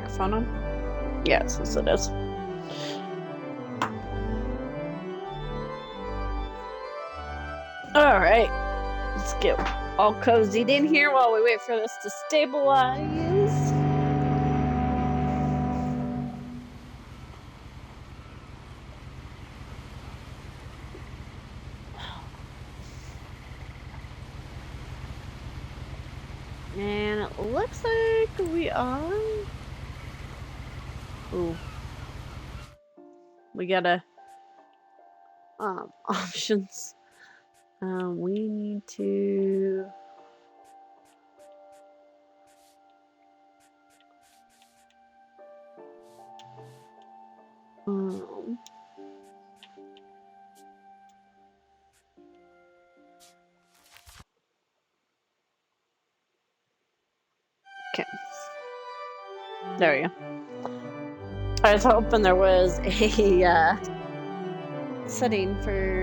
microphone on? Yes, yes it is. Alright. Let's get all cozied in here while we wait for this to stabilize. And it looks like we are... Ooh. We gotta... options. We need to... Okay. There we go. I was hoping there was a setting for...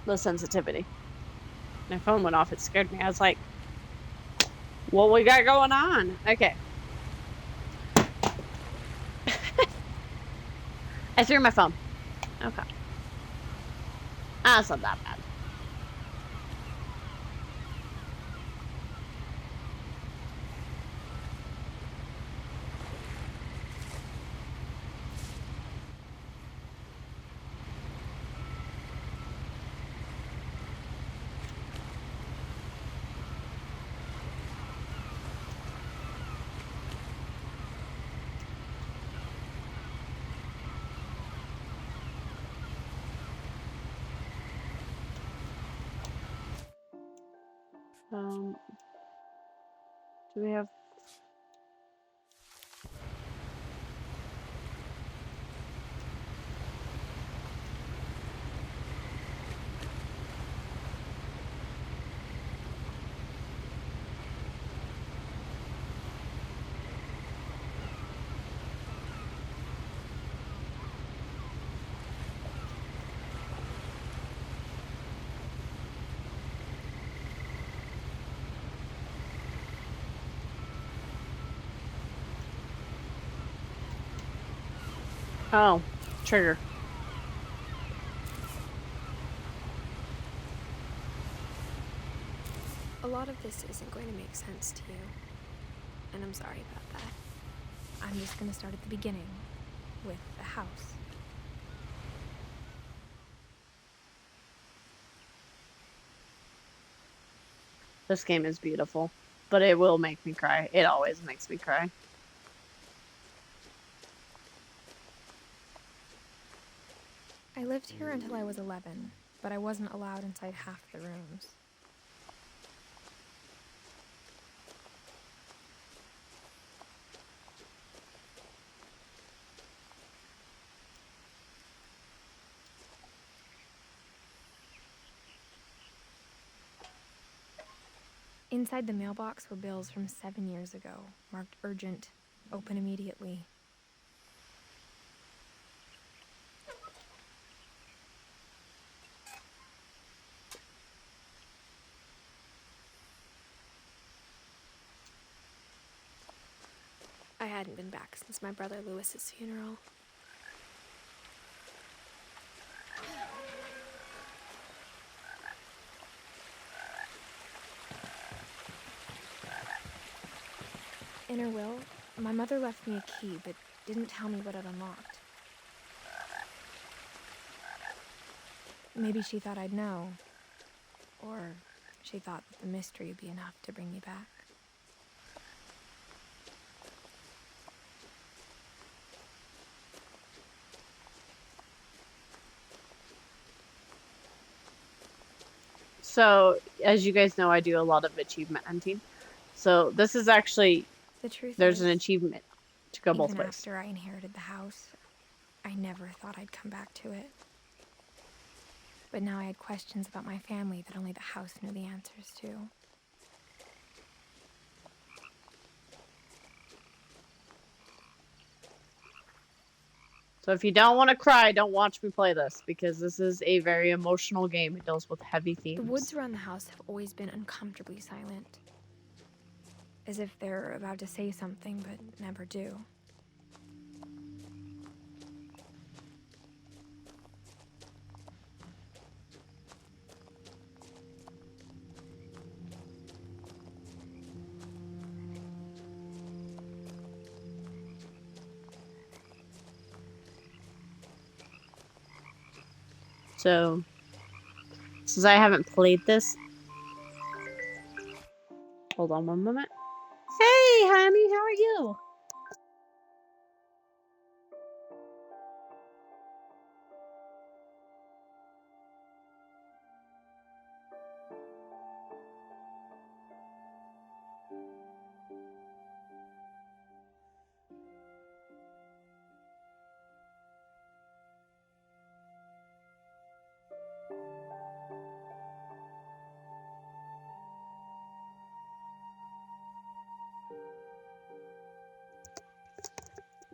the sensitivity. My phone went off. It scared me. I was like, what we got going on? Okay. I threw my phone. Okay. That's not that bad. Do we have... Oh, trigger. A lot of this isn't going to make sense to you, and I'm sorry about that. I'm just going to start at the beginning, with the house. This game is beautiful, but it will make me cry. It always makes me cry. I lived here until I was 11, but I wasn't allowed inside half the rooms. Inside the mailbox were bills from 7 years ago, marked urgent, open immediately. I hadn't been back since my brother Lewis's funeral. In her will, my mother left me a key, but didn't tell me what it unlocked. Maybe she thought I'd know, or she thought that the mystery would be enough to bring me back. So, as you guys know, I do a lot of achievement hunting. So, this is actually... The truth there's is, an achievement to go both ways. Even after I inherited the house, I never thought I'd come back to it. But now I had questions about my family that only the house knew the answers to. So if you don't want to cry, don't watch me play this, because this is a very emotional game. It deals with heavy themes. The woods around the house have always been uncomfortably silent. As if they're about to say something, but never do. So, since I haven't played this... Hold on one moment. Hey, honey, how are you?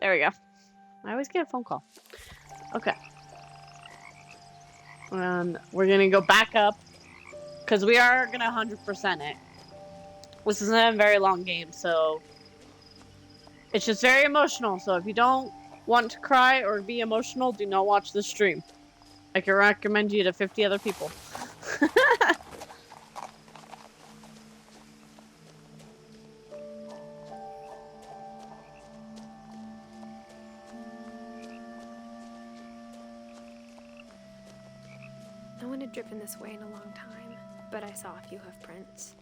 There we go. I always get a phone call. Okay. And we're gonna go back up, because we are gonna 100% it. This isn't a very long game, so it's just very emotional. So if you don't want to cry or be emotional, do not watch the stream. I can recommend you to 50 other people. No one had driven this way in a long time, but I saw a few hoof prints.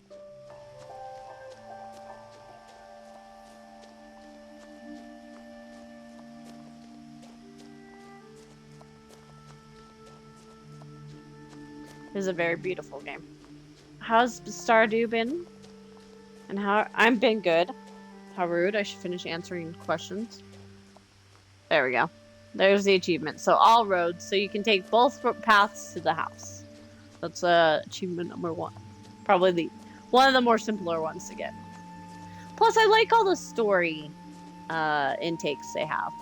It is a very beautiful game. How's Stardew been? And how... I've been good. How rude. I should finish answering questions. There we go. There's the achievement. So all roads. So you can take both paths to the house. That's achievement number 1. Probably one of the more simpler ones to get. Plus, I like all the story intakes they have.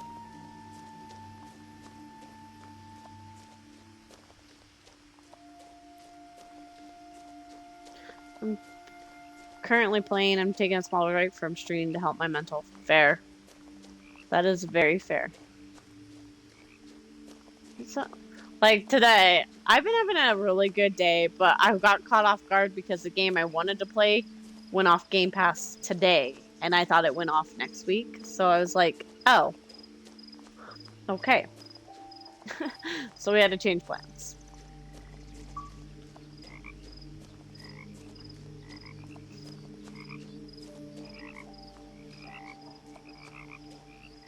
I'm currently playing. I'm taking a small break from streaming to help my mental. Fair. That is very fair. So, like today, I've been having a really good day, but I got caught off guard because the game I wanted to play went off Game Pass today, and I thought it went off next week. So I was like, oh, okay. So we had to change plans.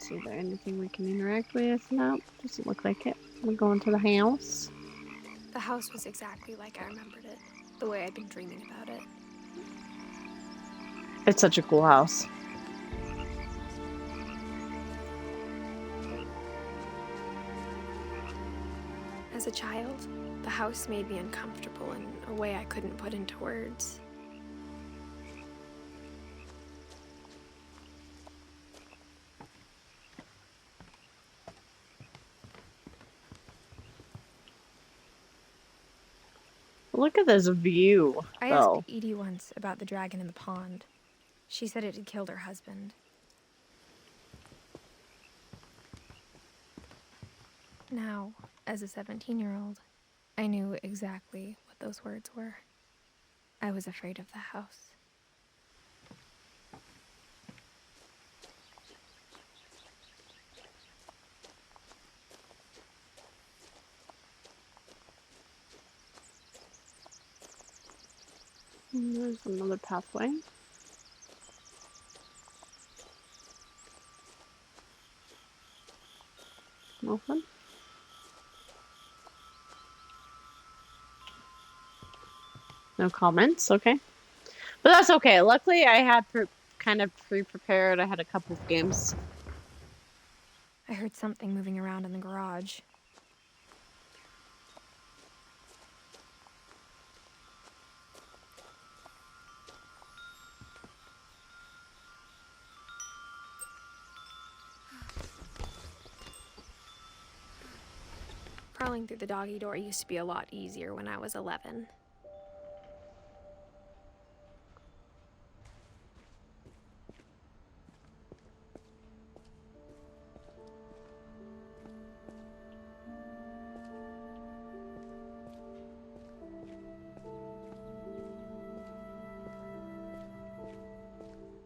Is there anything we can interact with? No, doesn't look like it. We're going to the house. The house was exactly like I remembered it, the way I'd been dreaming about it. It's such a cool house. As a child, the house made me uncomfortable in a way I couldn't put into words. Look at this view. I asked Edie once about the dragon in the pond. She said it had killed her husband. Now, as a 17-year-old, I knew exactly what those words were. I was afraid of the house. There's another pathway. Nothing. No comments, okay. But that's okay. Luckily, I had kind of pre-prepared. I had a couple of games. I heard something moving around in the garage. Crawling through the doggy door used to be a lot easier when I was 11.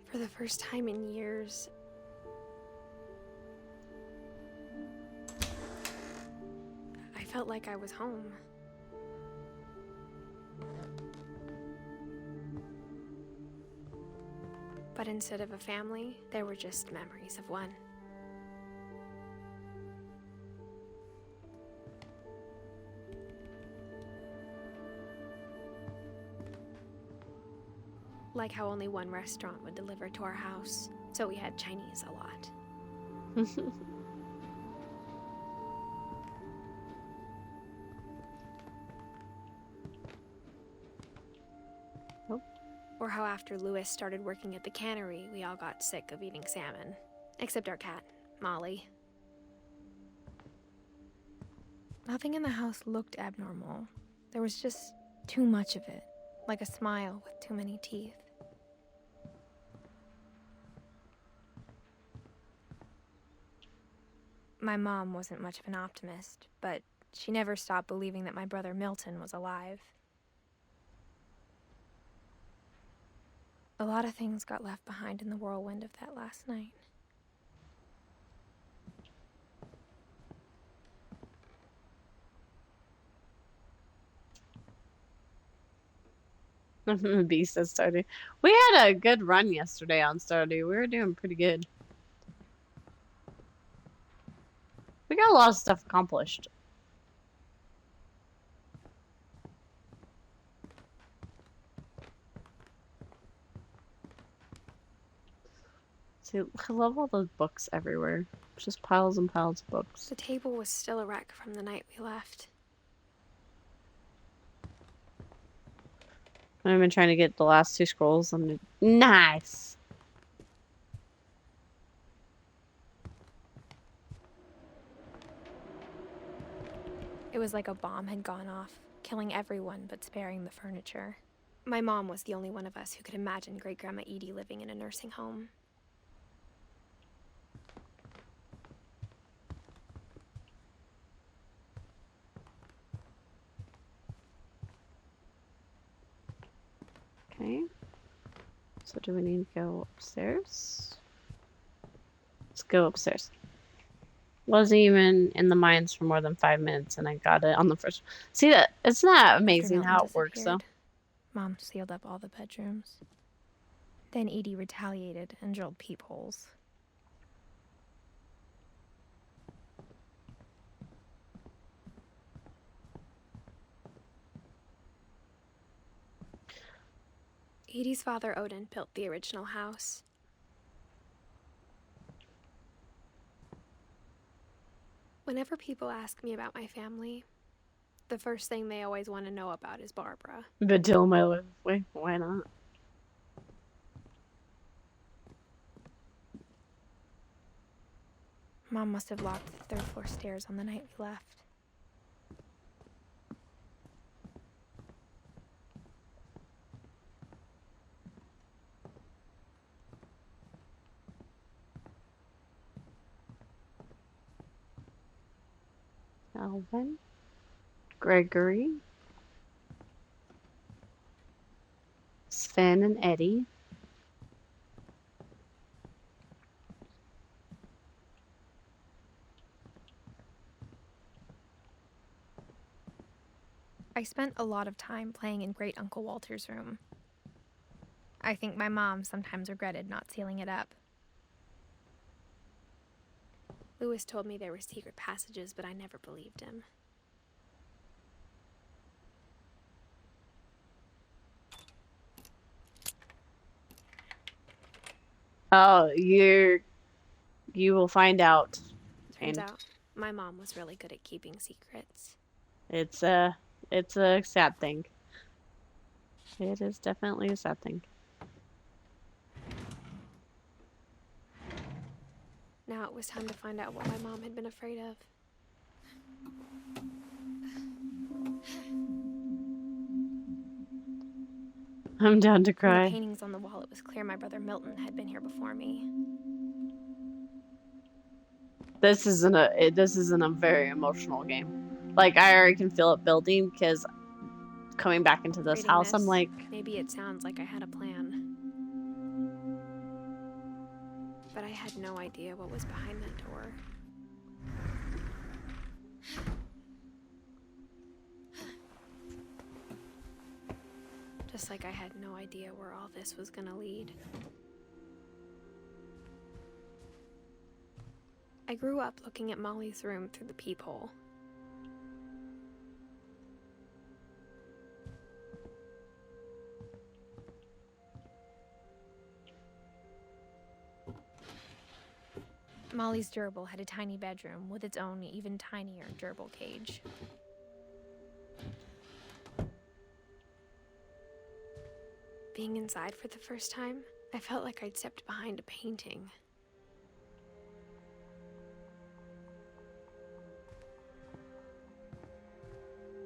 For the first time in years, I felt like I was home. But instead of a family, there were just memories of one. Like how only one restaurant would deliver to our house, so we had Chinese a lot. Nope. Or how after Lewis started working at the cannery, we all got sick of eating salmon. Except our cat, Molly. Nothing in the house looked abnormal. There was just too much of it, like a smile with too many teeth. My mom wasn't much of an optimist, but she never stopped believing that my brother Milton was alive. A lot of things got left behind in the whirlwind of that last night. The beast has started. We had a good run yesterday on Stardew. We were doing pretty good. We got a lot of stuff accomplished. See, I love all those books everywhere. Just piles and piles of books. The table was still a wreck from the night we left. I've been trying to get the last 2 scrolls. Nice! It was like a bomb had gone off, killing everyone but sparing the furniture. My mom was the only one of us who could imagine Great-Grandma Edie living in a nursing home. Okay. So do we need to go upstairs? Let's go upstairs. Wasn't even in the mines for more than 5 minutes and I got it on the first. See that? It's not amazing how it works though. Mom sealed up all the bedrooms. Then Edie retaliated and drilled peepholes. Edie's father, Odin, built the original house. Whenever people ask me about my family, the first thing they always want to know about is Barbara. But till my life way, why not? Mom must have locked the 3rd floor stairs on the night we left. Alvin, Gregory, Sven and Eddie. I spent a lot of time playing in Great Uncle Walter's room. I think my mom sometimes regretted not sealing it up. Lewis told me there were secret passages, but I never believed him. Oh, you will find out. Turns out, my mom was really good at keeping secrets. It's a sad thing. It is definitely a sad thing. Now it was time to find out what my mom had been afraid of. I'm down to From the cry. paintings on the wall, it was clear my brother Milton had been here before me. This isn't a very emotional game. Like, I already can feel it building because coming back into this Reading house, I'm this, like, maybe it sounds like I had a plan. But I had no idea what was behind that door. Just like I had no idea where all this was gonna lead. I grew up looking at Molly's room through the peephole. Molly's gerbil had a tiny bedroom with its own even tinier gerbil cage. Being inside for the first time, I felt like I'd stepped behind a painting.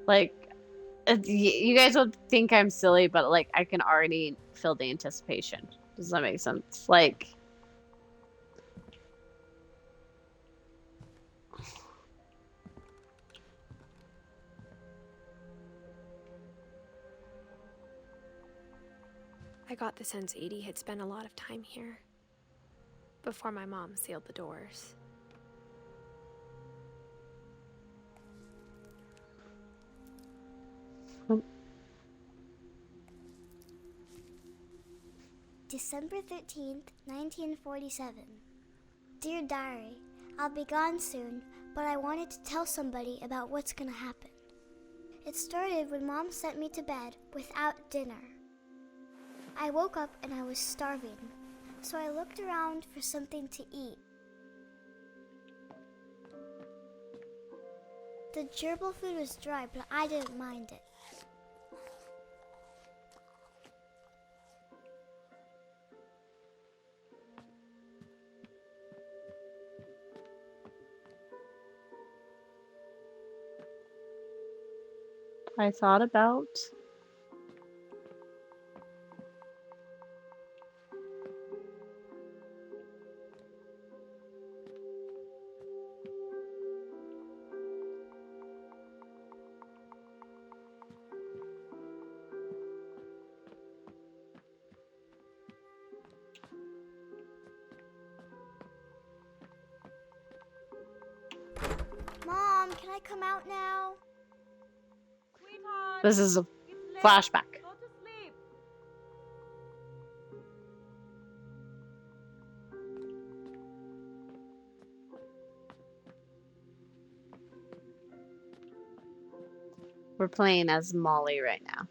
like, you guys would think I'm silly, but like, I can already feel the anticipation. Does that make sense? Like, I got the sense Edie had spent a lot of time here before my mom sealed the doors. December 13th, 1947. Dear Diary, I'll be gone soon, but I wanted to tell somebody about what's gonna happen. It started when Mom sent me to bed without dinner. I woke up and I was starving, so I looked around for something to eat. The gerbil food was dry, but I didn't mind it. I thought about. Mom, can I come out now? Sweetheart, This is a it's late. flashback. Go to sleep. We're playing as Molly right now.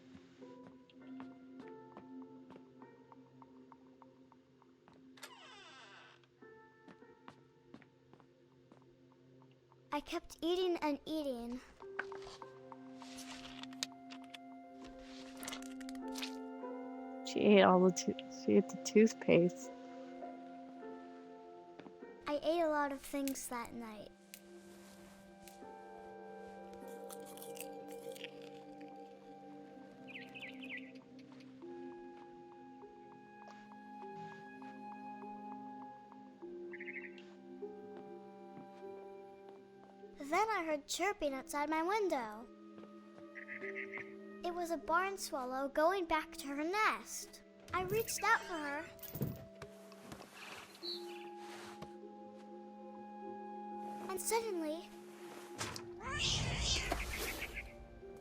I kept eating and eating. She ate all the she ate the toothpaste. I ate a lot of things that night. Then I heard chirping outside my window. It was a barn swallow going back to her nest. I reached out for her. And suddenly,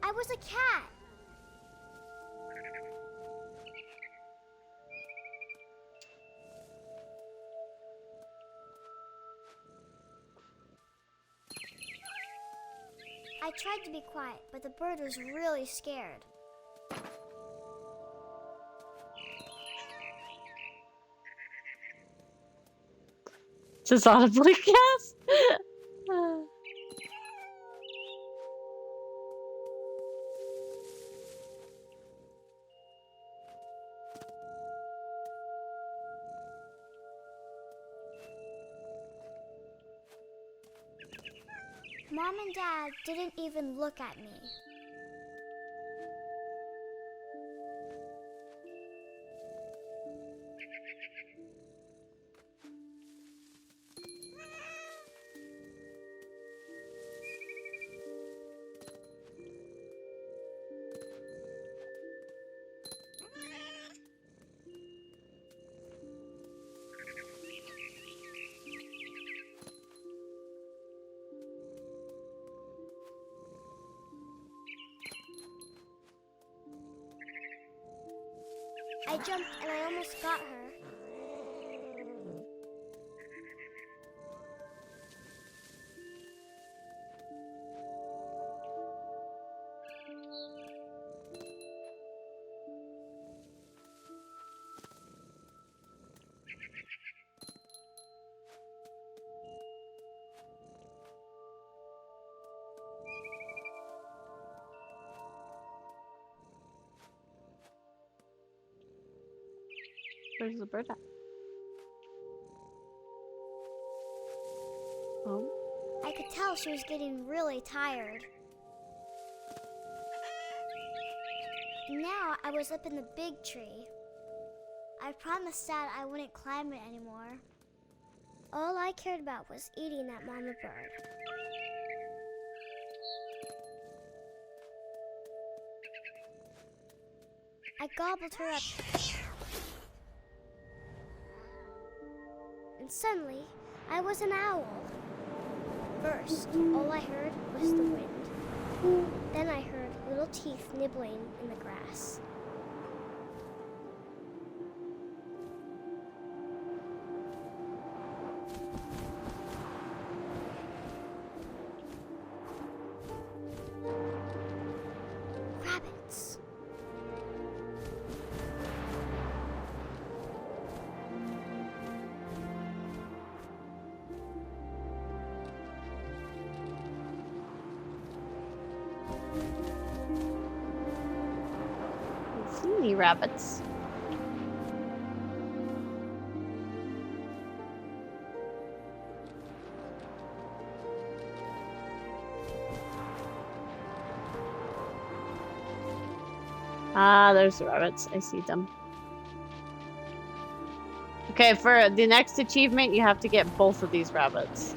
I was a cat. I tried to be quiet, but the bird was really scared. Just audibly guess. Mom and Dad didn't even look at me. I jumped and I almost got her. Where's the bird at? Oh. I could tell she was getting really tired. Now I was up in the big tree. I promised Dad I wouldn't climb it anymore. All I cared about was eating that mama bird. I gobbled her up. And suddenly, I was an owl. First, all I heard was the wind. Then I heard little teeth nibbling in the grass. Rabbits. See any rabbits? Ah, there's the rabbits. I see them. Okay, for the next achievement, you have to get both of these rabbits.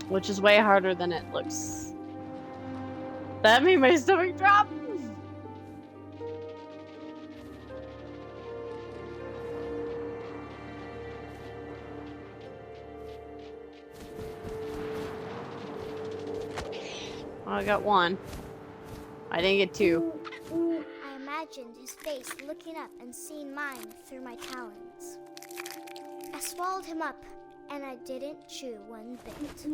Which is way harder than it looks. That made my stomach drop! Oh, I got one. I didn't get two. I imagined his face looking up and seeing mine through my talons. I swallowed him up, and I didn't chew one bit.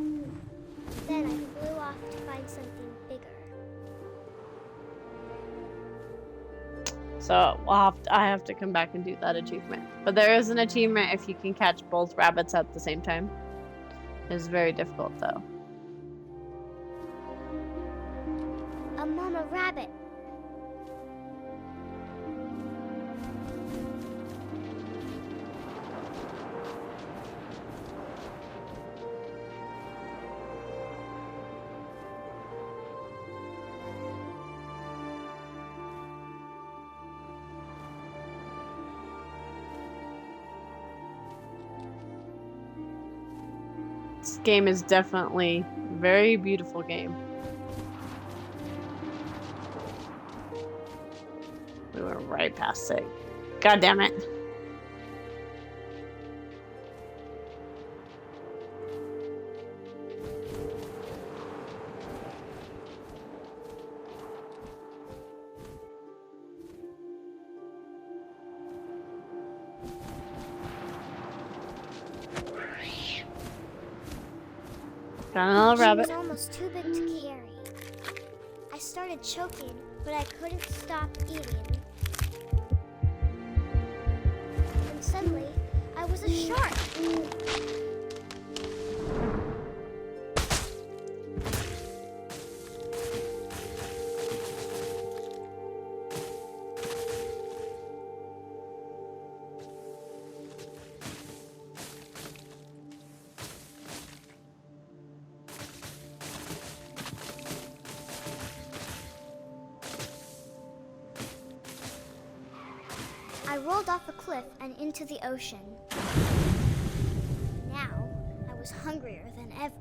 Then I flew off to find something bigger. So I have to come back and do that achievement. But there is an achievement if you can catch both rabbits at the same time. It's very difficult though. A mama rabbit. This game is definitely a very beautiful game. We were right past it. God damn it. Got another rabbit. She was almost too big to carry. I started choking, but I couldn't stop eating. And suddenly, I was a shark. I rolled off a cliff and into the ocean. Now, I was hungrier than ever.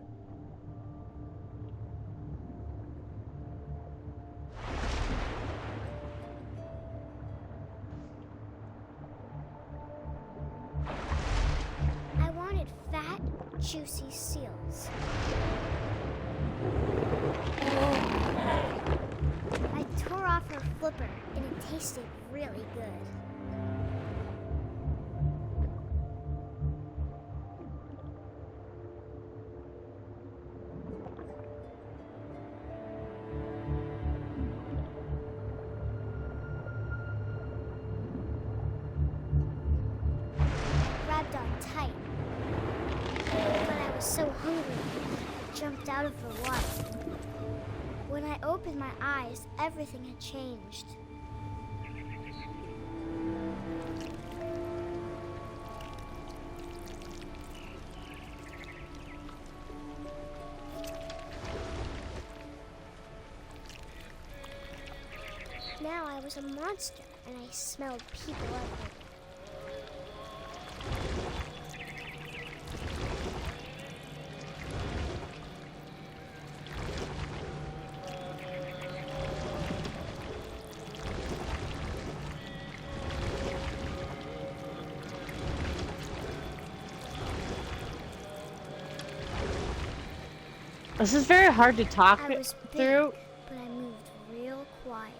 I wanted fat, juicy seals. I tore off her flipper, and it tasted really good. popped out of the water. When I opened my eyes, everything had changed. Now I was a monster, and I smelled people everywhere. This is very hard to talk I was big, through. but I moved real quiet.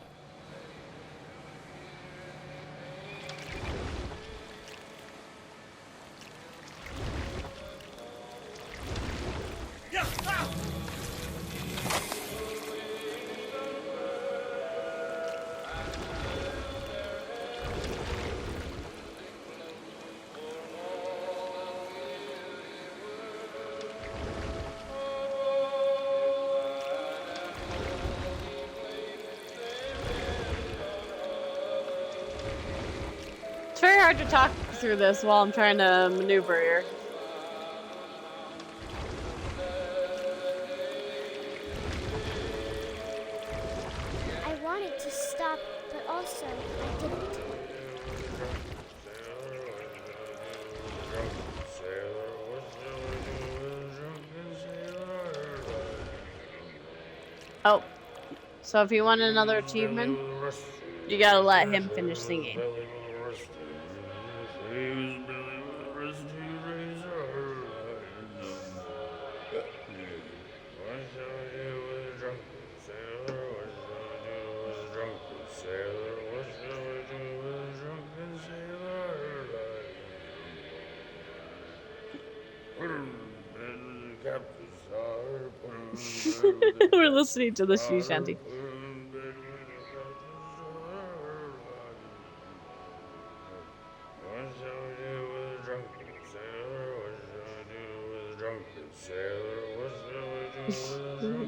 It's very hard to talk through this while I'm trying to maneuver here. I wanted to stop, but also I didn't. Oh, so if you want another achievement, you gotta let him finish singing. We're listening to the sea shanty.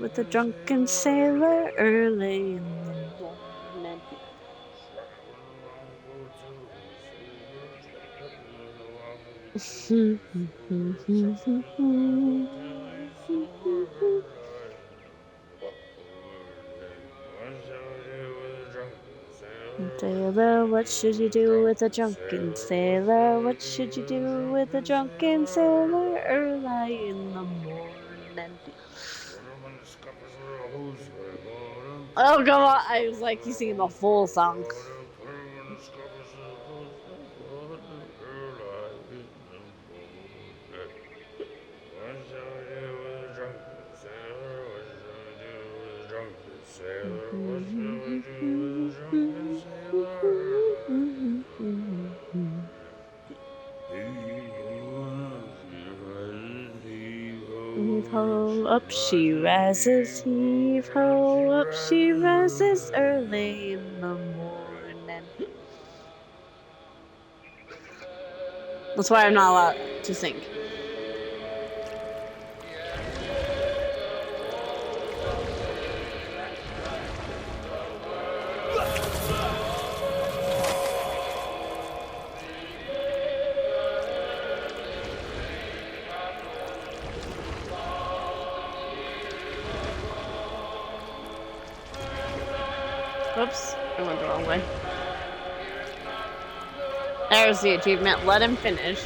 With the drunken sailor early in the morning. Sailor, what should you do with a drunken sailor? What should you do with a drunken sailor early in the morning? Oh, come on. I was like, he's singing the full song. Heave ho, up she rises, heave ho, up she rises early in the morning. That's why I'm not allowed to sing. Whoops, I went the wrong way. There's the achievement. Let him finish.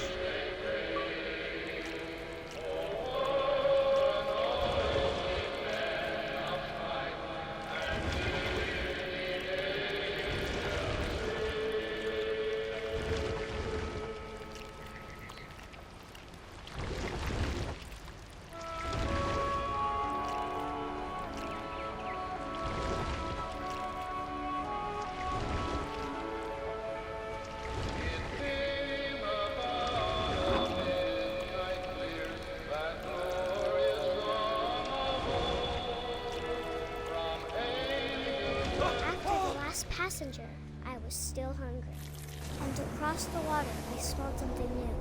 Passenger, I was still hungry. And across the water, I smelled something new.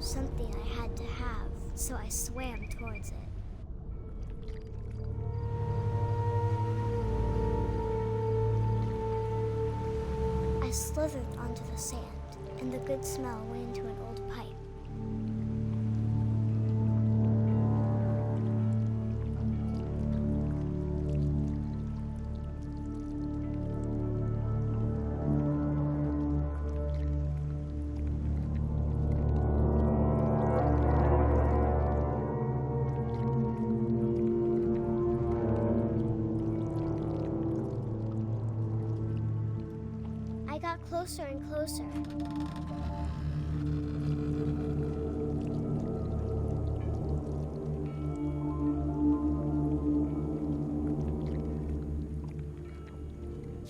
Something I had to have, so I swam towards it. slithered onto the sand, and the good smell went into an old pipe. I got closer and closer.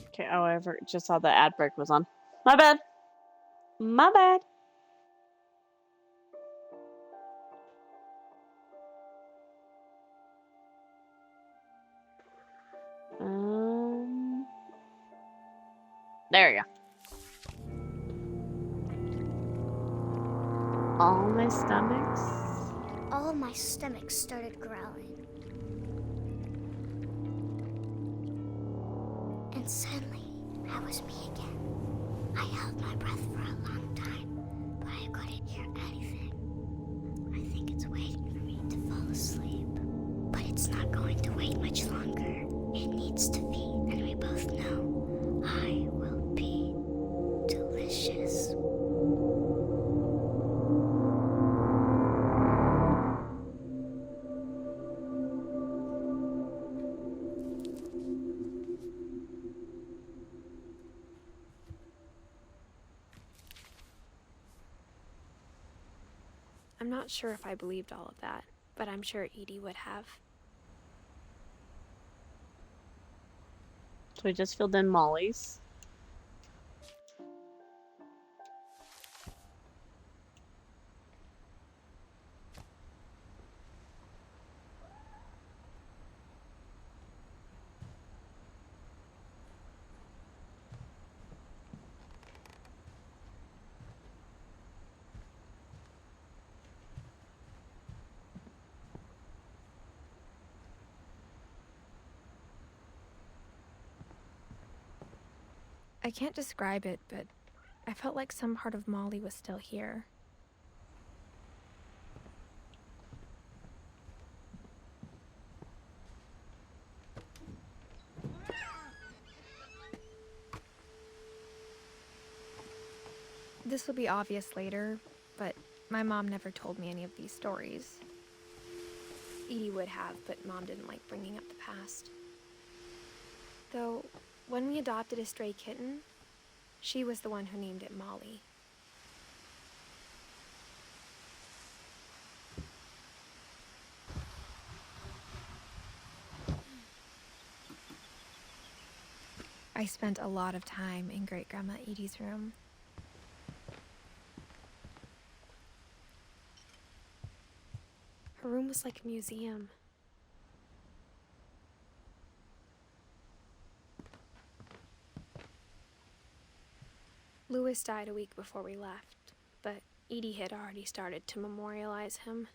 Okay, oh, I just saw the ad break was on. My bad. My bad. There you go. All my stomachs. All my stomach started growling. And suddenly, I was me again. I held my breath for a long time, but I couldn't hear anything. I think it's waiting for me to fall asleep. But it's not going to wait much longer. It needs to feed, and we both know I will be delicious. I'm not sure if I believed all of that, but I'm sure Edie would have. So we just filled in Molly's. I can't describe it, but I felt like some part of Molly was still here. This will be obvious later, but my mom never told me any of these stories. Edie would have, but Mom didn't like bringing up the past. Though, when we adopted a stray kitten, she was the one who named it Molly. I spent a lot of time in Great-Grandma Edie's room. Her room was like a museum. Louis died a week before we left, but Edie had already started to memorialize him.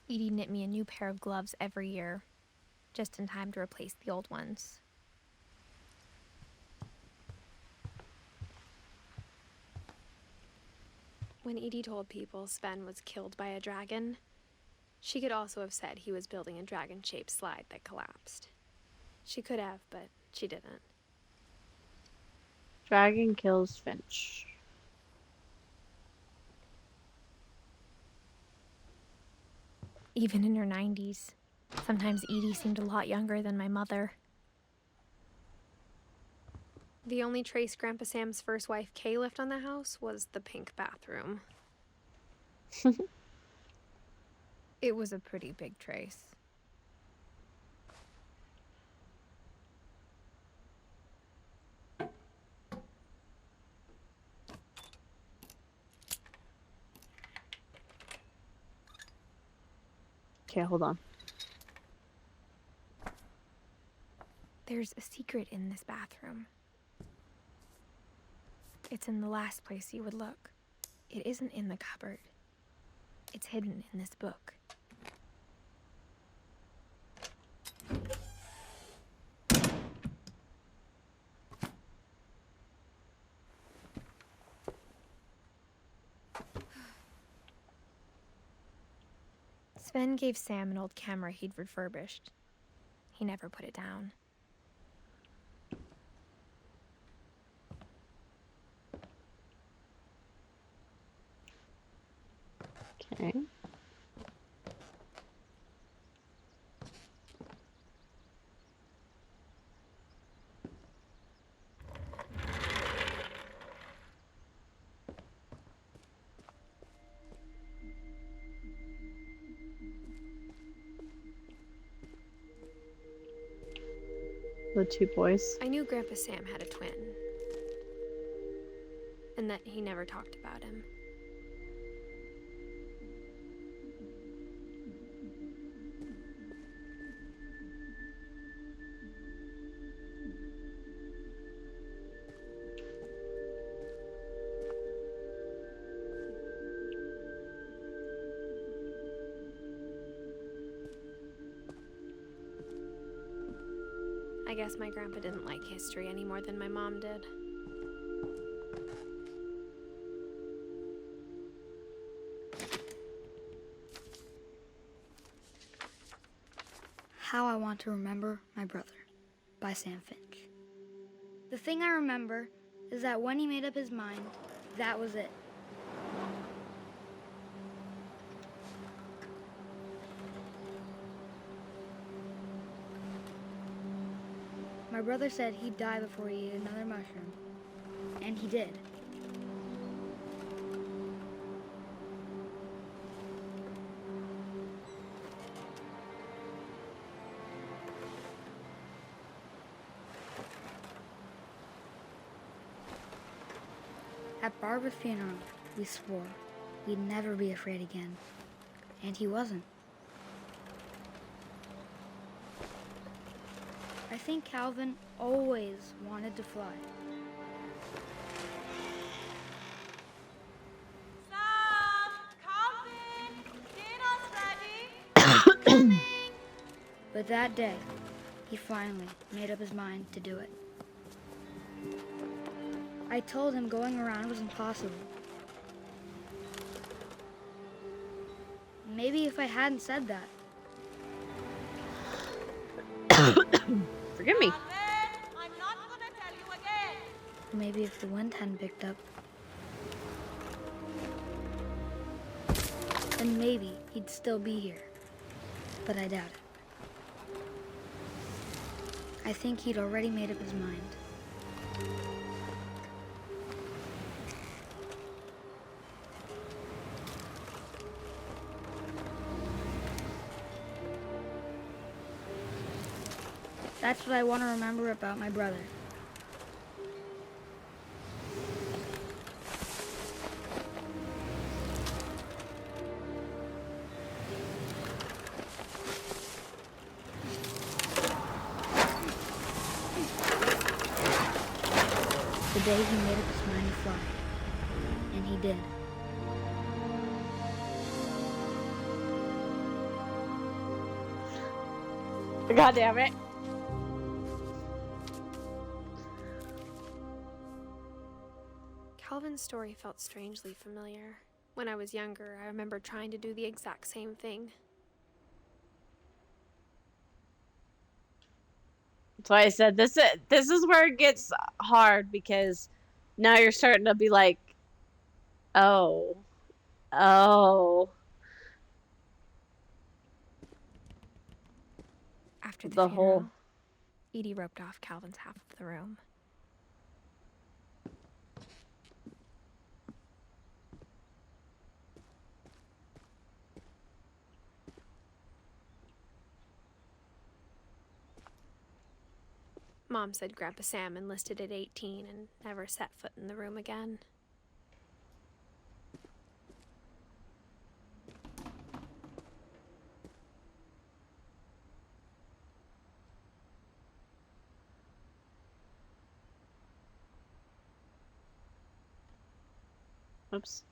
Edie knit me a new pair of gloves every year, just in time to replace the old ones. When Edie told people Sven was killed by a dragon, she could also have said he was building a dragon-shaped slide that collapsed. She could have, but she didn't. Dragon kills Finch. Even in her 90s, sometimes Edie seemed a lot younger than my mother. The only trace Grandpa Sam's first wife, Kay, left on the house was the pink bathroom. It was a pretty big trace. Okay, hold on. There's a secret in this bathroom. It's in the last place you would look. It isn't in the cupboard. It's hidden in this book. Sven gave Sam an old camera he'd refurbished. He never put it down. Okay. The two boys. I knew Grandpa Sam had a twin, and that he never talked about him. I guess my grandpa didn't like history any more than my mom did. How I Want to Remember My Brother by Sam Finch. The thing I remember is that when he made up his mind, that was it. My brother said he'd die before he ate another mushroom, and he did. At Barbara's funeral, we swore we'd never be afraid again, and he wasn't. I think Calvin always wanted to fly. Sam! Calvin! Dinner's ready! But that day, he finally made up his mind to do it. I told him going around was impossible. Maybe if I hadn't said that, Forgive me. Calvin, I'm not gonna tell you again. maybe if the wind hadn't picked up, then maybe he'd still be here. But I doubt it. I think he'd already made up his mind. That's what I want to remember about my brother. The day he made up his mind to fly. And he did. God damn it. Calvin's story felt strangely familiar. When I was younger, I remember trying to do the exact same thing. That's why I said this is where it gets hard, because now you're starting to be like, oh. After the The funeral, whole- Edie roped off Calvin's half of the room. Mom said Grandpa Sam enlisted at 18 and never set foot in the room again. Oops.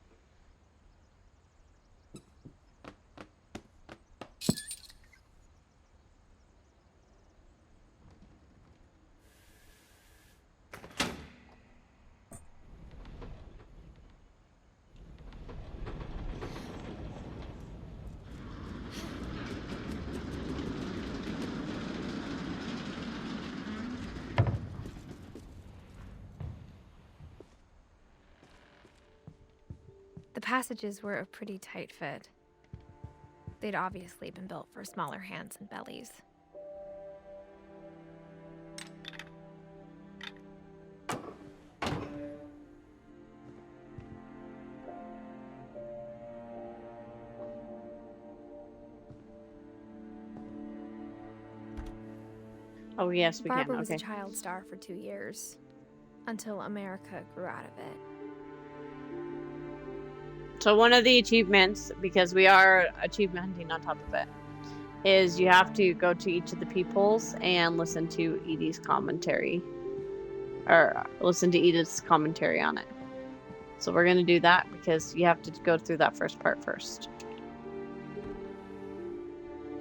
passages were a pretty tight fit. They'd obviously been built for smaller hands and bellies. Oh, yes, we Barbara can. was Okay. a child star for 2 years, until America grew out of it. So one of the achievements, because we are achievement hunting on top of it, is you have to go to each of the peoples and listen to Edie's commentary. Or listen to Edith's commentary on it. So we're going to do that because you have to go through that first part first.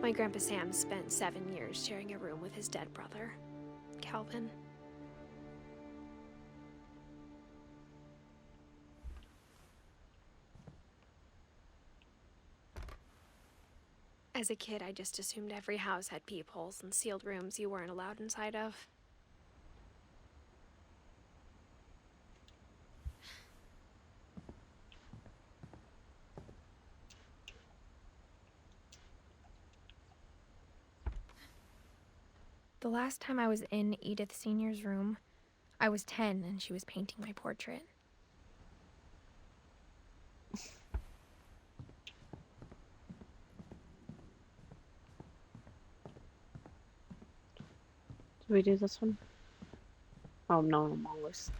My Grandpa Sam spent 7 years sharing a room with his dead brother, Calvin. As a kid, I just assumed every house had peepholes and sealed rooms you weren't allowed inside of. The last time I was in Edith Sr.'s room, I was 10 and she was painting my portrait. Did we do this one? Oh, no, I'm always.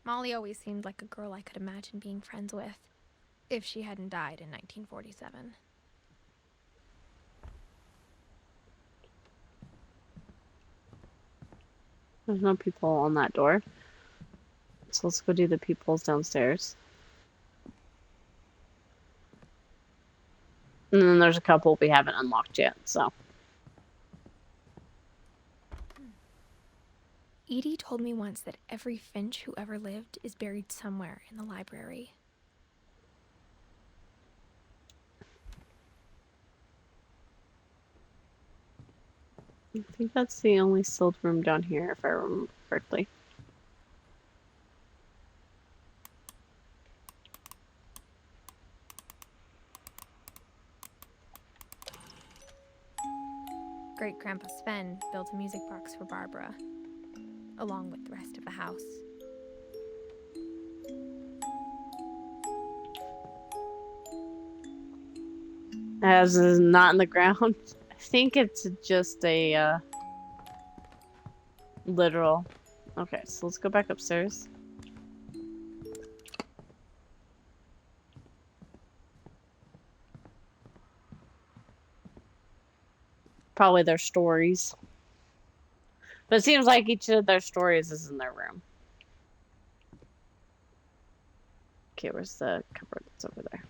Molly always seemed like a girl I could imagine being friends with, if she hadn't died in 1947. There's no people on that door. So let's go do the peoples downstairs. And then there's a couple we haven't unlocked yet, so. Edie told me once that every Finch who ever lived is buried somewhere in the library. I think that's the only sealed room down here, if I remember correctly. Great Grandpa Sven built a music box for Barbara, along with the rest of the house. As is not in the ground. I think it's just a literal. Okay, so let's go back upstairs. Probably their stories. But it seems like each of their stories is in their room. Okay, where's the cupboard that's over there?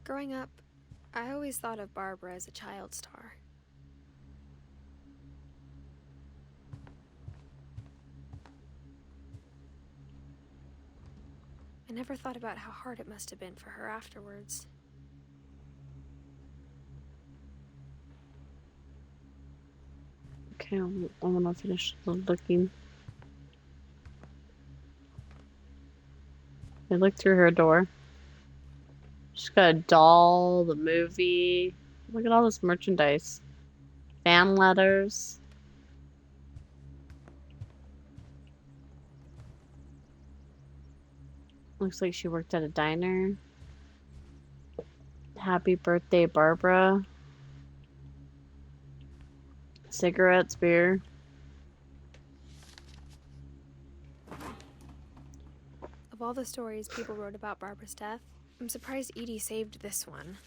Growing up, I always thought of Barbara as a child star. I never thought about how hard it must have been for her afterwards. Okay, I'm gonna finish looking. I looked through her door. She's got a doll, the movie. Look at all this merchandise. Fan letters. Looks like she worked at a diner. Happy birthday, Barbara. Cigarettes, beer. Of all the stories people wrote about Barbara's death, I'm surprised Edie saved this one.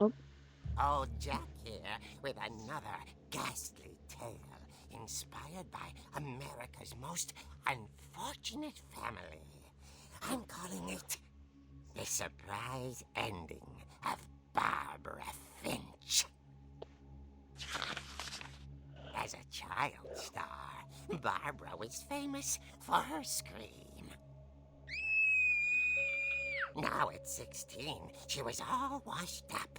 Old Jack here with another ghastly tale inspired by America's most unfortunate family. I'm calling it The Surprise Ending of Barbara Finch. As a child star, Barbara was famous for her scream. Now at 16, she was all washed up.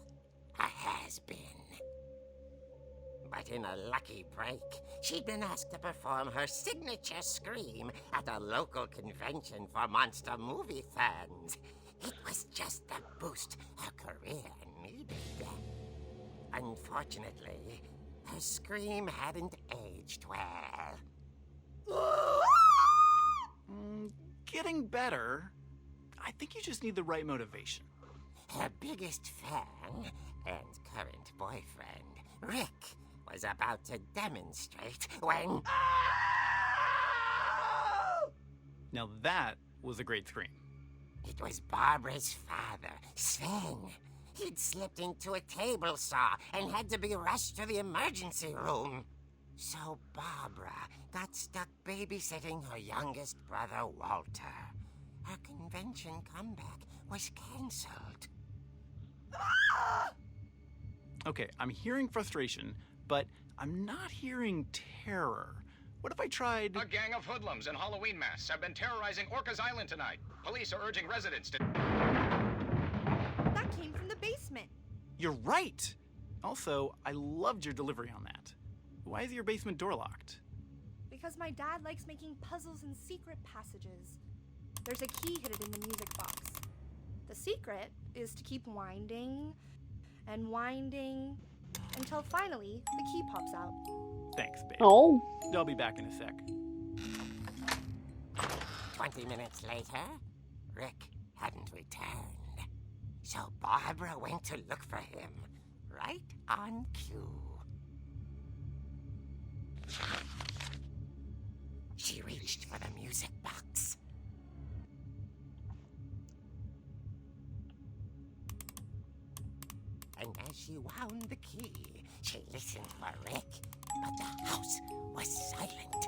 A has-been. But in a lucky break, she'd been asked to perform her signature scream at a local convention for monster movie fans. It was just the boost her career needed. Unfortunately, her scream hadn't aged well. Getting better. I think you just need the right motivation. Her biggest fan and current boyfriend, Rick, was about to demonstrate when... Now that was a great scream. It was Barbara's father, Sven. He'd slipped into a table saw and had to be rushed to the emergency room. So Barbara got stuck babysitting her youngest brother, Walter. Her convention comeback was cancelled. Okay, I'm hearing frustration, but I'm not hearing terror. What if I tried... A gang of hoodlums in Halloween masks have been terrorizing Orcas Island tonight. Police are urging residents to... That came from the basement. You're right! Also, I loved your delivery on that. Why is your basement door locked? Because my dad likes making puzzles and secret passages. There's a key hidden in the music box. The secret is to keep winding and winding until finally the key pops out. Thanks, babe. Oh. I'll be back in a sec. 20 minutes later, Rick hadn't returned. So Barbara went to look for him, right on cue. She reached for the music box. And as she wound the key, she listened for Rick, but the house was silent.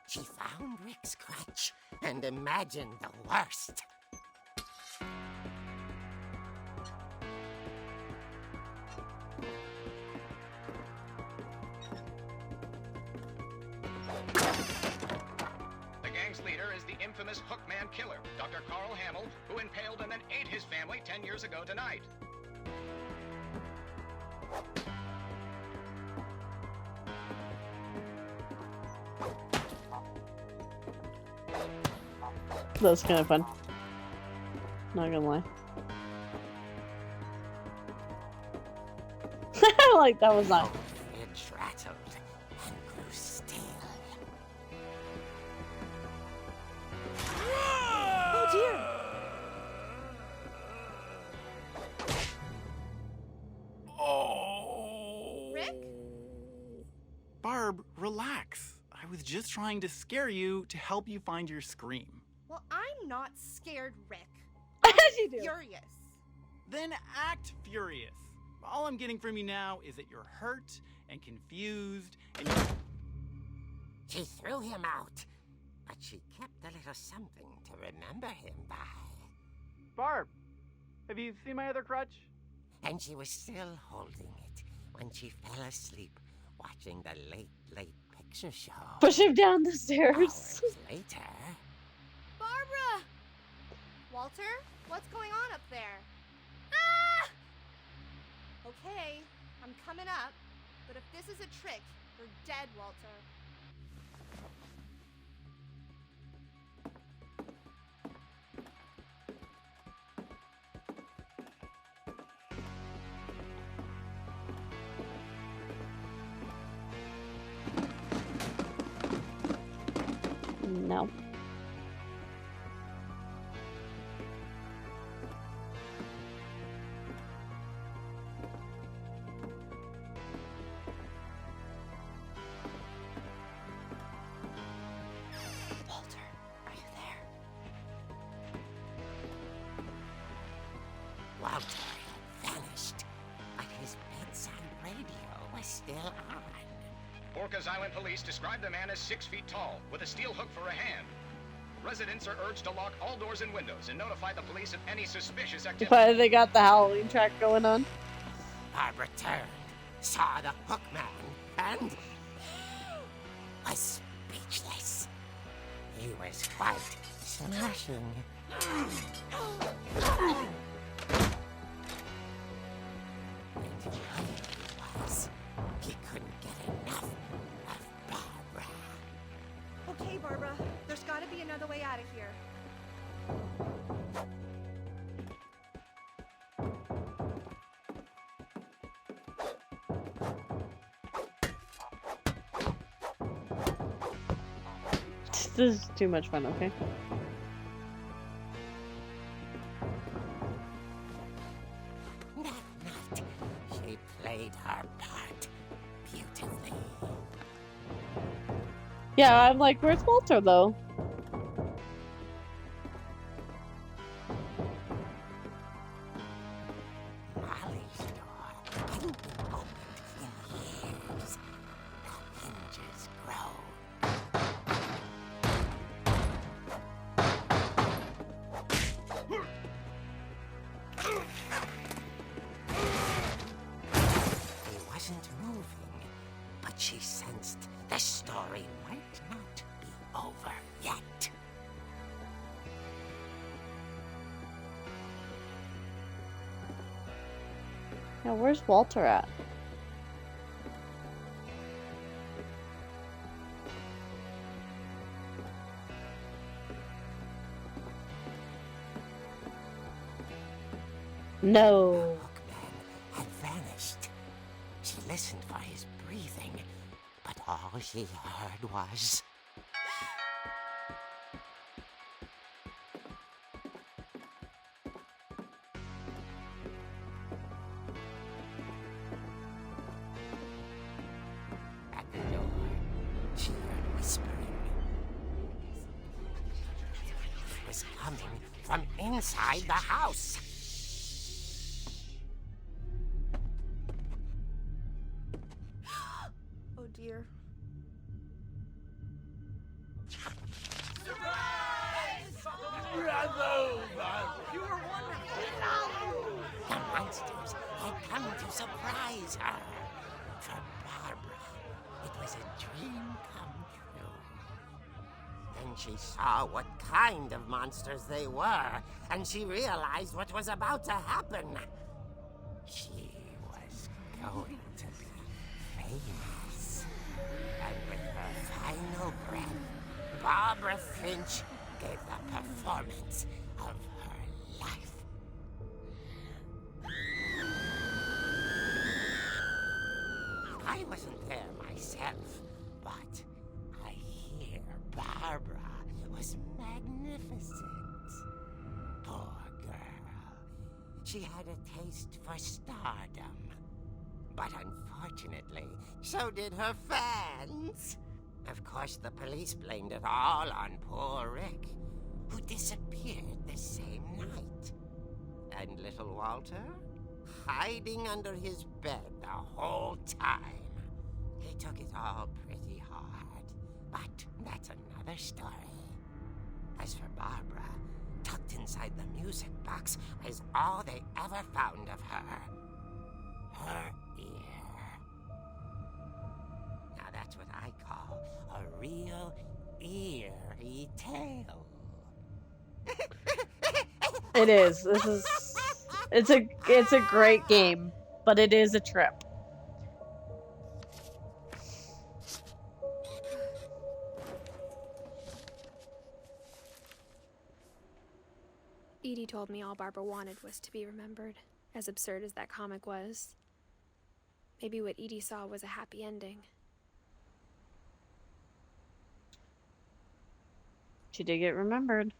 She found Rick's crutch and imagined the worst. The gang's leader is the infamous Hookman Killer, Dr. Carl Hamill, who impaled and then ate his family 10 years ago tonight. That's kind of fun. Not gonna lie. Like, that was not. Fridge rattled and grew still. Oh dear! Oh! Rick? Barb, relax. I was just trying to scare you to help you find your scream. Well, I'm not scared, Rick. Yes, you do. Furious. Then act furious. All I'm getting from you now is that you're hurt and confused and She threw him out, but she kept a little something to remember him by. Barb, have you seen my other crutch? And she was still holding it when she fell asleep watching the late picture show. Push him down the stairs. Hours later, Barbara! Walter, what's going on up there? Ah! Okay, I'm coming up, but if this is a trick, you're dead, Walter. No. Walter, are you there? Walter had vanished, but his bedside radio was still on. Orcas Island police describe the man as 6 feet tall, with a steel hook for a hand. Residents are urged to lock all doors and windows and notify the police of any suspicious activity. Why they got the Halloween track going on? Barbara turned, saw the hook man, and was speechless. He was quite smashing. And he was. He couldn't get enough of Barbara. Okay, Barbara, there's gotta be another way out of here. This is too much fun, okay? That night, she played her part beautifully. Yeah, I'm like, where's Walter though? Molly's door hadn't been opened in years. The hinges groaned. He wasn't moving, but she sensed the story might not be over yet. Yeah, where's Walter at? No. Hookman had vanished. She listened for his breathing, but all she heard was... At the door, she heard whispering. It was coming from inside the house. Oh dear. The monsters had come to surprise her. For Barbara, it was a dream come true. Then she saw what kind of monsters they were, and she realized what was about to happen. She was going to be famous. And with her final breath, Barbara Finch gave the performance of her life. I wasn't there myself, but I hear Barbara was magnificent. Poor girl. She had a taste for stardom. But unfortunately, so did her fans. Of course, the police blamed it all on poor Rick, who disappeared the same night. And little Walter? Hiding under his bed the whole time. He took it all pretty hard, but that's another story. As for Barbara, tucked inside the music box was all they ever found of her. Her ear. Now that's what I call a real eerie tale. It is. It's a great game, but it is a trip. Edie told me all Barbara wanted was to be remembered, as absurd as that comic was. Maybe what Edie saw was a happy ending. She did get remembered.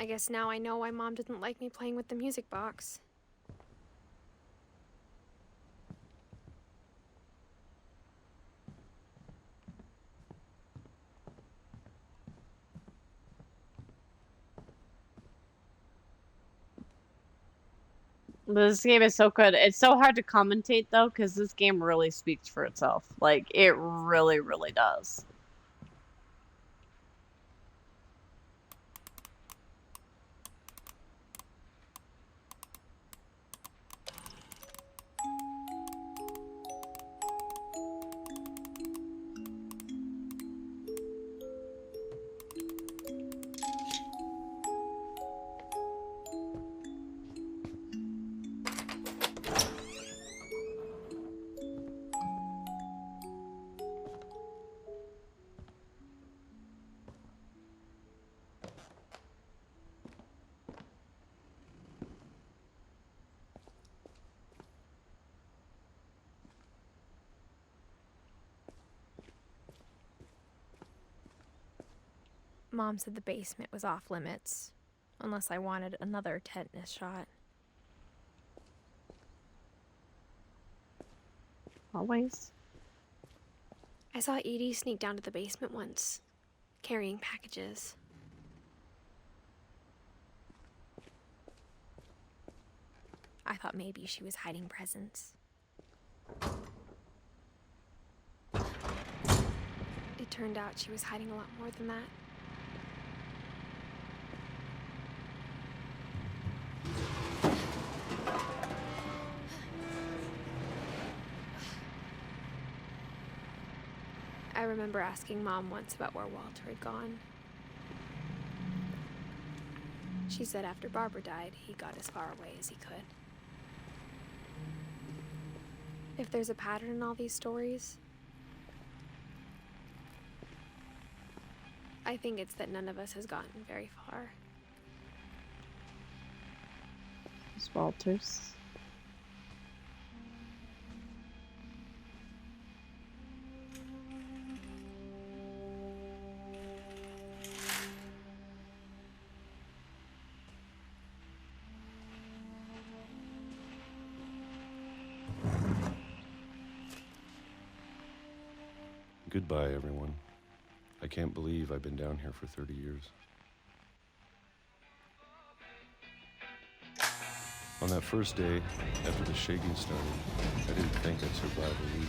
I guess now I know why Mom didn't like me playing with the music box. This game is so good. It's so hard to commentate though, because this game really speaks for itself. Like, it really, really does. Mom said the basement was off limits, unless I wanted another tetanus shot. Always. I saw Edie sneak down to the basement once, carrying packages. I thought maybe she was hiding presents. It turned out she was hiding a lot more than that. I remember asking Mom once about where Walter had gone. She said after Barbara died, he got as far away as he could. If there's a pattern in all these stories, I think it's that none of us has gotten very far. It's Walters. Goodbye, everyone. I can't believe I've been down here for 30 years. On that first day, after the shaking started, I didn't think I'd survive a week.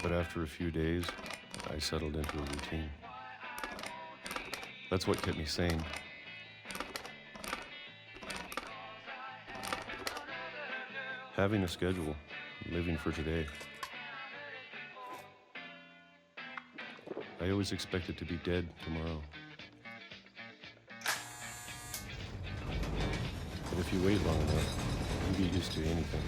But after a few days, I settled into a routine. That's what kept me sane. Having a schedule, living for today. I always expected to be dead tomorrow. But if you wait long enough, you get used to anything.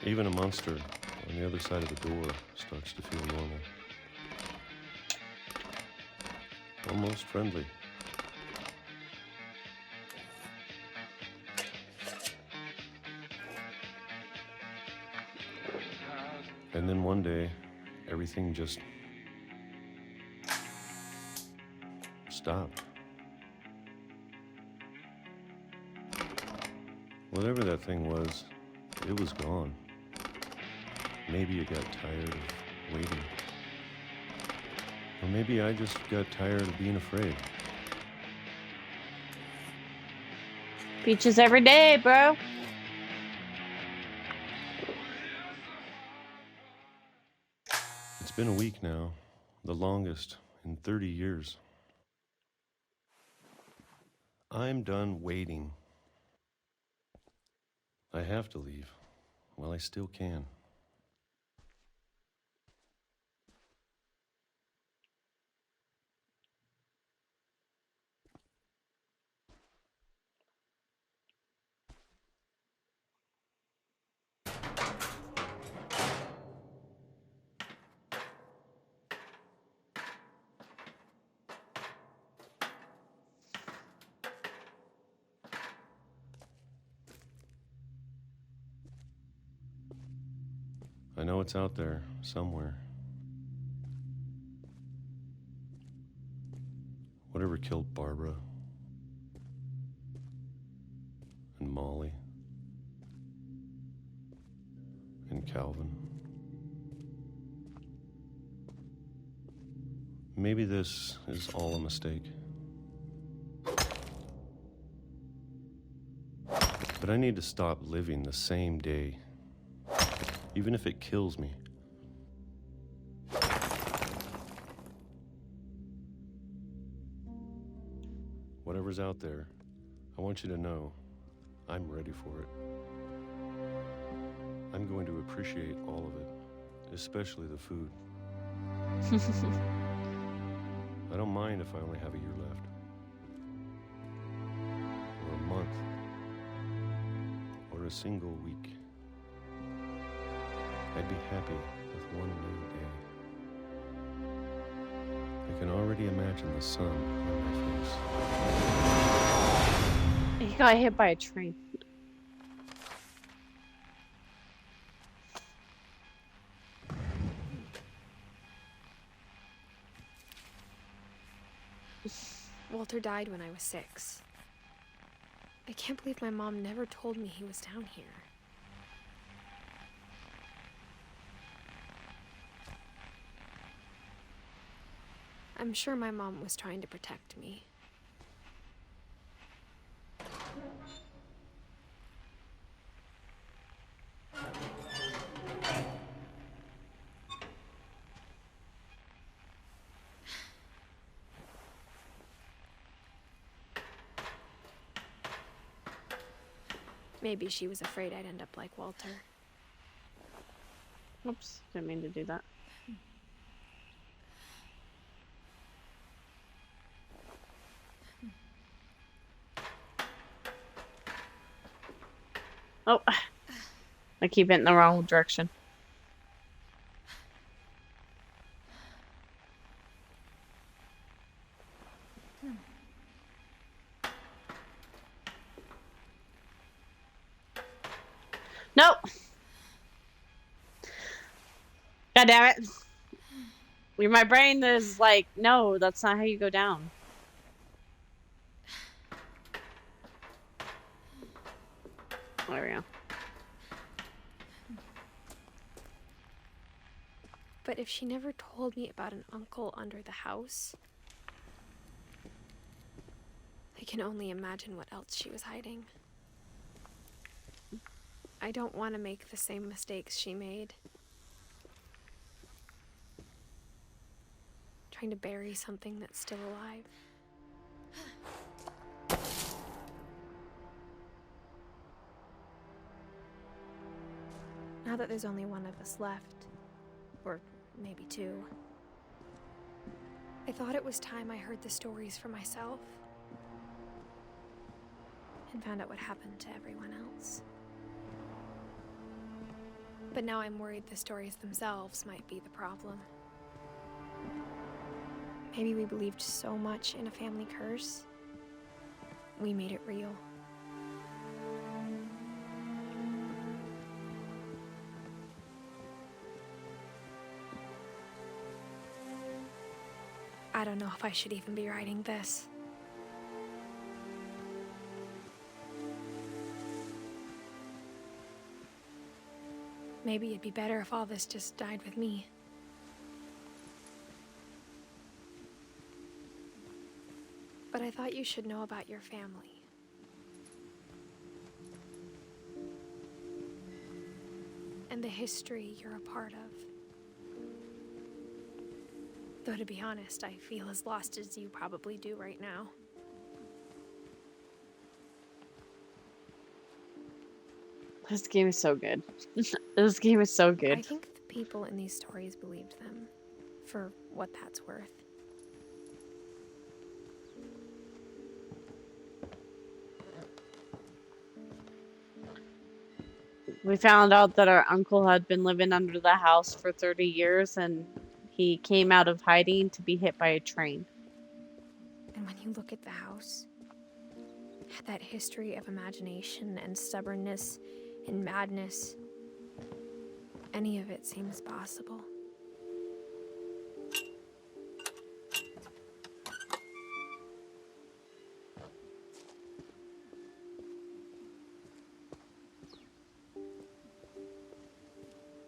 Even a monster on the other side of the door starts to feel normal. Almost friendly. And then one day, everything just stopped. Whatever that thing was, it was gone. Maybe it got tired of waiting. Or maybe I just got tired of being afraid. Beaches every day, bro. It's been a week now, the longest in 30 years. I'm done waiting. I have to leave while I still can. know it's out there somewhere. Whatever killed Barbara and Molly and Calvin. Maybe this is all a mistake. But I need to stop living the same day, even if it kills me. Whatever's out there, I want you to know I'm ready for it. I'm going to appreciate all of it, especially the food. I don't mind if I only have a year left, or a month, or a single week. I'd be happy with one new day. I can already imagine the sun on my face. He got hit by a train. Walter died when I was 6. I can't believe my mom never told me he was down here. I'm sure my mom was trying to protect me. Maybe she was afraid I'd end up like Walter. Oops, didn't mean to do that. Oh, I keep it in the wrong direction. Nope. God damn it. My brain is like, no, that's not how you go down. There we go. But if she never told me about an uncle under the house, I can only imagine what else she was hiding. I don't want to make the same mistakes she made. Trying to bury something that's still alive. Now that there's only one of us left, or maybe 2, I thought it was time I heard the stories for myself and found out what happened to everyone else. But now I'm worried the stories themselves might be the problem. Maybe we believed so much in a family curse, we made it real. I don't know if I should even be writing this. Maybe it'd be better if all this just died with me. But I thought you should know about your family. And the history you're a part of. Though to be honest, I feel as lost as you probably do right now. This game is so good. This game is so good. I think the people in these stories believed them, for what that's worth. We found out that our uncle had been living under the house for 30 years and he came out of hiding to be hit by a train. And when you look at the house, it had that history of imagination and stubbornness and madness. any of it seems possible.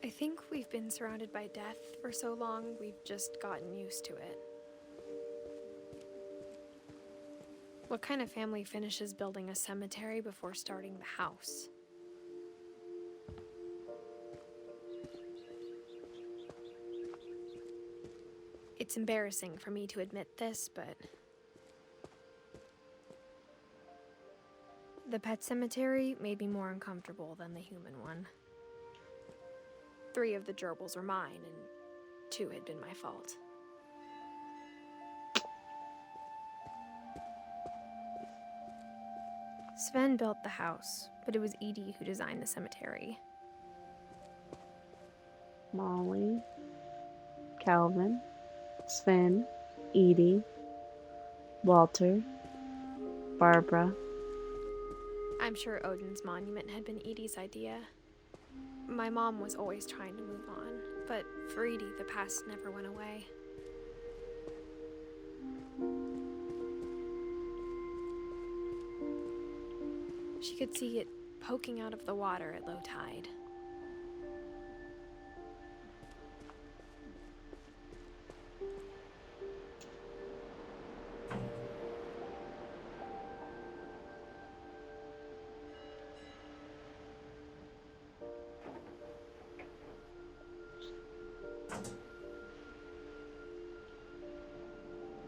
I think we've been surrounded by death for so long, we've just gotten used to it. What kind of family finishes building a cemetery before starting the house? It's embarrassing for me to admit this, but the pet cemetery made me more uncomfortable than the human one. 3 of the gerbils were mine, and 2 had been my fault. Sven built the house, but it was Edie who designed the cemetery. Molly, Calvin, Sven, Edie, Walter, Barbara. I'm sure Odin's monument had been Edie's idea. My mom was always trying to move on, but for Edie, the past never went away. She could see it poking out of the water at low tide.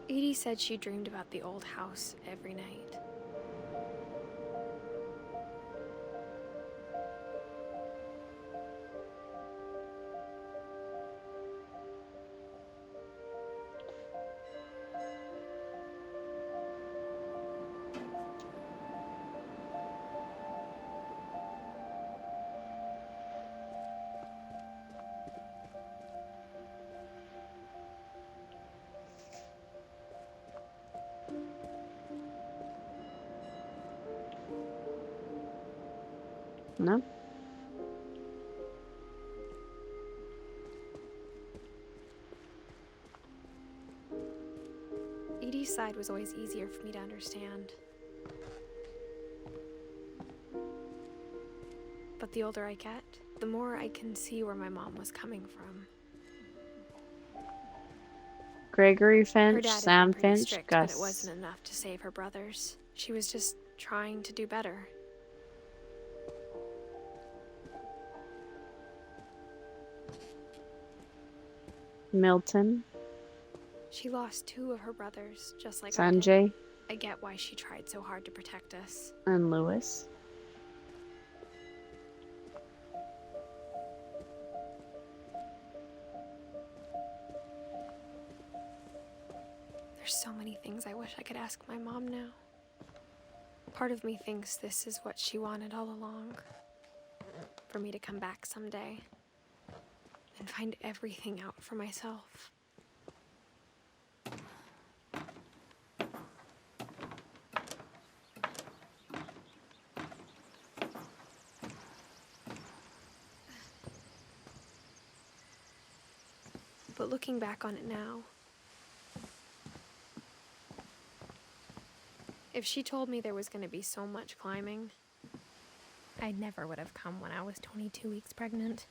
Edie said she dreamed about the old house every night. No? Edie's side was always easier for me to understand. But the older I get, the more I can see where my mom was coming from. Gregory Her Finch, dad had Sam been pretty Finch, strict, Gus. but it wasn't enough to save her brothers. She was just trying to do better. Milton, She lost 2 of her brothers, just like I did. Sanjay, I get why she tried so hard to protect us. and Lewis. There's so many things I wish I could ask my mom now. Part of me thinks this is what she wanted all along. For me to come back someday and find everything out for myself. But looking back on it now, if she told me there was going to be so much climbing, I never would have come when I was 22 weeks pregnant.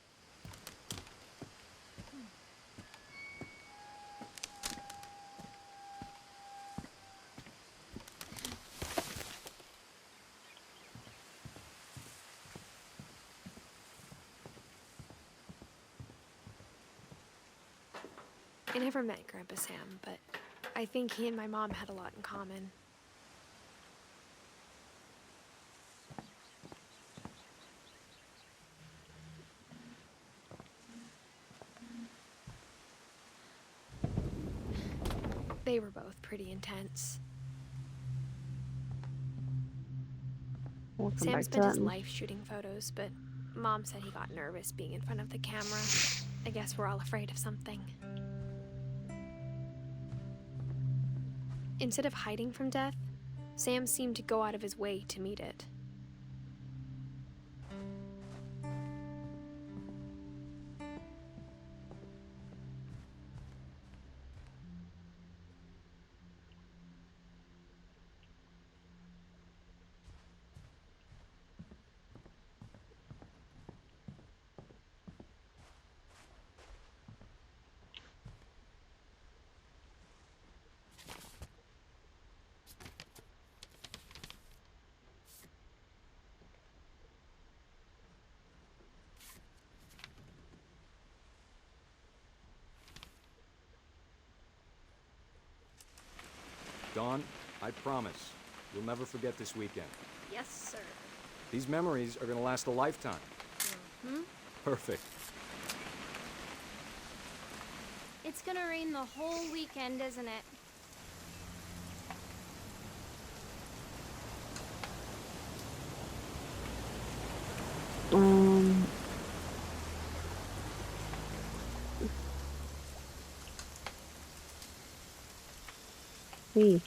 I never met Grandpa Sam, but I think he and my mom had a lot in common. They were both pretty intense. We'll come Sam back to spent that. his life shooting photos, but Mom said he got nervous being in front of the camera. I guess we're all afraid of something. Instead of hiding from death, Sam seemed to go out of his way to meet it. Dawn, I promise, you'll never forget this weekend. Yes, sir. These memories are gonna last a lifetime. Perfect. It's gonna rain the whole weekend, isn't it? Um. Hey.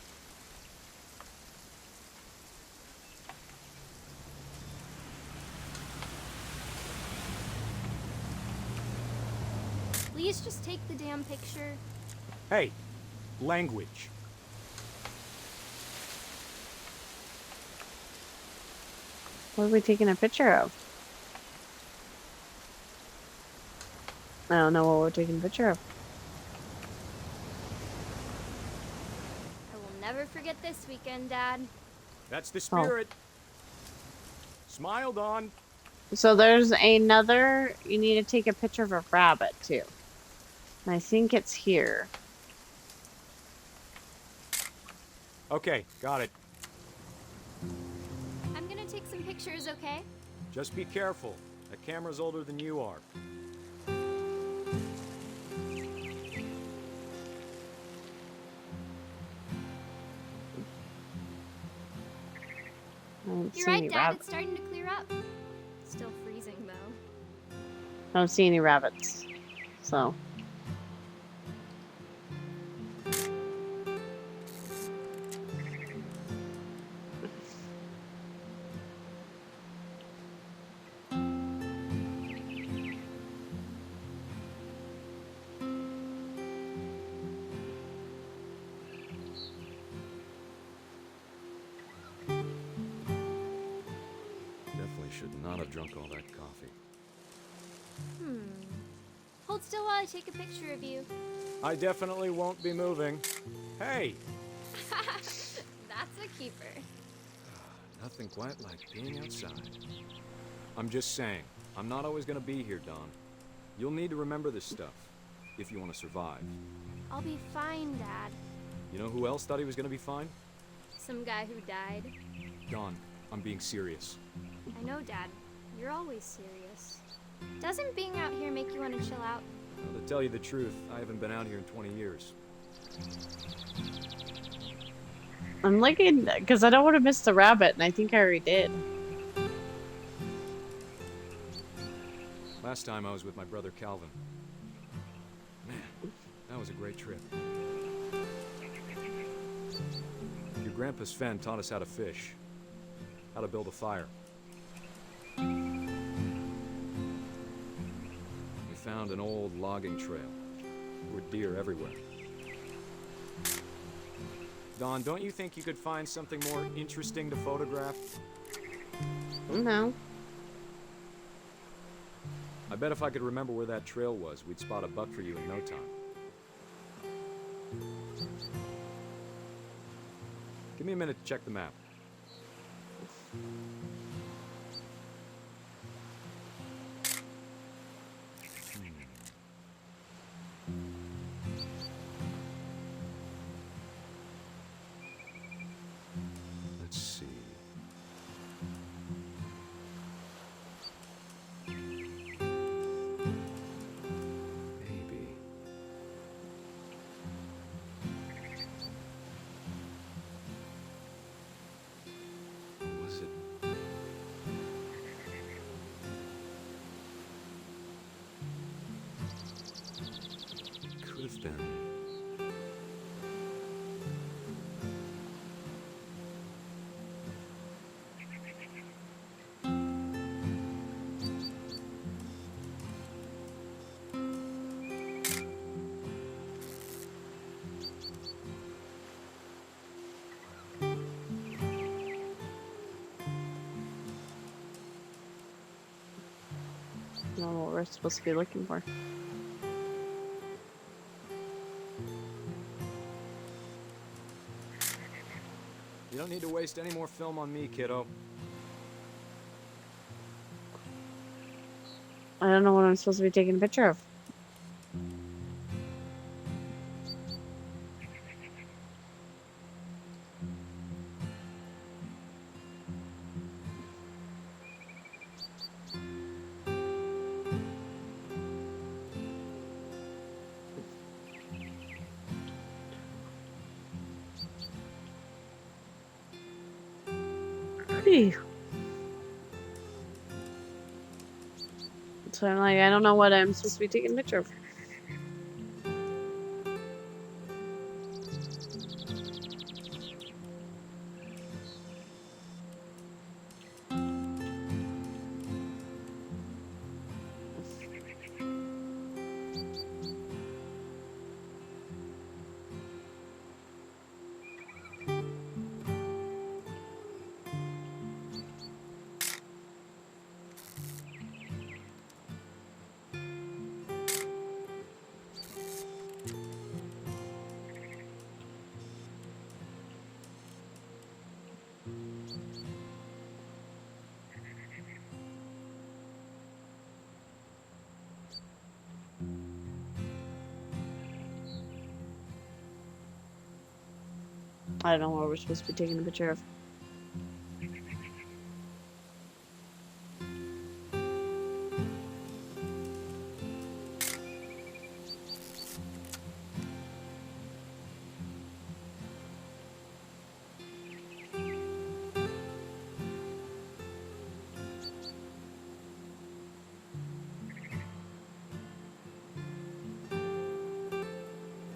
Please just take the damn picture. Hey, language. What are we taking a picture of? I don't know what we're taking a picture of. I will never forget this weekend, Dad. That's the spirit. Smile, Dawn. So there's another, you need to take a picture of a rabbit too. And I think it's here. Okay, got it. I'm gonna take some pictures, okay? Just be careful. That camera's older than you are. I don't see You're right, any Dad. rabbits. It's starting to clear up. Still freezing, though. I don't see any rabbits. So. Definitely should not have drunk all that coffee. Hold still while I take a picture of you. I definitely won't be moving. Hey, That's a keeper. nothing quite like being outside. I'm just saying, I'm not always gonna be here, Dawn. You'll need to remember this stuff, if you want to survive. I'll be fine, Dad. You know who else thought he was gonna be fine? Some guy who died. Dawn, I'm being serious. I know, Dad. You're always serious. Doesn't being out here make you want to chill out? Well, to tell you the truth, I haven't been out here in 20 years. I'm looking, because I don't want to miss the rabbit, and I think I already did. Last time I was with my brother Calvin. Man, that was a great trip. Your grandpa Sven taught us how to fish, how to build a fire. We found an old logging trail. There were deer everywhere. Dawn, don't you think you could find something more interesting to photograph? No. I bet if I could remember where that trail was, we'd spot a buck for you in no time. Give me a minute to check the map. Let's see. Maybe. Was it? Could have been. I don't know what we're supposed to be looking for. You don't need to waste any more film on me, kiddo. I don't know what I'm supposed to be taking a picture of. Hey. So I'm like, I don't know what I'm supposed to be taking a picture of. I don't know what we're supposed to be taking a picture of.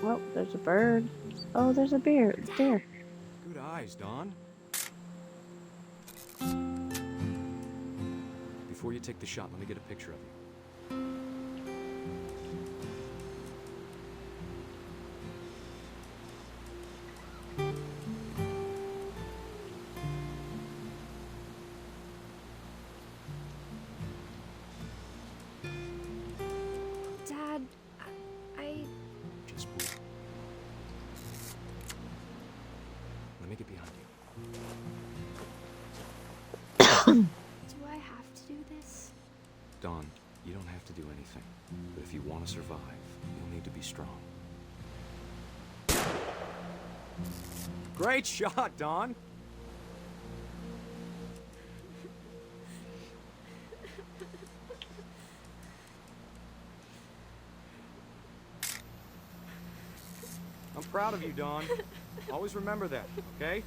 Oh, there's a bird. Oh, there's a bear. Deer. Good eyes, Dawn. Before you take the shot, let me get a picture of you. Dad, I... Just move. Let me get behind you. Do I have to do this? Dawn, you don't have to do anything. But if you want to survive, you'll need to be strong. Great shot, Dawn! I'm proud of you, Dawn. Always remember that, okay?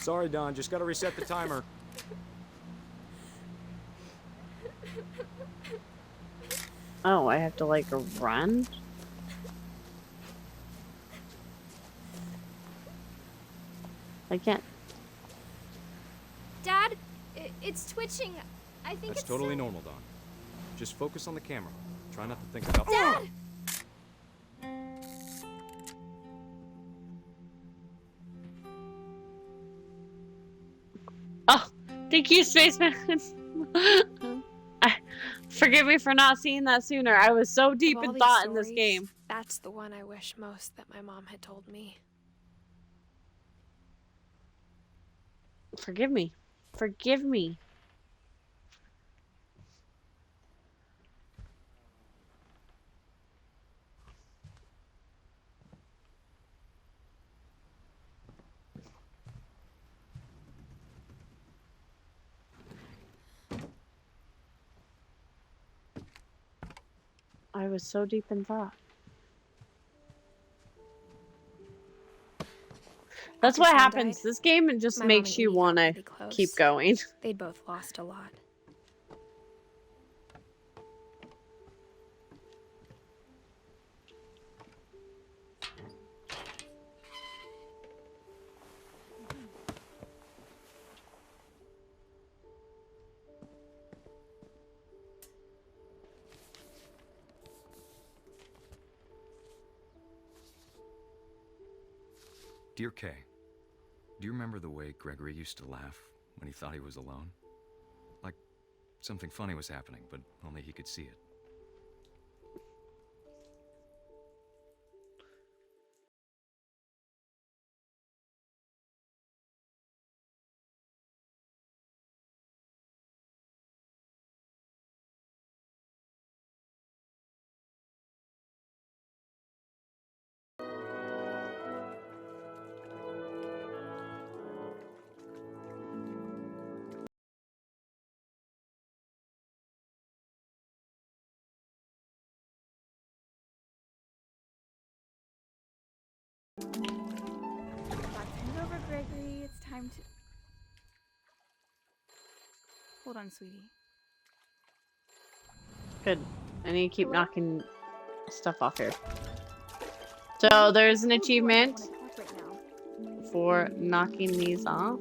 Sorry, Dawn, just gotta reset the timer. Oh, I have to like run? I can't. Dad, it's twitching. I think That's it's totally so... normal, Dawn. Just focus on the camera. Try not to think about... Dad! Oh, thank you, Spaceman. Forgive me for not seeing that sooner. I was so deep Of all in these thought in this stories, game. That's the one I wish most that my mom had told me. Forgive me. Forgive me. I was so deep in thought. That's After what Sam happens. died, This game it just my mom makes and you Edie got want to pretty close. keep going. They'd both lost a lot. Dear Kay, do you remember the way Gregory used to laugh when he thought he was alone? Like something funny was happening, but only he could see it. Let's hand over, Gregory. It's time to... Hold on, sweetie. Good. I need to keep Hello? knocking stuff off here. So there's an I told you I don't achievement wanna talk right now. for knocking these off.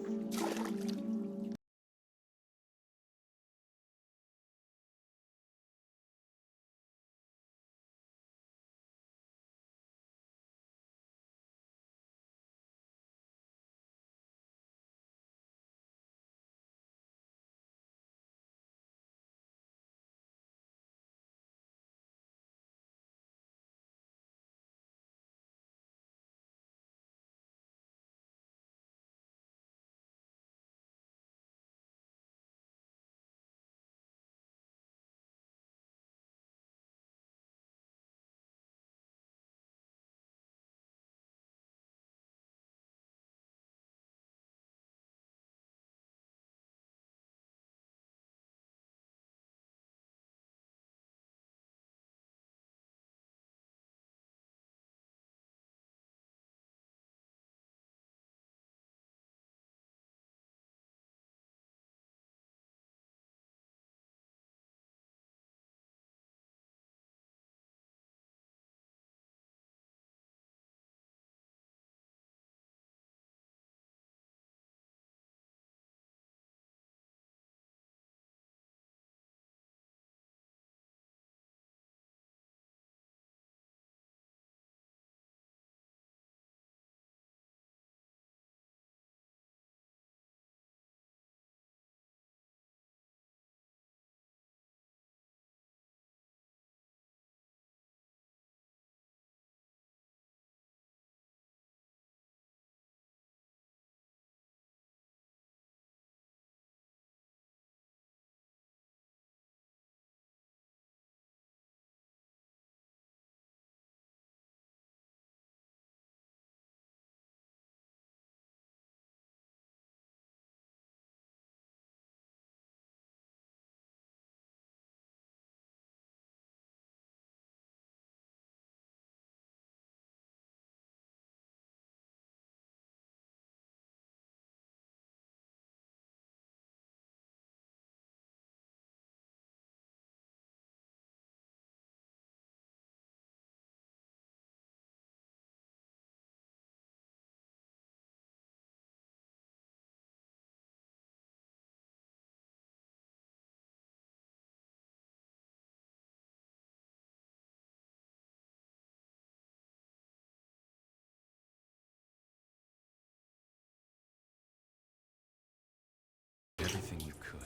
Everything you could.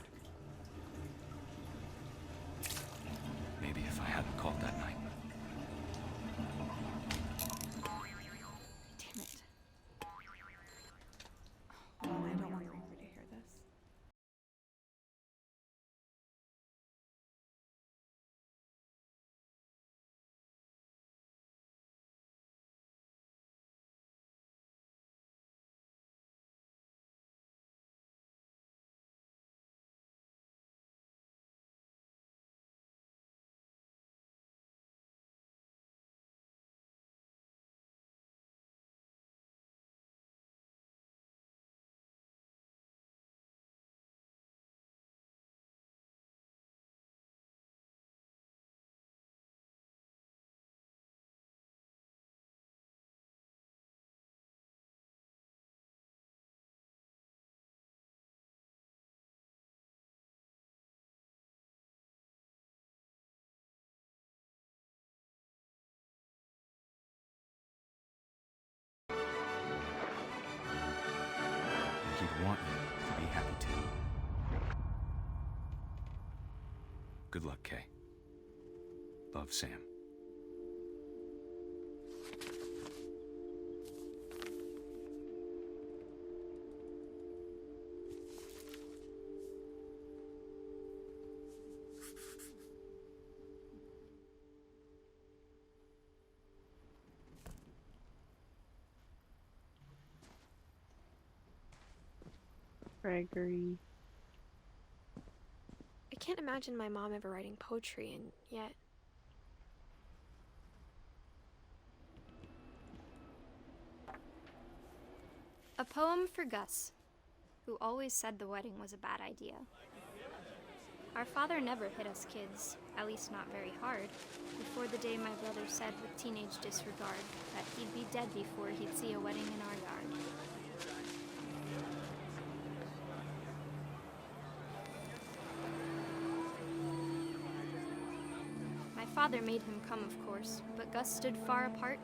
Maybe if I hadn't called that night. Damn it. Oh, I don't want Gregory to hear this. Like he'd want you to be happy too. Good luck, Kay. Love, Sam. Gregory. I can't imagine my mom ever writing poetry, and yet... A poem for Gus, who always said the wedding was a bad idea. Our father never hit us kids, at least not very hard, before the day my brother said with teenage disregard that he'd be dead before he'd see a wedding in our yard. My father made him come, of course, but Gus stood far apart,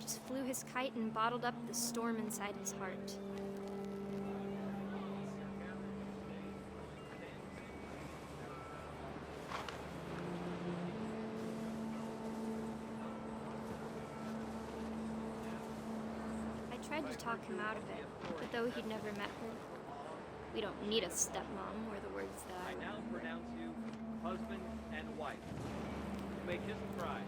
just flew his kite and bottled up the storm inside his heart. I tried to talk him out of it, but though he'd never met her, we don't need a stepmom, were the words that I now pronounce you husband and wife. You may kiss the bride.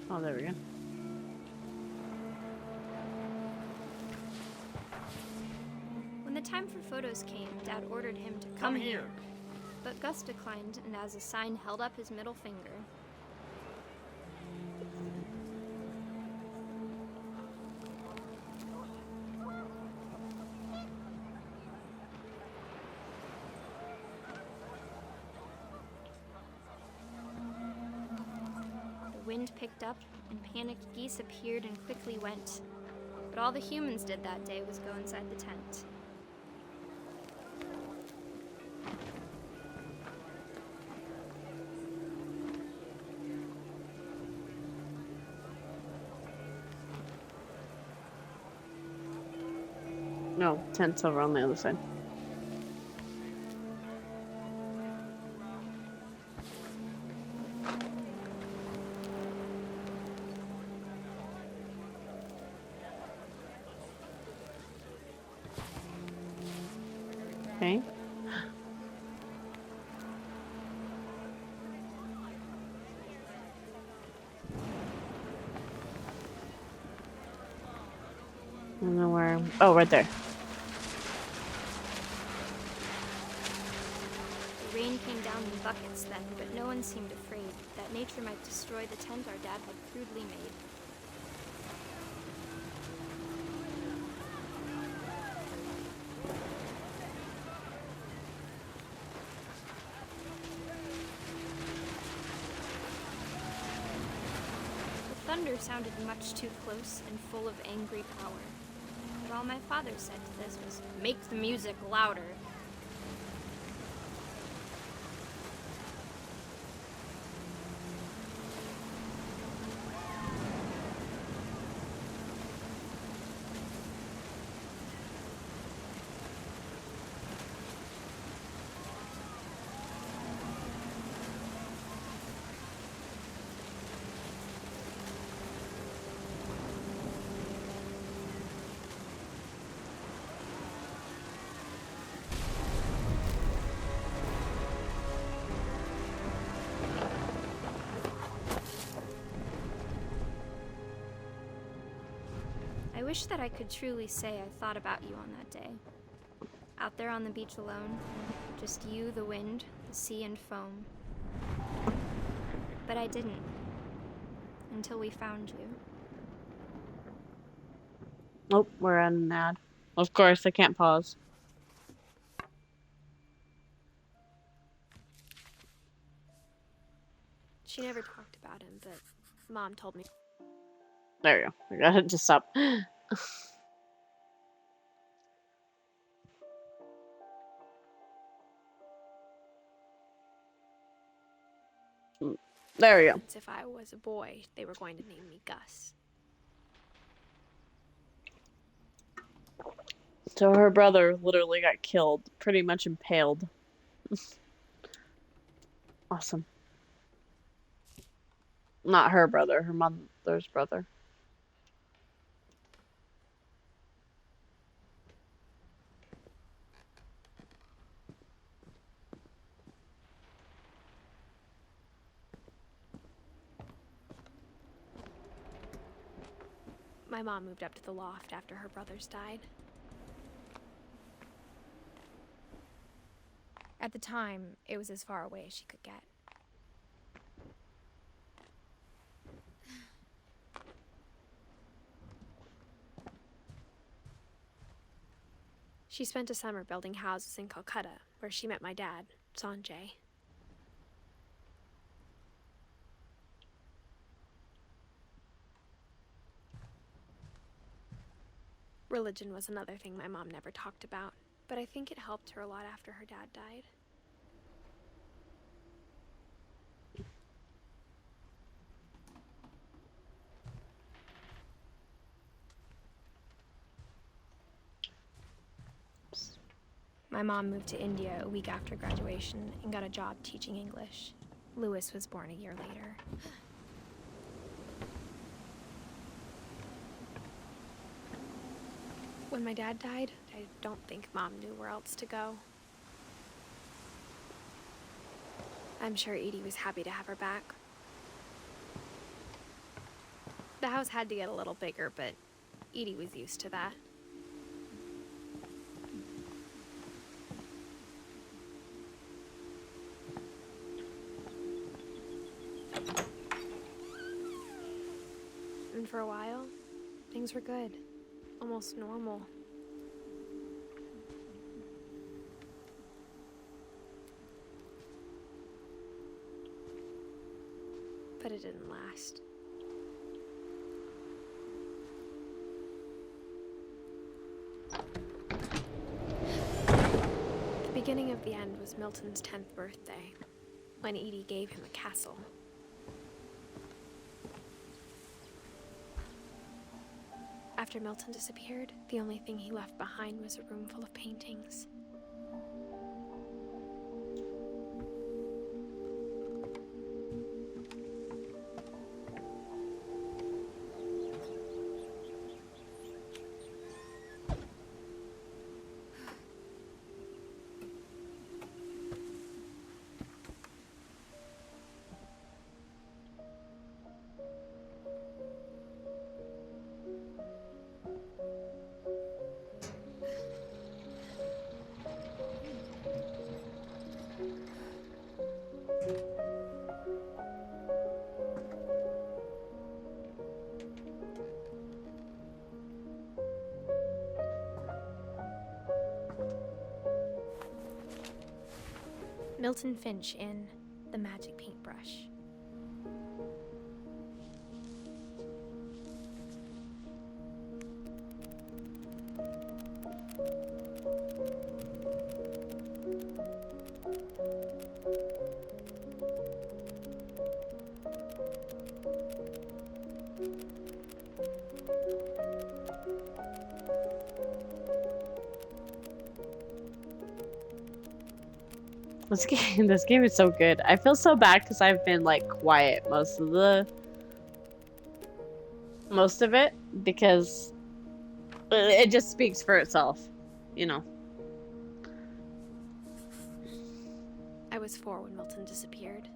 Oh, there we go. When the time for photos came, Dad ordered him to come here. But Gus declined and as a sign held up his middle finger. The wind picked up and panicked geese appeared and quickly went. But all the humans did that day was go inside the tent. No, tent's over on the other side. Okay. I don't know where. Oh, right there. The rain came down in buckets then, but no one seemed afraid that nature might destroy the tent our dad had crudely made. The thunder sounded much too close and full of angry power. But all my father said to this was, "Make the music louder." I wish that I could truly say I thought about you on that day. Out there on the beach alone, just you, the wind, the sea, and foam. But I didn't. Until we found you. Oh, we're on an ad. Of course, I can't pause. She never talked about him, but Mom told me. There you go. I got it to stop. There we go. If I was a boy, they were going to name me Gus. So her brother literally got killed, pretty much impaled. Awesome. Not her brother, her mother's brother. My mom moved up to the loft after her brothers died. At the time, it was as far away as she could get. She spent a summer building houses in Calcutta, where she met my dad, Sanjay. Religion was another thing my mom never talked about, but I think it helped her a lot after her dad died. My mom moved to India a week after graduation and got a job teaching English. Lewis was born a year later. When my dad died, I don't think Mom knew where else to go. I'm sure Edie was happy to have her back. The house had to get a little bigger, but Edie was used to that. And for a while, things were good. Almost normal. But it didn't last. The beginning of the end was Milton's 10th birthday, when Edie gave him a castle. After Milton disappeared, the only thing he left behind was a room full of paintings. Milton Finch in The Magic Paintbrush. This game is so good. I feel so bad because I've been like quiet most of it because it just speaks for itself, you know. I was 4 when Milton disappeared.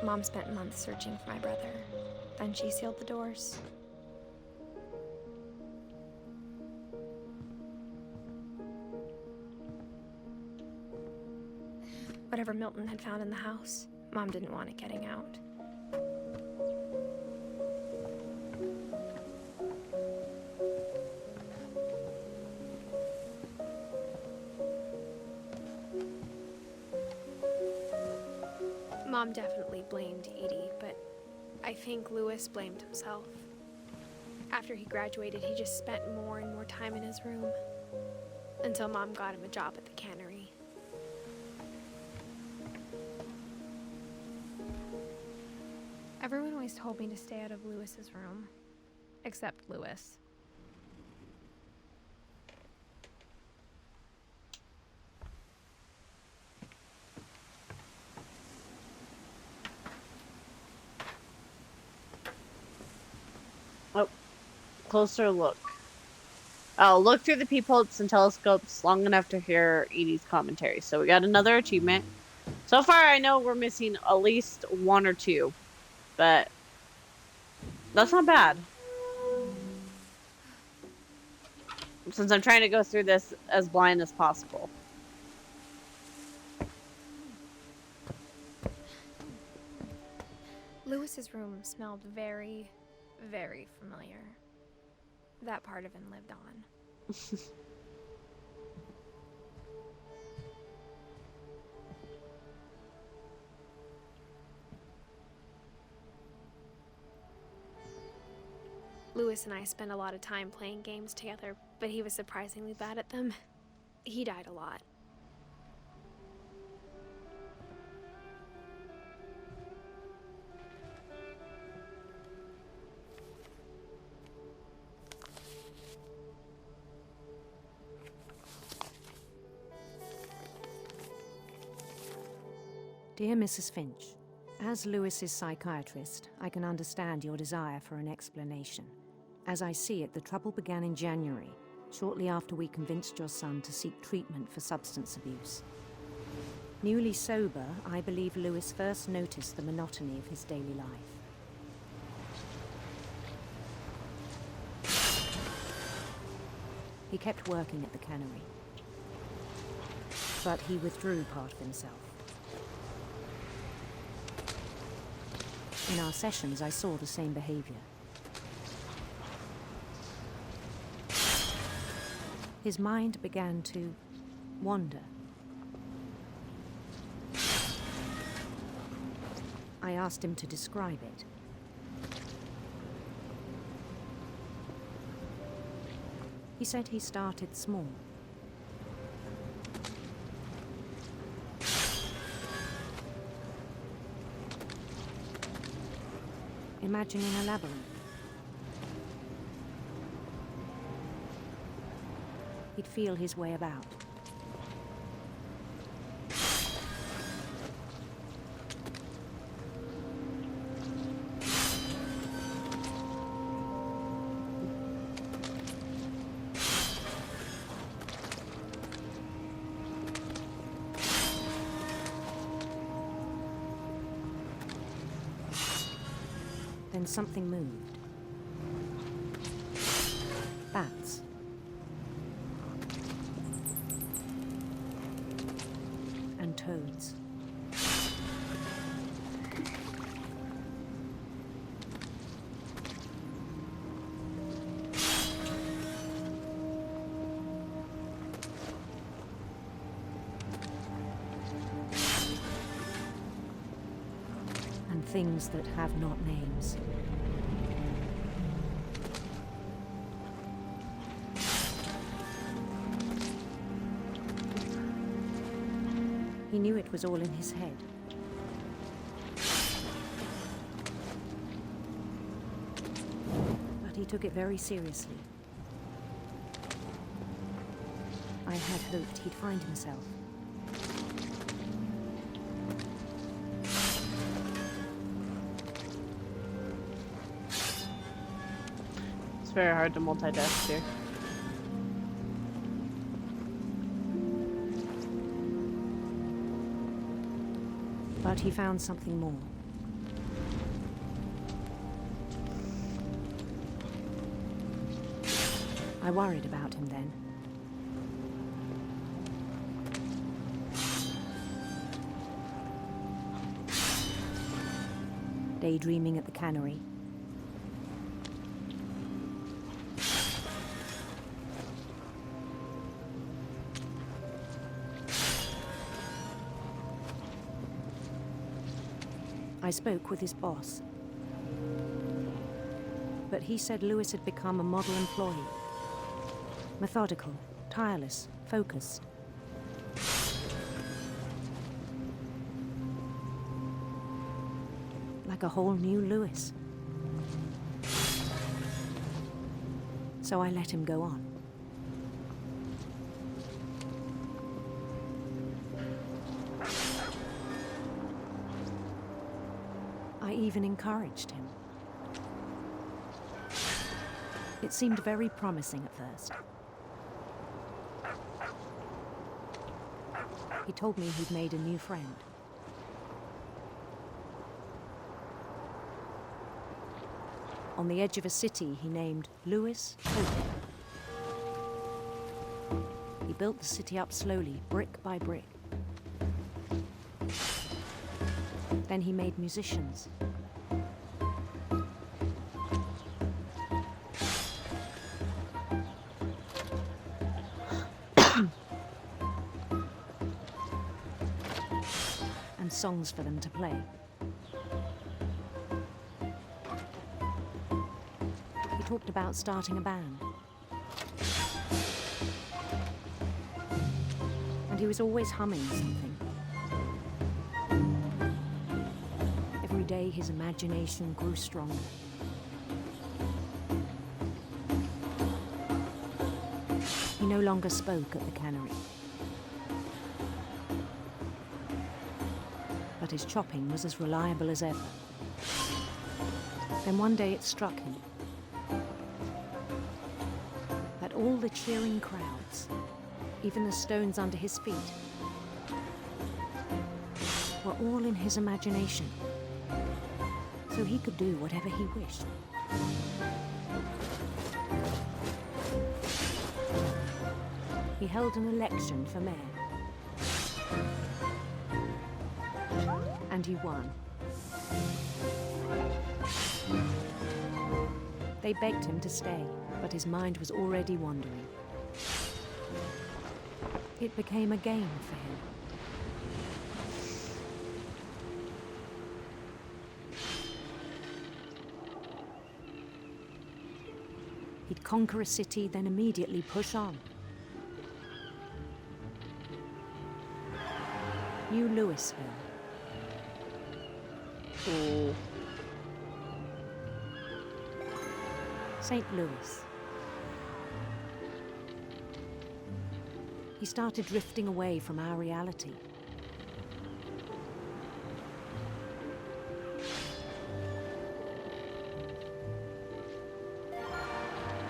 Mom spent months searching for my brother. Then she sealed the doors. Whatever Milton had found in the house, Mom didn't want it getting out. Mom definitely blamed Edie, but I think Lewis blamed himself. After he graduated, he just spent more and more time in his room, until Mom got him a job at the cannery. Everyone always told me to stay out of Lewis's room, except Lewis. Closer look. Oh, look through the peepholes and telescopes long enough to hear Edie's commentary. So we got another achievement. So far, I know we're missing at least one or two, but that's not bad. Since I'm trying to go through this as blind as possible. Lewis's room smelled very, very familiar. That part of him lived on. Lewis and I spent a lot of time playing games together, but he was surprisingly bad at them. He died a lot. Dear Mrs. Finch, as Lewis's psychiatrist, I can understand your desire for an explanation. As I see it, the trouble began in January, shortly after we convinced your son to seek treatment for substance abuse. Newly sober, I believe Lewis first noticed the monotony of his daily life. He kept working at the cannery, but he withdrew part of himself. In our sessions, I saw the same behavior. His mind began to wander. I asked him to describe it. He said he started small. Imagining a labyrinth. He'd feel his way about. Then something moved. Bats. And toads. And things that have not names. He knew it was all in his head. But he took it very seriously. I had hoped he'd find himself. It's very hard to multitask here. But he found something more. I worried about him then. Daydreaming at the cannery. I spoke with his boss. But he said Lewis had become a model employee. Methodical, tireless, focused. Like a whole new Lewis. So I let him go on. I even encouraged him. It seemed very promising at first. He told me he'd made a new friend. On the edge of a city he named Lewis Hope. He built the city up slowly, brick by brick. Then he made musicians. And songs for them to play. He talked about starting a band. And he was always humming something. Every day his imagination grew stronger. He no longer spoke at the cannery. But his chopping was as reliable as ever. Then one day it struck him that all the cheering crowds, even the stones under his feet, were all in his imagination, so he could do whatever he wished. He held an election for mayor. And he won. They begged him to stay, but his mind was already wandering. It became a game for him. He'd conquer a city, then immediately push on. New Louisville. Ooh. St. Louis. He started drifting away from our reality.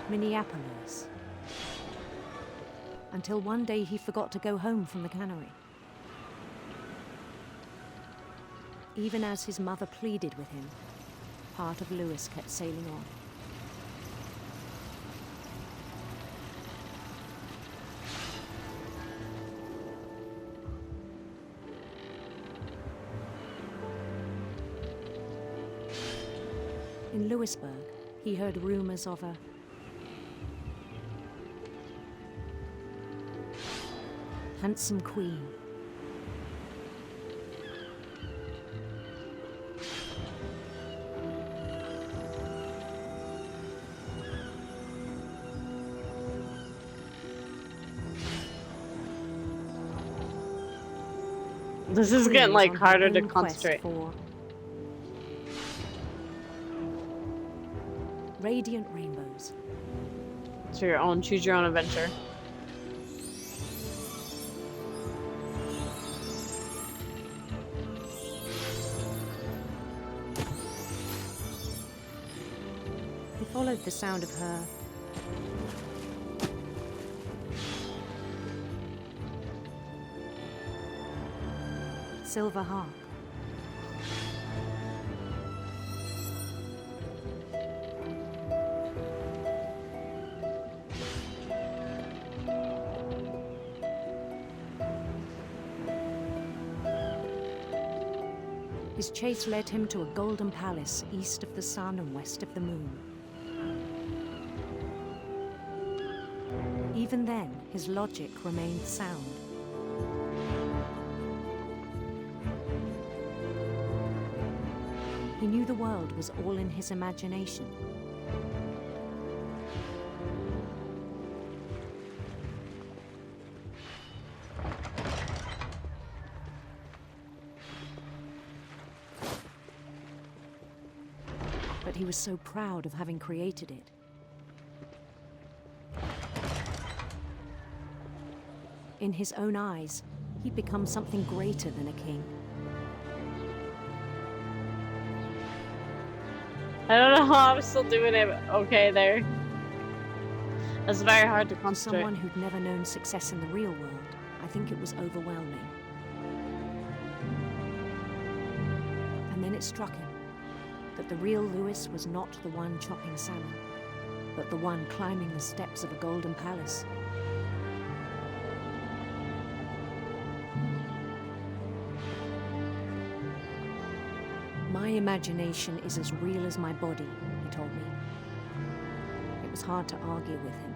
Minneapolis. Until one day he forgot to go home from the cannery. Even as his mother pleaded with him, part of Lewis kept sailing on. In Lewisburg, he heard rumors of a handsome queen. This is getting like harder to concentrate. Radiant rainbows. So your own, choose your own adventure. He followed the sound of her silver harp. His chase led him to a golden palace east of the sun and west of the moon. Even then, his logic remained sound. He knew the world was all in his imagination. But he was so proud of having created it. In his own eyes, he'd become something greater than a king. I don't know how I'm still doing it okay there. It's very hard to For concentrate. someone who'd never known success in the real world, I think it was overwhelming. And then it struck him that the real Lewis was not the one chopping salmon, but the one climbing the steps of a golden palace. My imagination is as real as my body, he told me. It was hard to argue with him.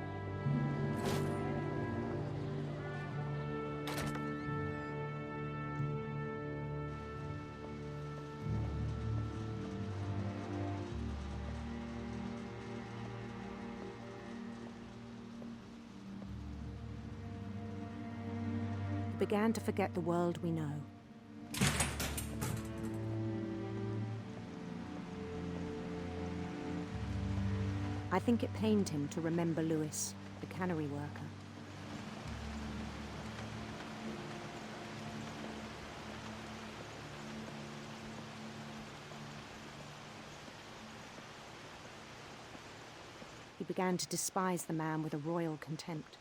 He began to forget the world we know. I think it pained him to remember Lewis, the cannery worker. He began to despise the man with a royal contempt.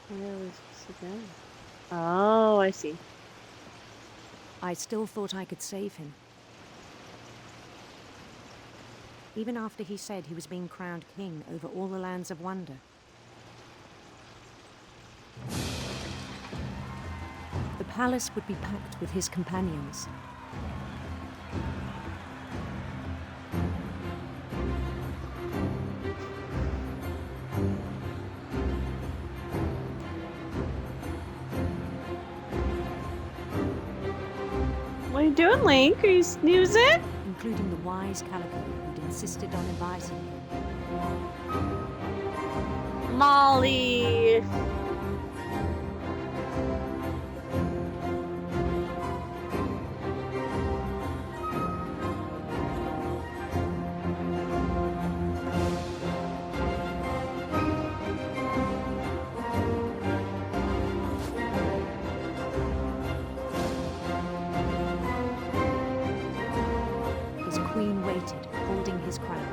Where was this again? Oh, I see. I still thought I could save him. Even after he said he was being crowned king over all the lands of wonder. The palace would be packed with his companions. What are you doing, Link? Are you snoozing? Including the wise Calico who'd insisted on inviting him. Molly! His queen waited, holding his crown.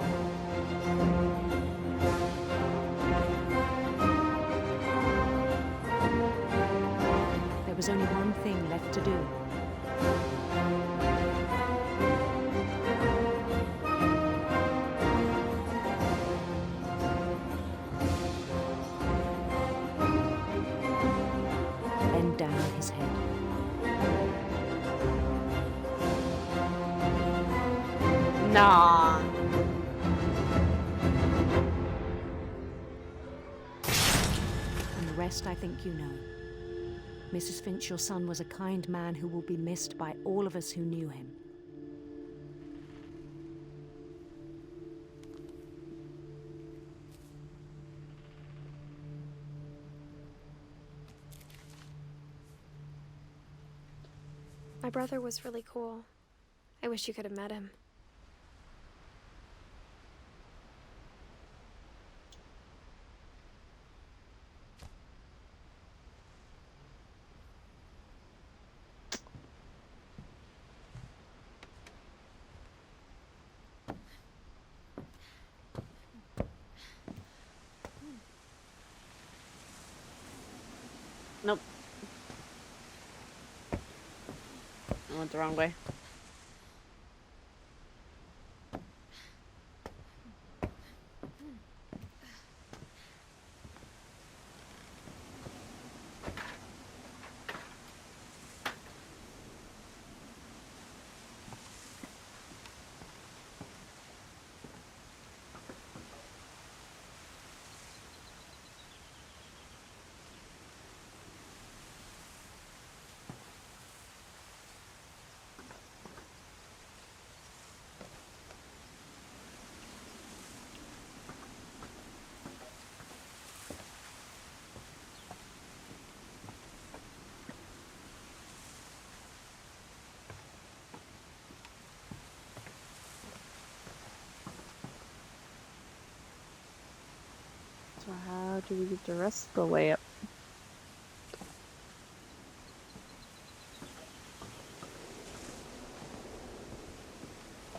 There was only one thing left to do. Bend down his head. Nah. And the rest I think you know. Mrs. Finch, your son was a kind man who will be missed by all of us who knew him. My brother was really cool. I wish you could have met him. Nope. I went the wrong way. So how do we get the rest of the way up?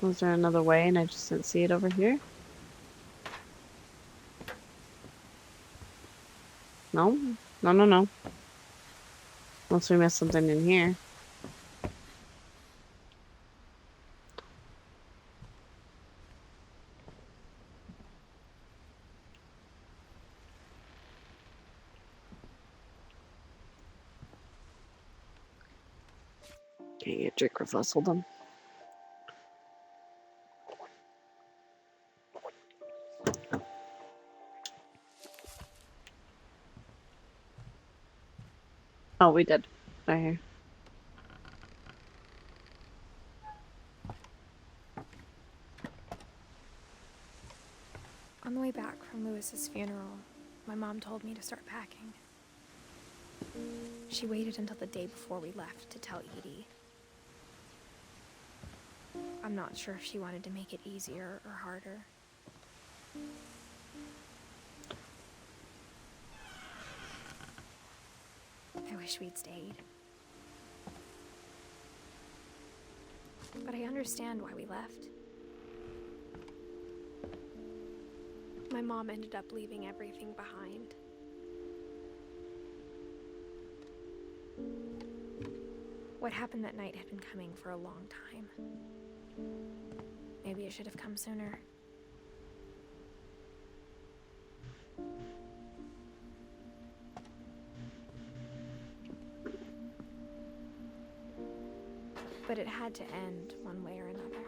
Was there another way and I just didn't see it over here? No? No. Unless we missed something in here. Can't get Drake refustled them. Oh, we did. Right here. On the way back from Lewis's funeral, my mom told me to start packing. She waited until the day before we left to tell Edie. I'm not sure if she wanted to make it easier or harder. I wish we'd stayed. But I understand why we left. My mom ended up leaving everything behind. What happened that night had been coming for a long time. Maybe it should have come sooner. But it had to end one way or another.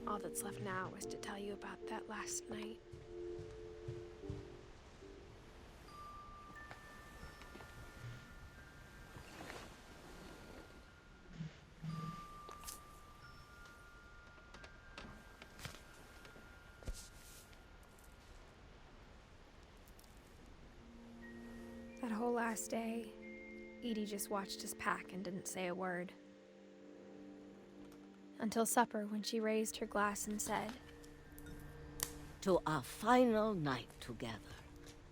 All that's left now is to tell you about that last night. That whole last day, Edie just watched us pack and didn't say a word. Until supper, when she raised her glass and said, "To our final night together,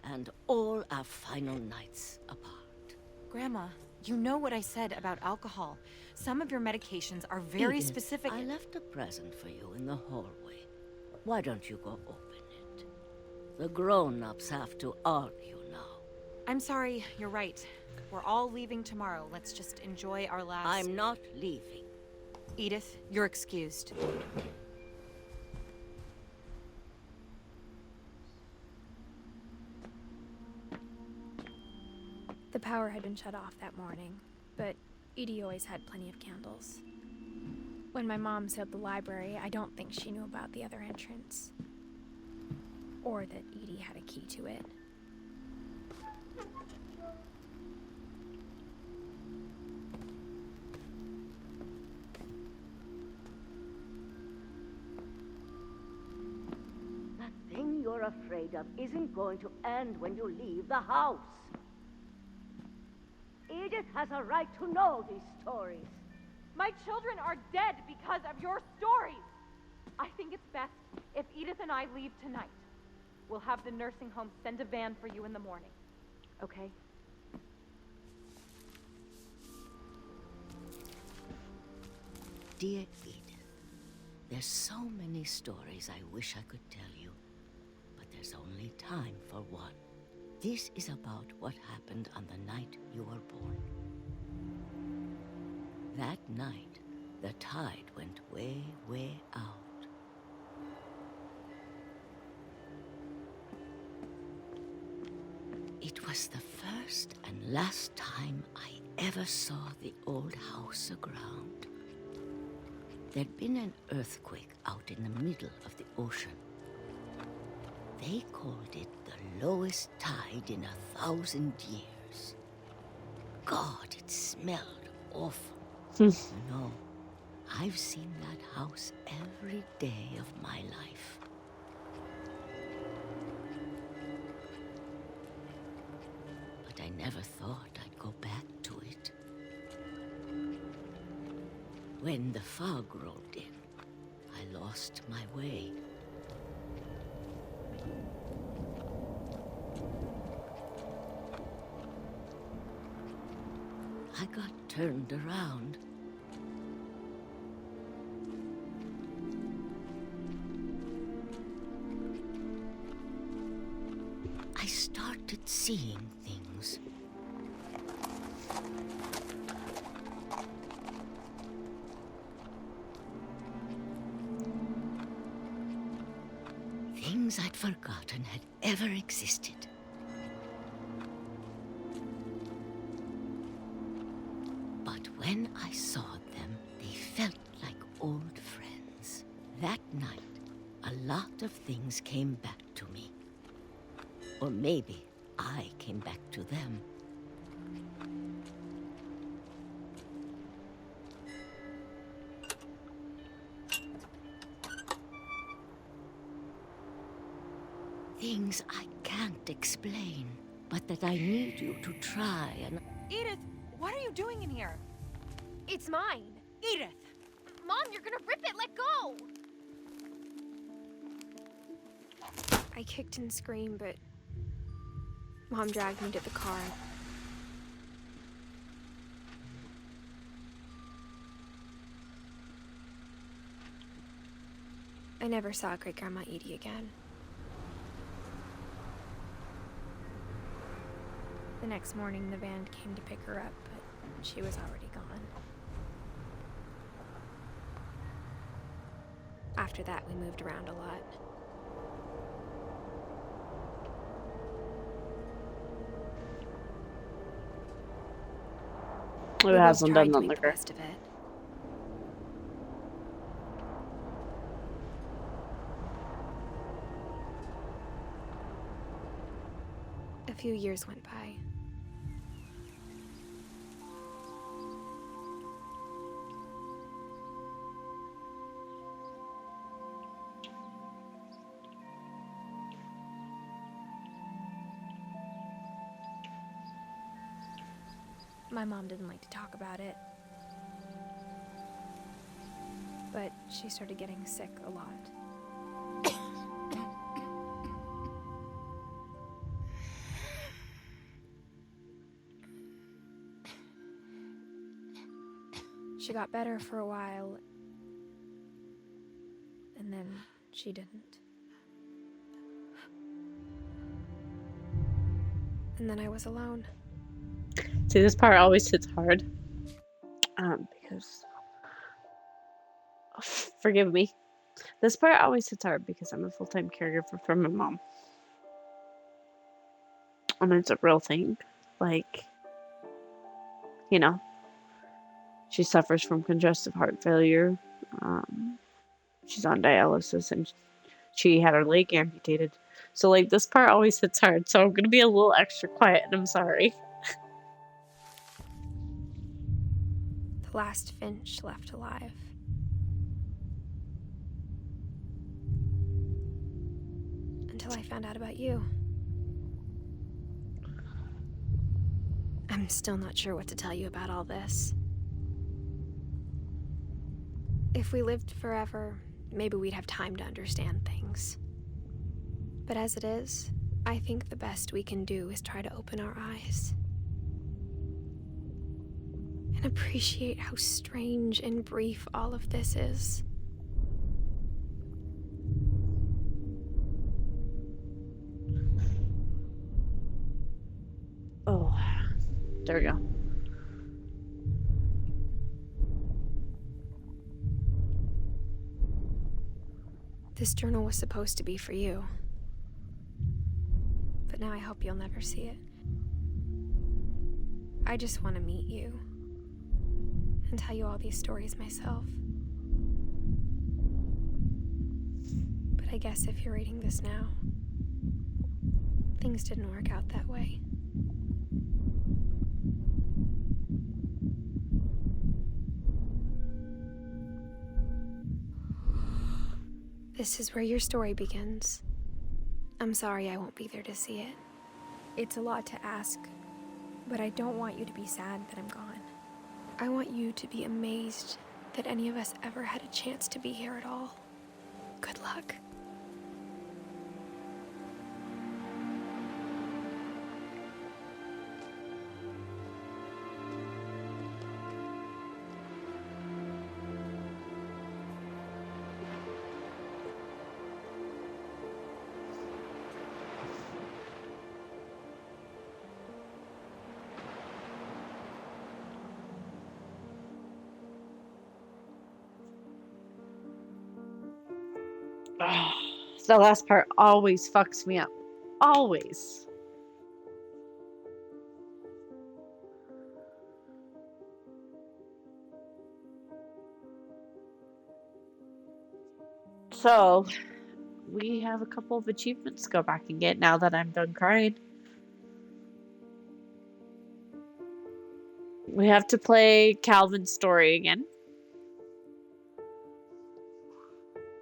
and all our final nights apart." Grandma, you know what I said about alcohol. Some of your medications are very Edith, specific. I left a present for you in the hallway. Why don't you go open it? The grown-ups have to argue now. I'm sorry, you're right. We're all leaving tomorrow. Let's just enjoy our last... I'm not leaving. Edith, you're excused. The power had been shut off that morning, but Edie always had plenty of candles. When my mom sealed the library, I don't think she knew about the other entrance. Or that Edie had a key to it. That thing you're afraid of isn't going to end when you leave the house. Edith has a right to know these stories. My children are dead because of your stories. I think it's best if Edith and I leave tonight. We'll have the nursing home send a van for you in the morning. Okay? Dear Edith, there's so many stories I wish I could tell you, but there's only time for one. This is about what happened on the night you were born. That night, the tide went way, way out. It was the first and last time I ever saw the old house aground. There'd been an earthquake out in the middle of the ocean. They called it the lowest tide in 1,000 years. God, it smelled awful. You know, I've seen that house every day of my life. But I never thought I'd go back to it. When the fog rolled in, I lost my way. I got turned around. I started seeing things. Things I'd forgotten had ever existed. But when I saw them, they felt like old friends. That night, a lot of things came back to me. Or maybe I came back to them. Things I can't explain, but that I need you to try and... Edith, what are you doing in here? It's mine. Edith! Mom, you're gonna rip it! Let go! I kicked and screamed, but Mom dragged me to the car. I never saw Great Grandma Edie again. The next morning, the van came to pick her up, but she was already gone. After that, we moved around a lot. Who We both hasn't tried done to that make the liquor? best of it. A few years went by. My mom didn't like to talk about it, but she started getting sick a lot. She got better for a while, and then she didn't. And then I was alone. See, this part always hits hard. Because... forgive me. This part always hits hard because I'm a full-time caregiver for my mom. And it's a real thing. Like, you know, she suffers from congestive heart failure. She's on dialysis and she had her leg amputated. So, like, this part always hits hard. So I'm going to be a little extra quiet and I'm sorry. The last Finch left alive. Until I found out about you. I'm still not sure what to tell you about all this. If we lived forever, maybe we'd have time to understand things. But as it is, I think the best we can do is try to open our eyes. And appreciate how strange and brief all of this is. Oh, there we go. This journal was supposed to be for you. But now I hope you'll never see it. I just want to meet you. And tell you all these stories myself. But I guess if you're reading this now, things didn't work out that way. This is where your story begins. I'm sorry I won't be there to see it. It's a lot to ask, but I don't want you to be sad that I'm gone. I want you to be amazed that any of us ever had a chance to be here at all. Good luck. The last part always fucks me up. Always. So, we have a couple of achievements to go back and get now that I'm done crying. We have to play Calvin's story again.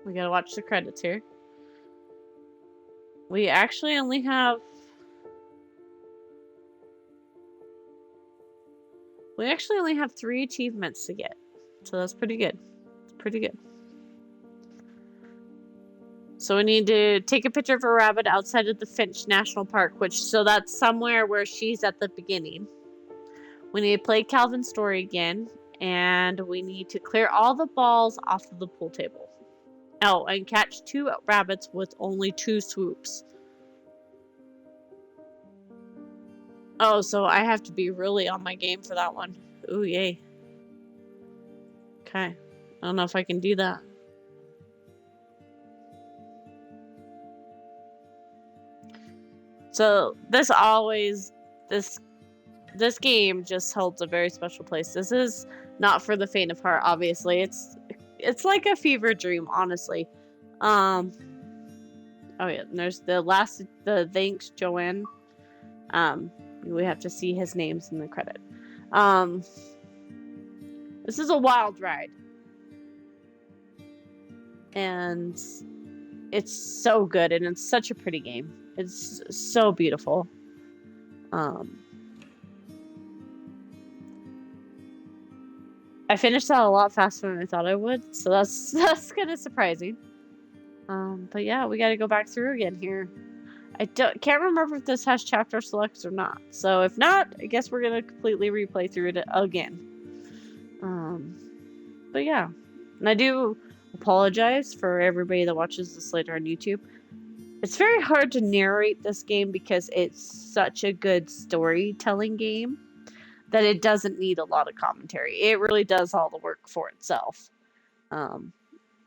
We gotta watch the credits here. We actually only have... We actually only have 3 achievements to get. So that's pretty good. It's pretty good. So we need to take a picture of a rabbit outside of the Finch National Park, so that's somewhere where she's at the beginning. We need to play Calvin's story again, and we need to clear all the balls off of the pool table. Oh, and catch 2 rabbits with only 2 swoops. Oh, so I have to be really on my game for that one. Ooh, yay. Okay. I don't know if I can do that. So this game just holds a very special place. This is not for the faint of heart, obviously. It's like a fever dream, honestly. Oh yeah, and there's the thanks Joanne. We have to see his names in the credit. This is a wild ride. And it's so good, and it's such a pretty game. It's so beautiful. I finished that a lot faster than I thought I would, so that's kind of surprising. But yeah, we got to go back through again here. I can't remember if this has chapter selects or not. So if not, I guess we're gonna completely replay through it again. But yeah, and I do apologize for everybody that watches this later on YouTube. It's very hard to narrate this game because it's such a good storytelling game that it doesn't need a lot of commentary. It really does all the work for itself. Not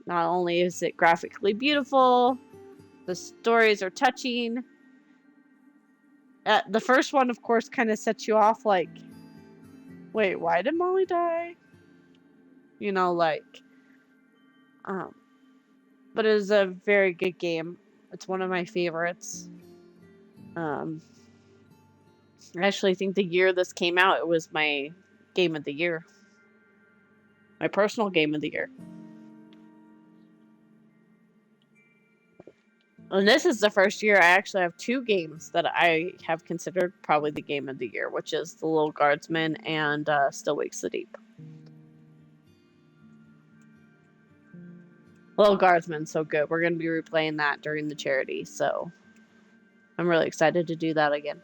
only is it graphically beautiful, the stories are touching. The first one, of course, kind of sets you off like, wait, why did Molly die? You know, like, but it is a very good game. It's one of my favorites. I actually think the year this came out, it was my game of the year. My personal game of the year. And this is the first year I actually have 2 games that I have considered probably the game of the year, which is The Little Guardsman and Still Wakes the Deep. Little Guardsman's so good. We're going to be replaying that during the charity, so I'm really excited to do that again.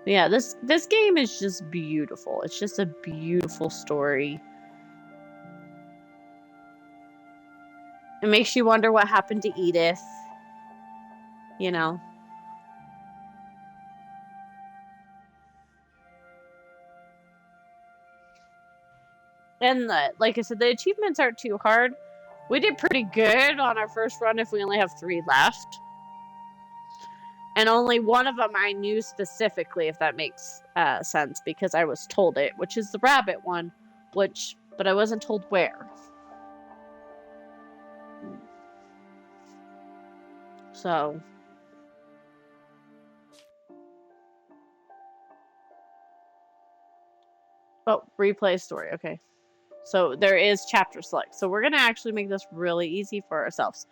Yeah, this game is just beautiful. It's just a beautiful story. It makes you wonder what happened to Edith. You know. And like I said, the achievements aren't too hard. We did pretty good on our first run if we only have 3 left. And only one of them I knew specifically, if that makes sense, because I was told it, which is the rabbit one, but I wasn't told where. So. Oh, replay story, okay. So there is chapter select. So we're going to actually make this really easy for ourselves.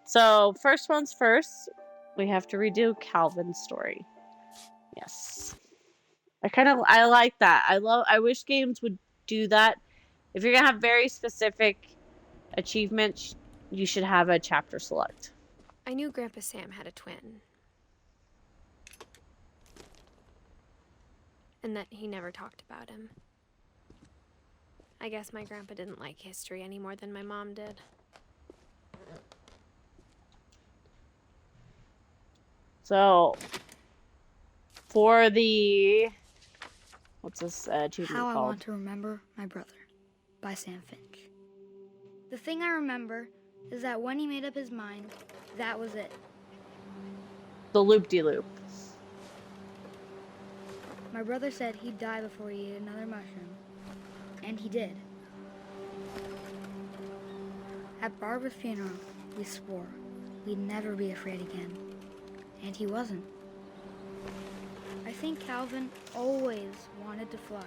So first one's first. We have to redo Calvin's story. Yes. I like that. I wish games would do that. If you're going to have very specific achievements, you should have a chapter select. I knew Grandpa Sam had a twin. And that he never talked about him. I guess my grandpa didn't like history any more than my mom did. So, for the... What's this achievement How called? I Want to Remember My Brother by Sam Finch. The thing I remember is that when he made up his mind, that was it. The loop-de-loop. My brother said he'd die before he ate another mushroom. And he did. At Barbara's funeral, we swore we'd never be afraid again. And he wasn't. I think Calvin always wanted to fly.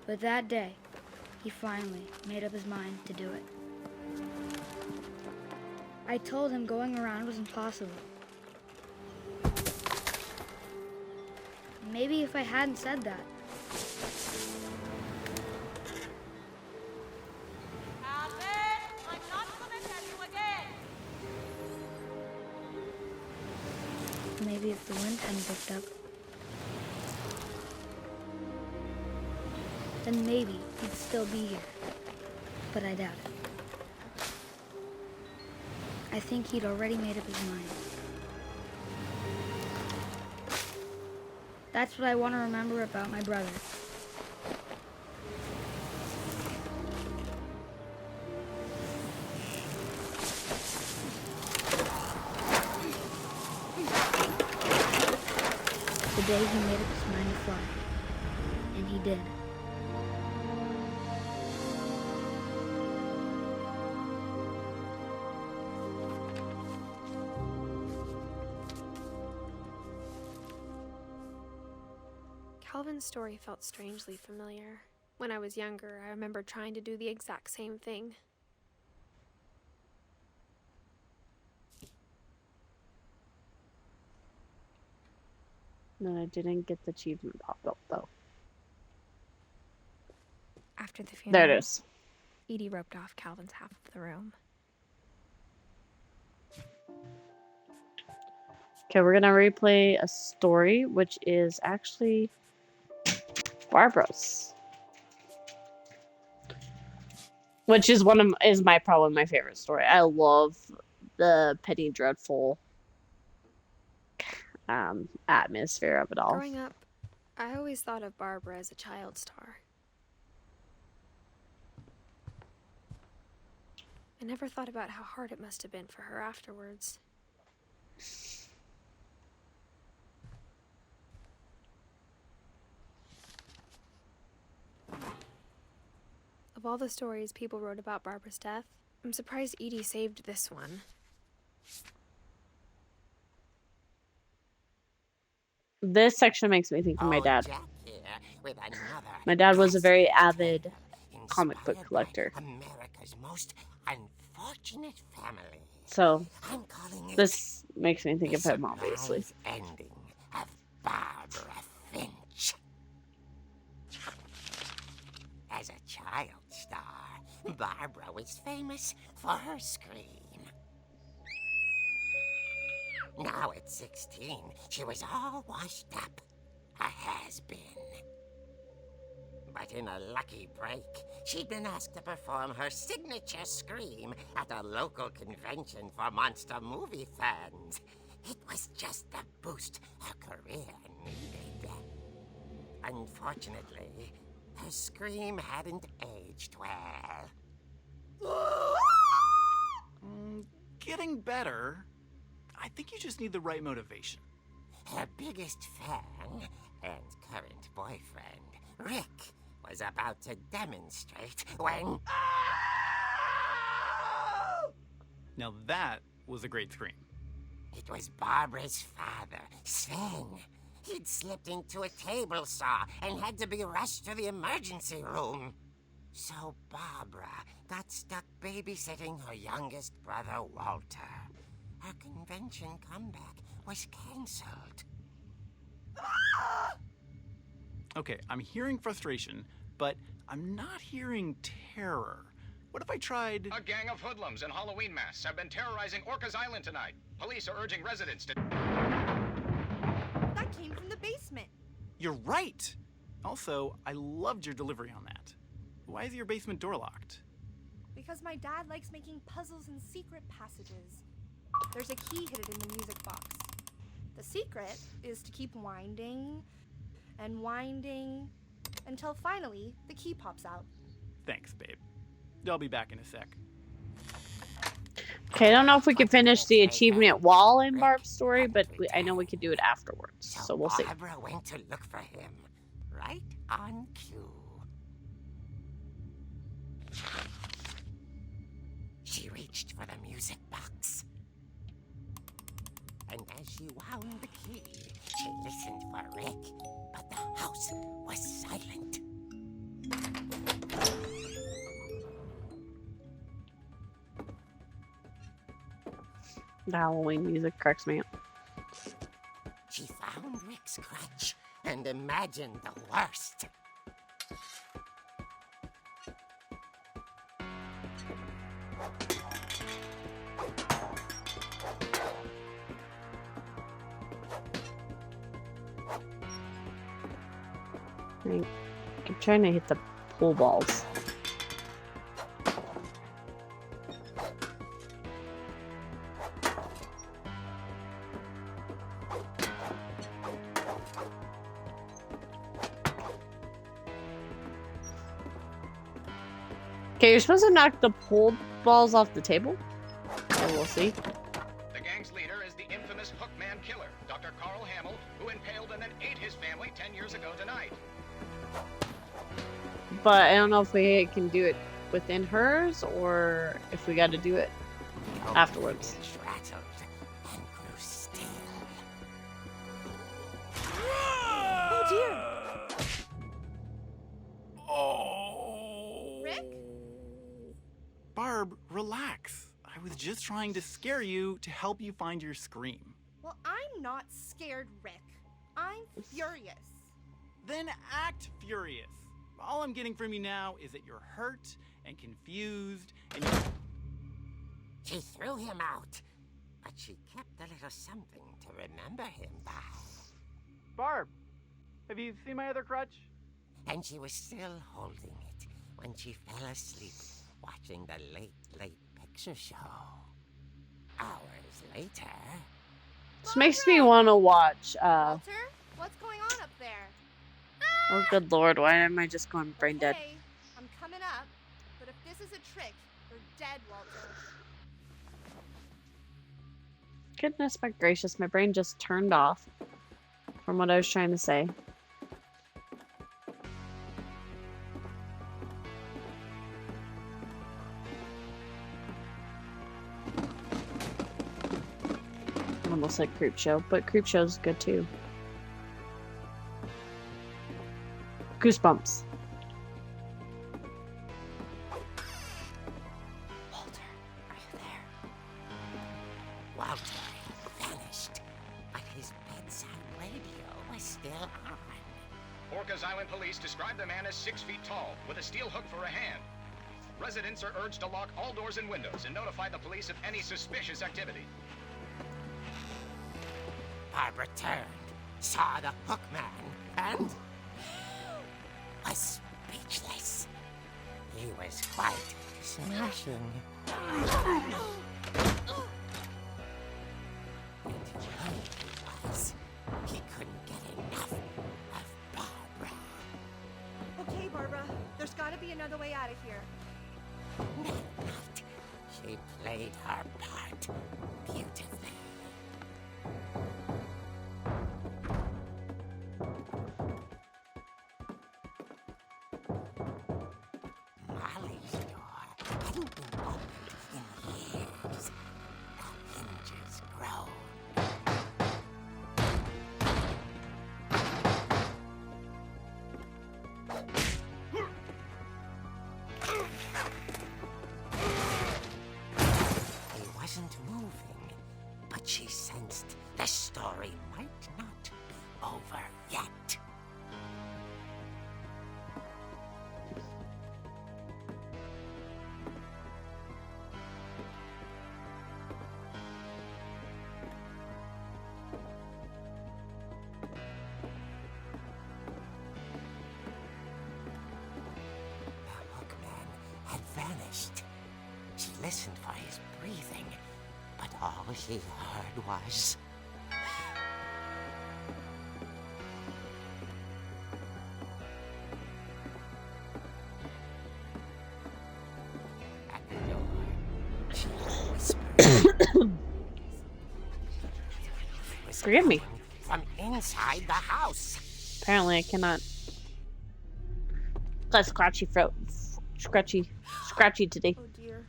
But that day, he finally made up his mind to do it. I told him going around was impossible. Maybe if I hadn't said that. Maybe if the wind hadn't picked up, then maybe he'd still be here. But I doubt it. I think he'd already made up his mind. That's what I want to remember about my brother. The day he made up his mind to fly. And he did. Calvin's story felt strangely familiar. When I was younger, I remember trying to do the exact same thing. No, I didn't get the achievement popped up though. After the funeral, There it is. Edie roped off Calvin's half of the room. Okay, we're gonna replay a story, which is actually Barbara's, which is probably my favorite story. I love the Penny Dreadful atmosphere of it all. Growing up, I always thought of Barbara as a child star. I never thought about how hard it must have been for her afterwards. Of all the stories people wrote about Barbara's death, I'm surprised Edie saved this one. This section makes me think of my dad. Jack here with another My dad was a very avid inspired comic book by collector. America's most unfortunate family. So I'm calling it this makes me think the of him, obviously. surprise ending of Barbara Finch. As a child star, Barbara was famous for her scream. Now at 16, she was all washed up, a has-been. But in a lucky break, she'd been asked to perform her signature scream at a local convention for monster movie fans. It was just the boost her career needed. Unfortunately, her scream hadn't aged well. Getting better. I think you just need the right motivation. Her biggest fan and current boyfriend, Rick, was about to demonstrate when... Now that was a great scream. It was Barbara's father, Sven. He'd slipped into a table saw and had to be rushed to the emergency room. So Barbara got stuck babysitting her youngest brother, Walter. Her convention comeback was cancelled. Okay, I'm hearing frustration, but I'm not hearing terror. What if I tried... A gang of hoodlums in Halloween masks have been terrorizing Orcas Island tonight. Police are urging residents to... That came from the basement. You're right! Also, I loved your delivery on that. Why is your basement door locked? Because my dad likes making puzzles and secret passages. There's a key hidden in the music box. The secret is to keep winding and winding until finally the key pops out. Thanks, babe. I'll be back in a sec. Okay, I don't know if we can finish the achievement while in Barb's story, but I know we can do it afterwards. So we'll see. Barbara went to look for him, right on cue. She reached for the music box. And as she wound the key, she listened for Rick, but the house was silent. The Halloween music cracks me up. She found Rick's crutch and imagined the worst. I keep trying to hit the pool balls. Okay, you're supposed to knock the pool balls off the table? So we'll see. The gang's leader is the infamous Hookman killer, Dr. Carl Hamill, who impaled and then ate his family 10 years ago tonight. But I don't know if we can do it within hers or if we got to do it afterwards. Rattled and grew still. Oh dear! Rick? Barb, relax. I was just trying to scare you to help you find your scream. Well, I'm not scared, Rick. I'm furious. Then act furious. All I'm getting from you now is that you're hurt and confused and She threw him out, but she kept a little something to remember him by. Barb, have you seen my other crutch? And she was still holding it when she fell asleep watching the late picture show. Hours later... This makes me want to watch, Walter, what's going on up there? Oh, good lord, why am I just going brain dead? Hey, I'm coming up, but if this is a trick, you're dead, Walter. Goodness my gracious, my brain just turned off from what I was trying to say. Almost like Creepshow, but Creepshow's good too. Goosebumps. Walter, are you there? Walter had vanished, but his bedside radio was still on. Orcas Island police describe the man as 6 feet tall, with a steel hook for a hand. Residents are urged to lock all doors and windows and notify the police of any suspicious activity. Barbara turned, saw the Hookman, and was speechless. He was quite smashing. And he was. He couldn't get enough of Barbara. Okay, Barbara, there's gotta be another way out of here. That night, she played her part beautifully. Molly's door hadn't been opened in years. The hinges groaned. He wasn't moving, but she sensed the story might not be over yet. The Hookman had vanished. She listened for his breathing, but all she heard was... Forgive me. From inside the house. Apparently I cannot. Got scratchy throat. Scratchy today. Oh dear.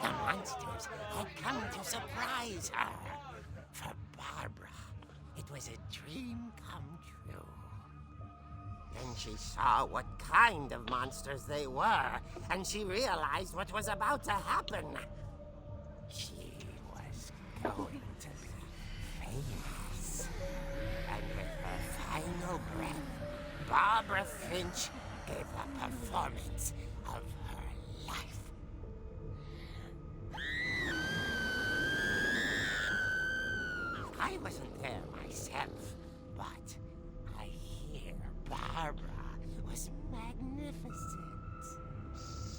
The monsters had come to surprise her. For Barbara, it was a dream come true. Then she saw what kind of monsters they were, and she realized what was about to happen. She was going to be famous. And with her final breath, Barbara Finch gave the performance of her life. I wasn't there myself, but I hear Barbara was magnificent.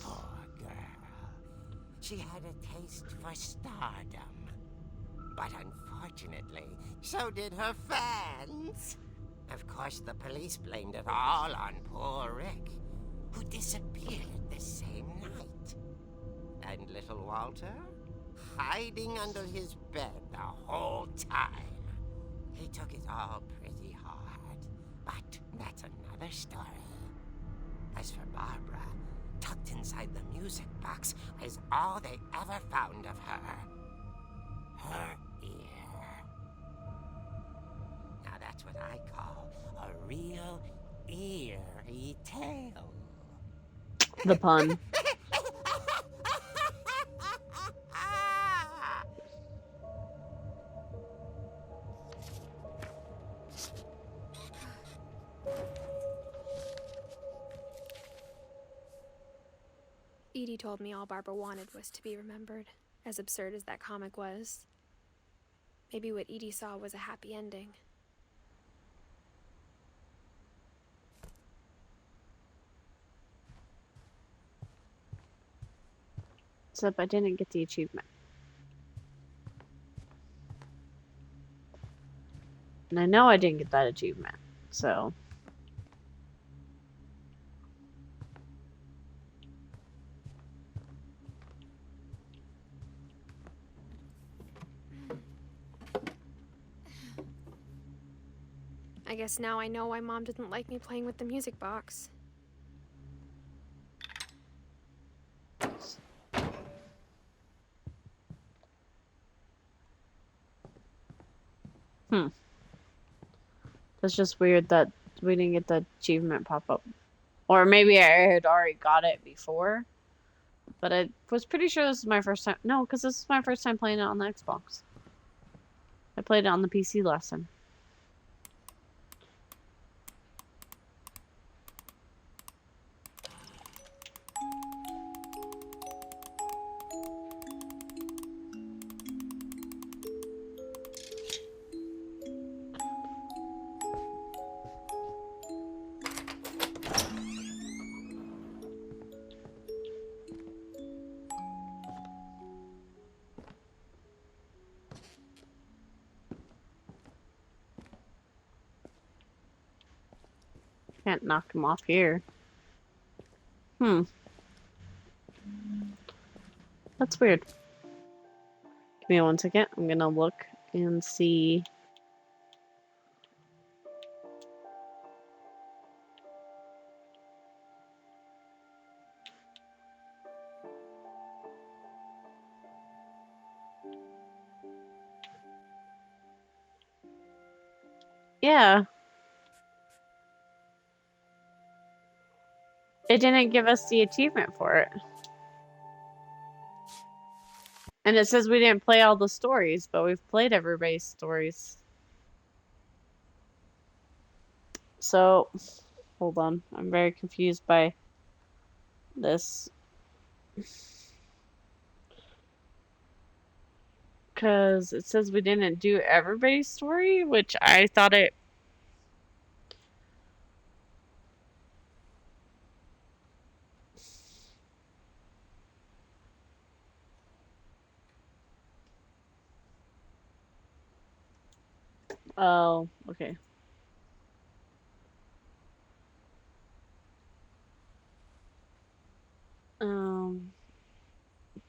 Poor girl. She had a taste for stardom. But unfortunately, so did her fans. Of course, the police blamed it all on poor Rick, who disappeared the same night. And little Walter? Hiding under his bed the whole time. He took it all pretty hard, but that's another story. As for Barbara, tucked inside the music box is all they ever found of her. Her ear. Now that's what I call a real eerie tale. The pun. Edie told me all Barbara wanted was to be remembered, as absurd as that comic was. Maybe what Edie saw was a happy ending. Except I didn't get the achievement. And I know I didn't get that achievement, so... I guess now I know why Mom didn't like me playing with the music box. That's just weird that we didn't get the achievement pop up. Or maybe I had already got it before. But I was pretty sure this is my first time. No, because this is my first time playing it on the Xbox. I played it on the PC last time. Can't knock him off here. That's weird. Give me 1 second. I'm gonna look and see. Yeah. It didn't give us the achievement for it. And it says we didn't play all the stories, but we've played everybody's stories. So, hold on. I'm very confused by this. Because it says we didn't do everybody's story, which I thought it... Oh, okay.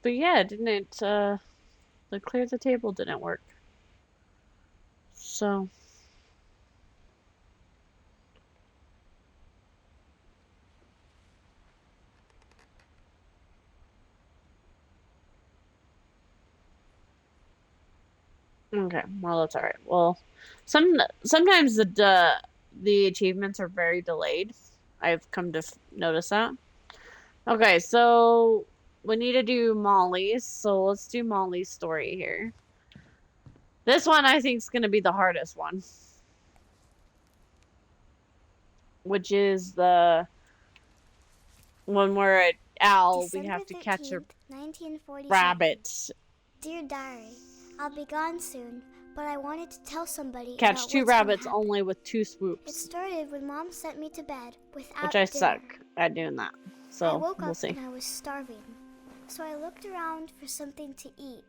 But yeah, didn't it, the clear the table didn't work. So. Okay, well that's alright. Well, sometimes the achievements are very delayed. I've come to notice that. Okay, so we need to do Molly's, so let's do Molly's story here. This one I think is gonna be the hardest one, which is the one where at Owl we December have to catch a 13th, 1947. rabbit. Dear Diary, I'll be gone soon, but I wanted to tell somebody Catch about 2 what's gonna rabbits happen. only with 2 It swoops. started when Mom sent me to bed without Which I dinner. suck at doing that. I So woke we'll up see. and I was starving, so I looked around for something to eat.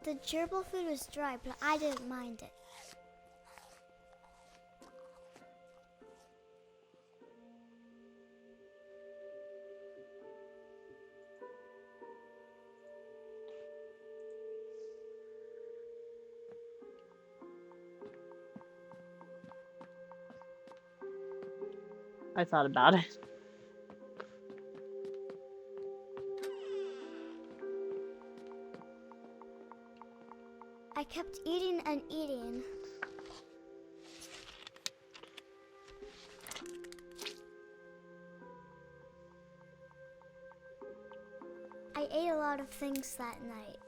The gerbil food was dry, but I didn't mind it. I thought about it. I kept eating and eating. I ate a lot of things that night.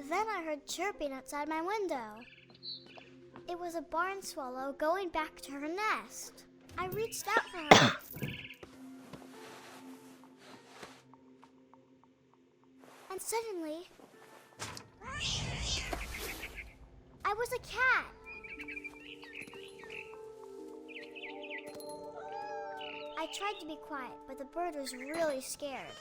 Then I heard chirping outside my window. It was a barn swallow going back to her nest. I reached out for her. And suddenly, I was a cat. I tried to be quiet, but the bird was really scared.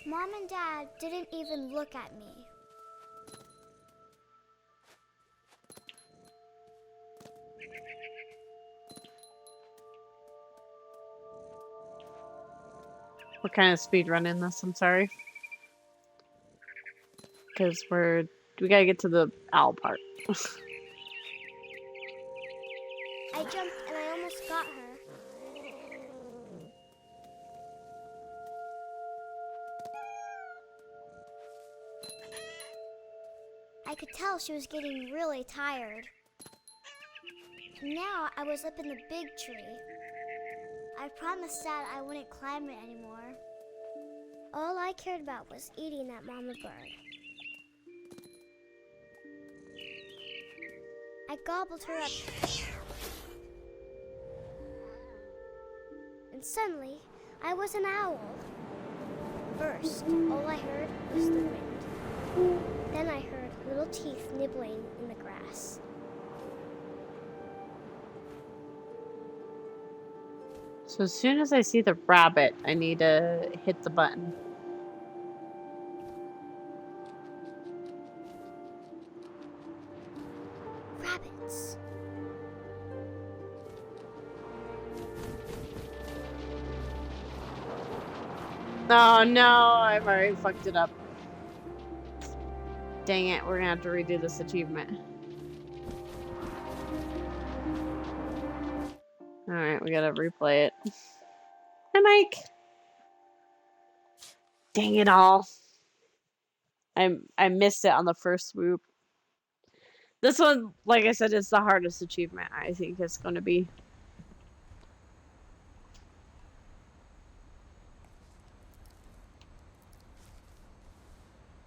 Mom and Dad didn't even look at me. What kind of speed run in this? I'm sorry. Because we gotta get to the owl part. I jumped and I almost got her. I could tell she was getting really tired. Now I was up in the big tree. I promised Dad I wouldn't climb it anymore. All I cared about was eating that mama bird. I gobbled her up. And suddenly, I was an owl. First, all I heard was the wind. Then I heard little teeth nibbling in the grass. So as soon as I see the rabbit, I need to hit the button. Rabbits. Oh no, I've already fucked it up. Dang it, we're gonna have to redo this achievement. Alright, we gotta replay it. Hi, Mike! Dang it all. I missed it on the first swoop. This one, like I said, is the hardest achievement I think it's gonna be.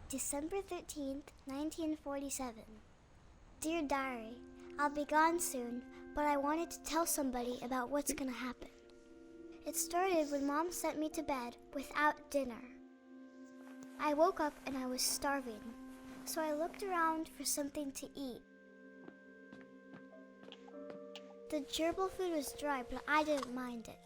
December 13th, 1947. Dear Diary, I'll be gone soon, but I wanted to tell somebody about what's gonna happen. It started when Mom sent me to bed without dinner. I woke up and I was starving, so I looked around for something to eat. The gerbil food was dry, but I didn't mind it.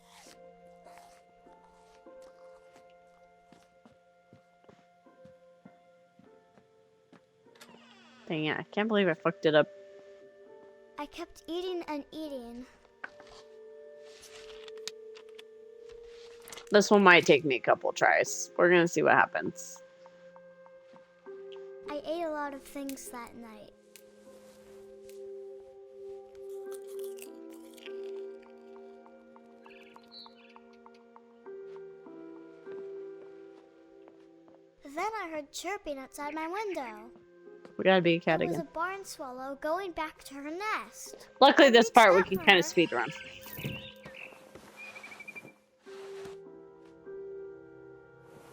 Dang it, I can't believe I fucked it up. I kept eating and eating. This one might take me a couple tries. We're gonna see what happens. I ate a lot of things that night. Then I heard chirping outside my window. We gotta be a cat It was again. a barn swallow going back to her nest. Luckily, I this reached part we out can for kind of her. speed run.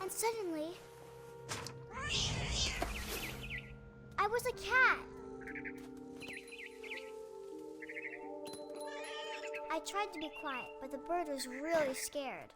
And suddenly, I was a cat. I tried to be quiet, but the bird was really scared.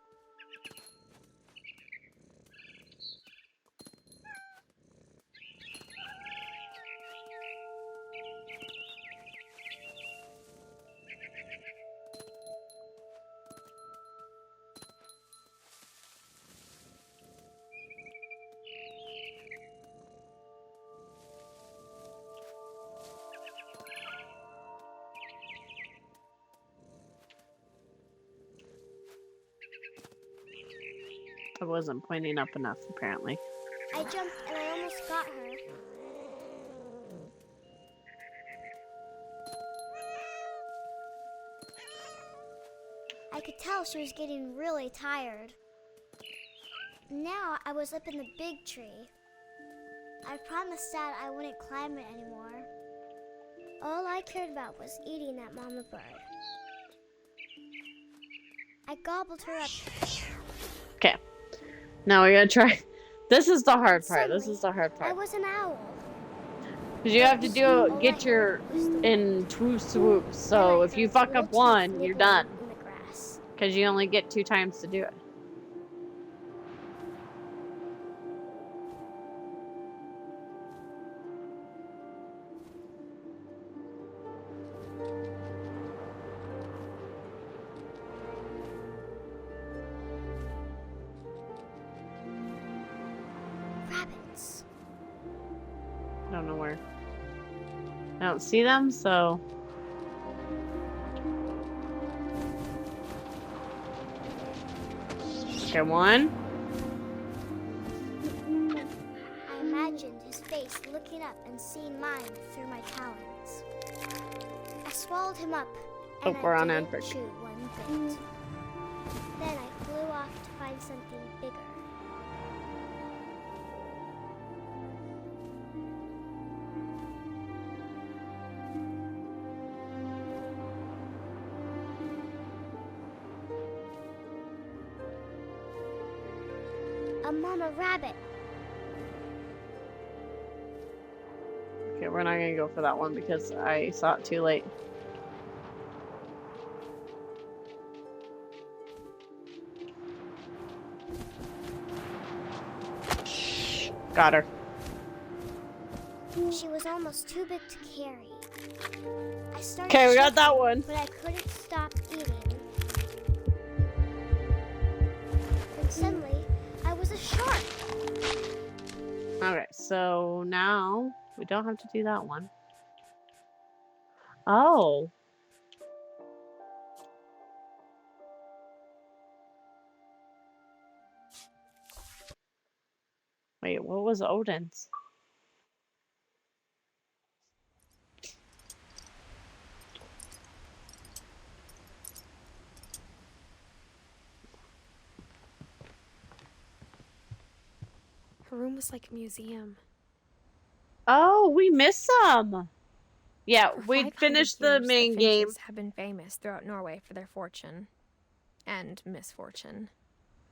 I wasn't pointing up enough, apparently. I jumped and I almost got her. I could tell she was getting really tired. Now I was up in the big tree. I promised Dad I wouldn't climb it anymore. All I cared about was eating that mama bird. I gobbled her up. Okay. Now we gotta try. This is the hard part. Suddenly, This is the hard I part. was an owl. Because you have to do get your in two swoops. So if you fuck up one, you're done. In the grass. Because you only get 2 times to do it. Rabbits. I don't know where. I don't see them, so. Okay, one. I imagined his face looking up and seeing mine through my talons. I swallowed him up, and we're I on didn't Edward. chew one bit. Then I flew off to find something bigger. A mama rabbit. Okay, we're not gonna go for that one because I saw it too late. Got her. She was almost too big to carry. I started Okay, we got shaking, that one. But I couldn't stop eating. And suddenly, I was a shark. Okay, so now we don't have to do that one. Oh. Wait, what was Odin's? Her room was like a museum. Oh, we missed some. Yeah, For we 500 finished the years, main game. Finches have been famous throughout Norway for their fortune and misfortune.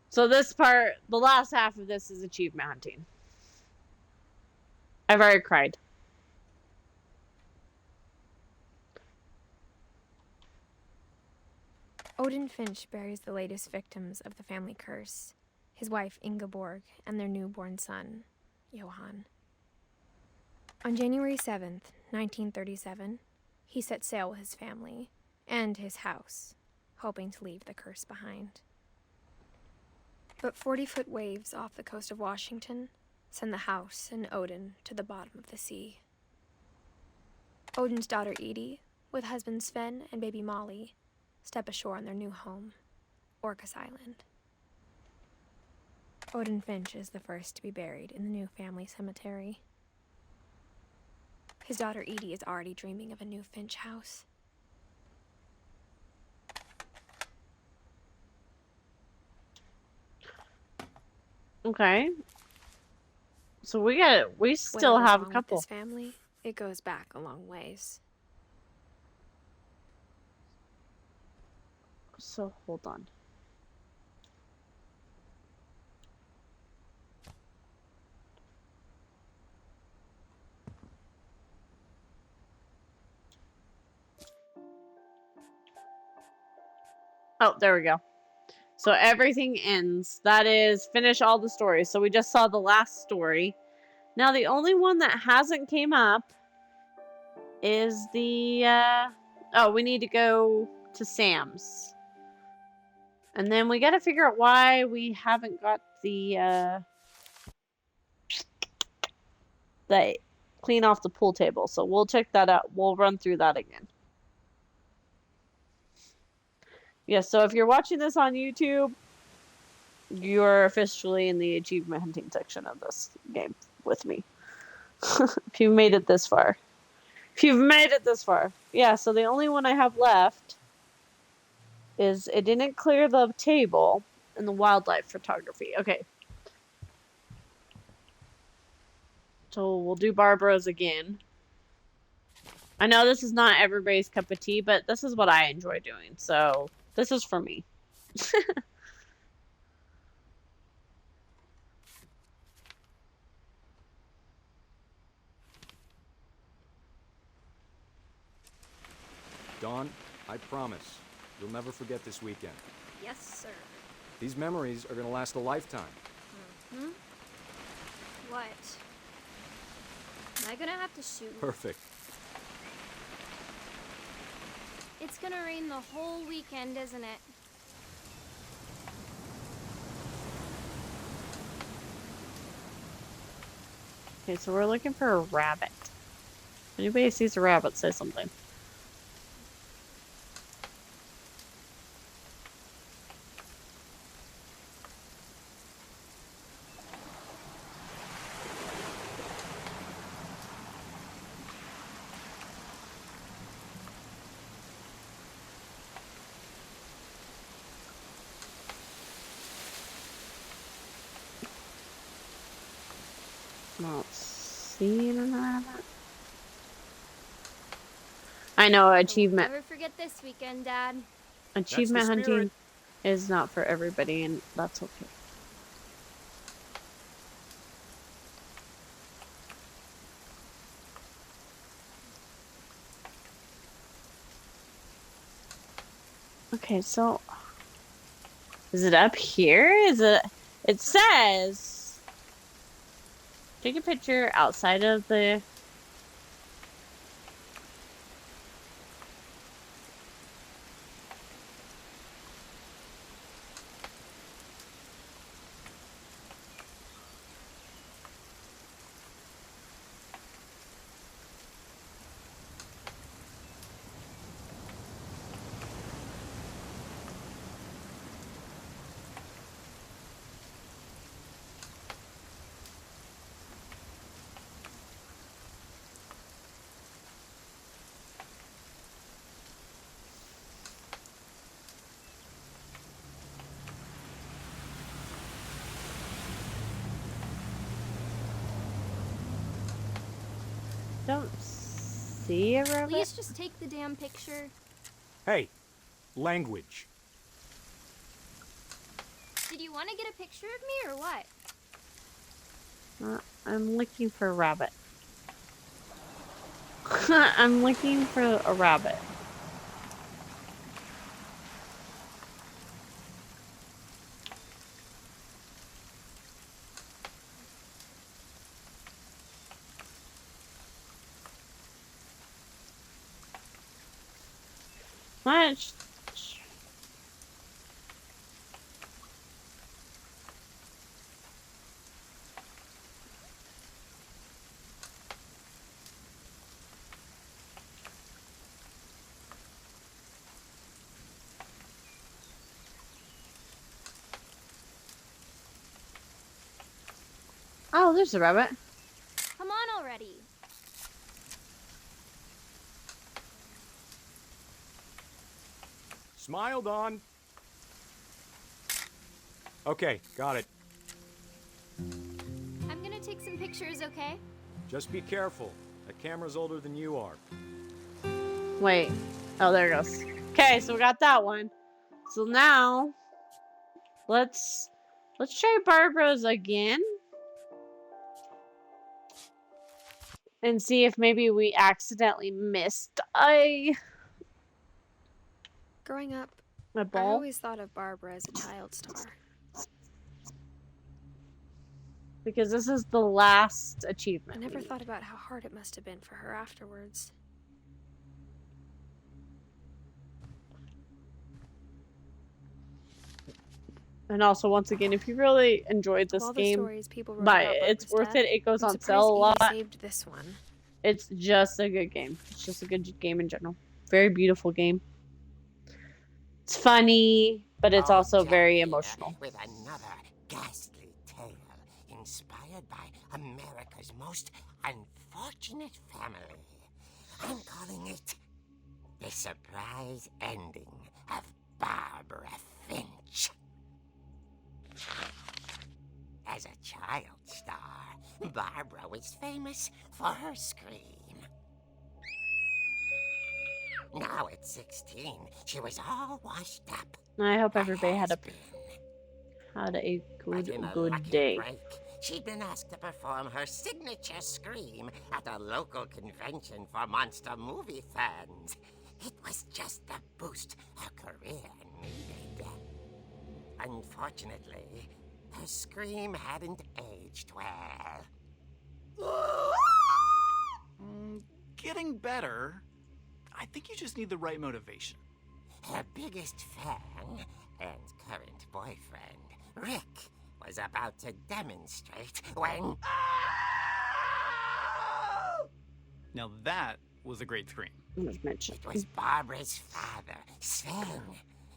So this part, the last half of this is achievement hunting. I've already cried. Odin Finch buries the latest victims of the family curse, his wife Ingeborg and their newborn son, Johan. On January 7th, 1937, he set sail with his family and his house, hoping to leave the curse behind. But 40-foot waves off the coast of Washington send the house and Odin to the bottom of the sea. Odin's daughter Edie, with husband Sven and baby Molly, step ashore on their new home, Orcas Island. Odin Finch is the first to be buried in the new family cemetery. His daughter Edie is already dreaming of a new Finch house. Okay. So we still Whatever's have a wrong with couple. this family, it goes back a long ways. So hold on. Oh, there we go. So everything ends. That is, finish all the stories. So we just saw the last story. Now the only one that hasn't came up is the, oh, we need to go to Sam's. And then we got to figure out why we haven't got the clean off the pool table. So we'll check that out. We'll run through that again. Yeah, so if you're watching this on YouTube, you're officially in the achievement hunting section of this game with me. If you've made it this far. If you've made it this far. Yeah, so the only one I have left is it didn't clear the table in the wildlife photography. Okay. So we'll do Barbara's again. I know this is not everybody's cup of tea, but this is what I enjoy doing. So this is for me. Dawn, I promise, you'll never forget this weekend. Yes, sir. These memories are gonna last a lifetime. Hmm? What? Am I gonna have to shoot? Perfect. It's gonna rain the whole weekend, isn't it? Okay, so we're looking for a rabbit. If anybody sees a rabbit, say something. Not seeing a rabbit. I know achievement. Never forget this weekend, Dad. Achievement hunting is not for everybody, and that's okay. Okay, so is it up here? Is it? It says take a picture outside of the. Don't see a rabbit. Please just take the damn picture. Hey, language. Did you want to get a picture of me or what? I'm looking for a rabbit. I'm looking for a rabbit. What? Oh, there's a rabbit. Come on already. Smile, Dawn. Okay, got it. I'm gonna take some pictures, okay? Just be careful. That camera's older than you are. Wait. Oh, there it goes. Okay, so we got that one. So now, let's try Barbara's again. And see if maybe we accidentally missed Growing up, a I ball. always thought of Barbara as a child star. Because this is the last I achievement. never thought about how hard it must have been for her afterwards. And also, once again, if you really enjoyed this Of all the game, stories people wrote buy about it. It's Barbara's worth death, it. It goes I'm on surprised sale a Edie lot. saved this one. It's just a good game. It's just a good game in general. Very beautiful game. It's funny, but it's also very emotional. With another ghastly tale inspired by America's most unfortunate family. I'm calling it The Surprise Ending of Barbara Finch. As a child star, Barbara was famous for her scream. Now at 16, she was all washed up. I hope everybody had a But in a good lucky day. break, she'd been asked to perform her signature scream at a local convention for monster movie fans. It was just the boost her career needed. Unfortunately, her scream hadn't aged well. Getting better. I think you just need the right motivation. Her biggest fan and current boyfriend, Rick, was about to demonstrate when... Now that was a great scream. It was Barbara's father, Sven.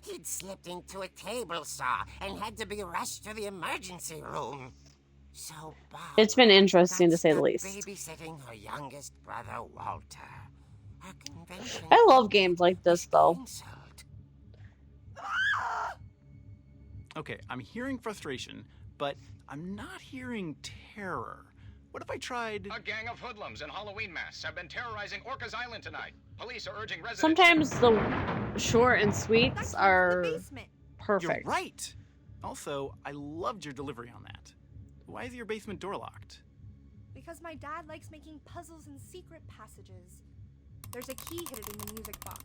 He'd slipped into a table saw and had to be rushed to the emergency room. So Barbara It's been interesting to say the got least. babysitting her youngest brother, Walter. Her convention I love games like this, though. Okay, I'm hearing frustration, but I'm not hearing terror. What if I tried... A gang of hoodlums in Halloween masks have been terrorizing Orcas Island tonight. Police are urging residents... Sometimes the short and sweets are perfect. You're right. Also, I loved your delivery on that. Why is your basement door locked? Because my dad likes making puzzles and secret passages. There's a key hidden in the music box.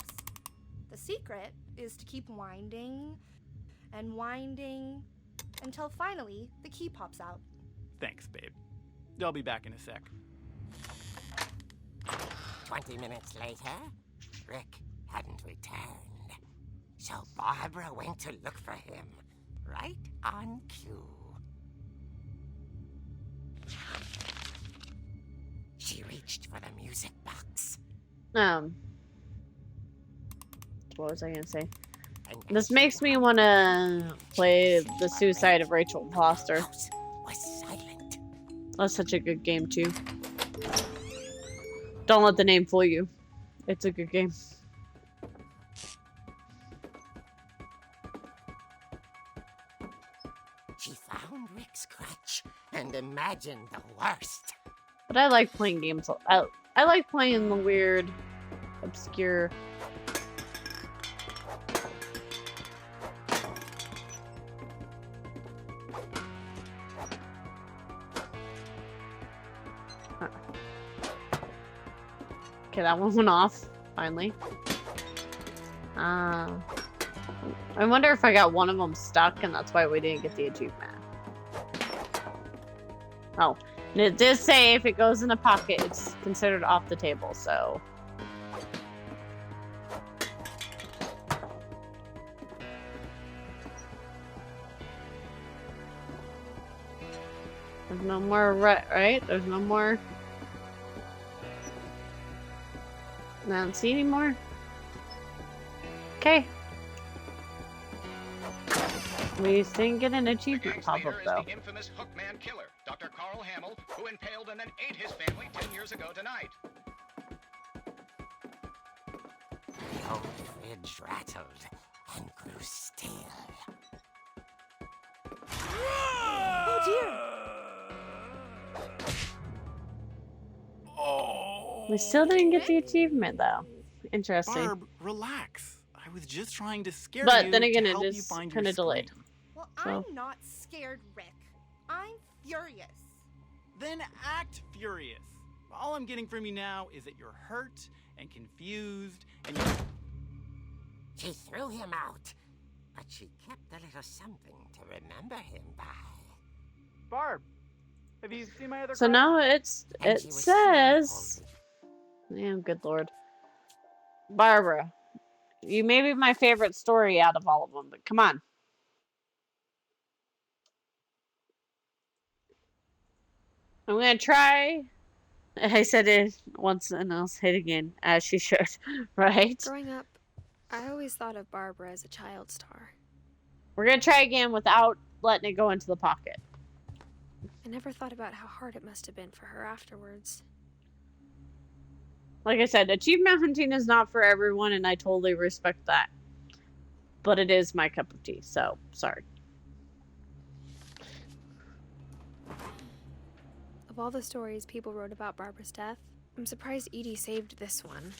The secret is to keep winding and winding until finally the key pops out. Thanks, babe. I'll be back in a sec. 20 minutes later, Rick hadn't returned. So Barbara went to look for him, right on cue. She reached for the music box. What was I gonna say? This makes me want to play The Suicide of Rachel Foster. Was silent. That's such a good game, too. Don't let the name fool you. It's a good game. She found Rick's crutch and imagined the worst. But I like playing games. I like playing the weird, obscure... Okay, that one went off, finally. I wonder if I got one of them stuck and that's why we didn't get the achievement. Oh, and it did say if it goes in a pocket, it's considered off the table, so... There's no more right? There's no more. I don't see any more. Okay. We didn't get an achievement pop-up though. The infamous Hookman killer, Dr. Carl Hamill, who impaled and then ate his family 10 years ago tonight. The old fridge rattled and grew still. Oh dear! We still didn't get the achievement though. Interesting. Barb, relax. I was just trying to scare But you then again, to it help you is find kind your of delayed. scream. Well, So. I'm not scared, Rick. I'm furious. Then act furious. All I'm getting from you now is that you're hurt and confused and you... She threw him out, but she kept a little something to remember him by. Barb, have you seen my other So car? now it says, damn, good lord, Barbara, you may be my favorite story out of all of them, but come on. I'm gonna try. I said it once and I'll say it again, as she should, right? Growing up, I always thought of Barbara as a child star. We're gonna try again without letting it go into the pocket. I never thought about how hard it must have been for her afterwards. Like I said, achievement hunting is not for everyone, and I totally respect that. But it is my cup of tea, so sorry. Of all the stories people wrote about Barbara's death, I'm surprised Edie saved this one.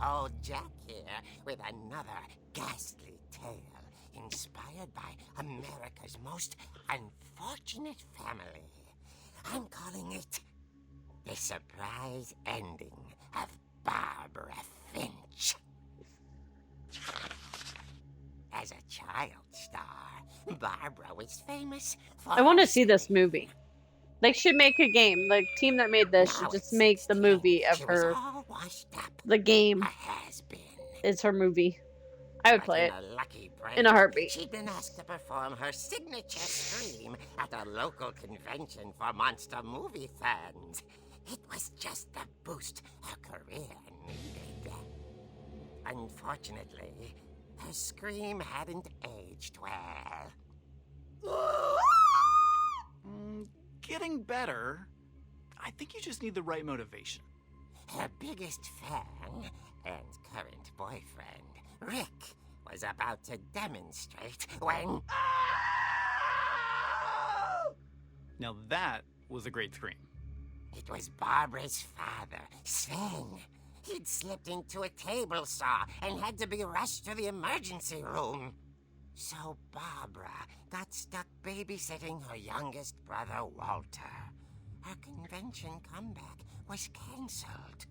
Old Jack here with another ghastly tale inspired by America's most unfortunate family. I'm calling it The Surprise Ending of Barbara Finch. As a child star, Barbara was famous for... I want to see this movie. They should make a game. The team that made this should just make the movie of her. The game is her movie. I would play it in a heartbeat. She'd been asked to perform her signature scream at a local convention for monster movie fans. It was just the boost her career needed. Unfortunately, her scream hadn't aged well. Getting better. I think you just need the right motivation. Her biggest fan and current boyfriend, Rick, was about to demonstrate when... Now that was a great scream. It was Barbara's father, Sven. He'd slipped into a table saw and had to be rushed to the emergency room. So Barbara got stuck babysitting her youngest brother, Walter. Her convention comeback was cancelled.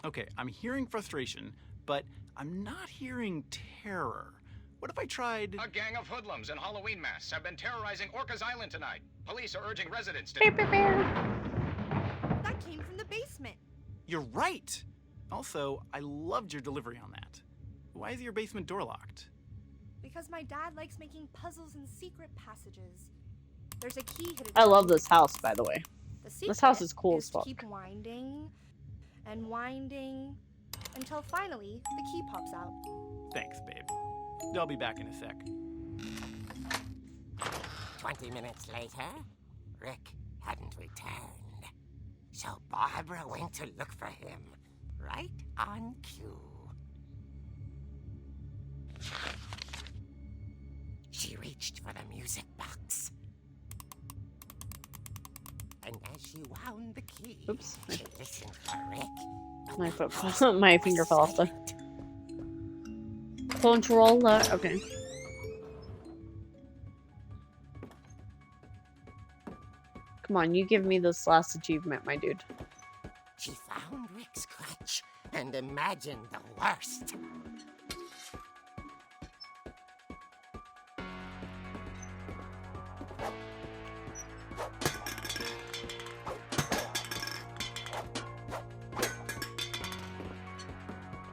Okay, I'm hearing frustration, but I'm not hearing terror. What if I tried... A gang of hoodlums in Halloween masks have been terrorizing Orcas Island tonight. Police are urging residents to... That came from the basement. You're right! Also, I loved your delivery on that. Why is your basement door locked? Because my dad likes making puzzles and secret passages. There's a key hidden. I love this house, by the way. This house is cool as to fuck. keep winding and winding until finally the key pops out. Thanks, babe. I'll be back in a sec. 20 minutes later, Rick hadn't returned. So Barbara went to look for him, right on cue. She reached for the music box. And as she wound the key, she listened for Rick. My foot, my finger fell off the controller. Okay. Come on, you give me this last achievement, my dude. She found Rick's crutch and imagined the worst.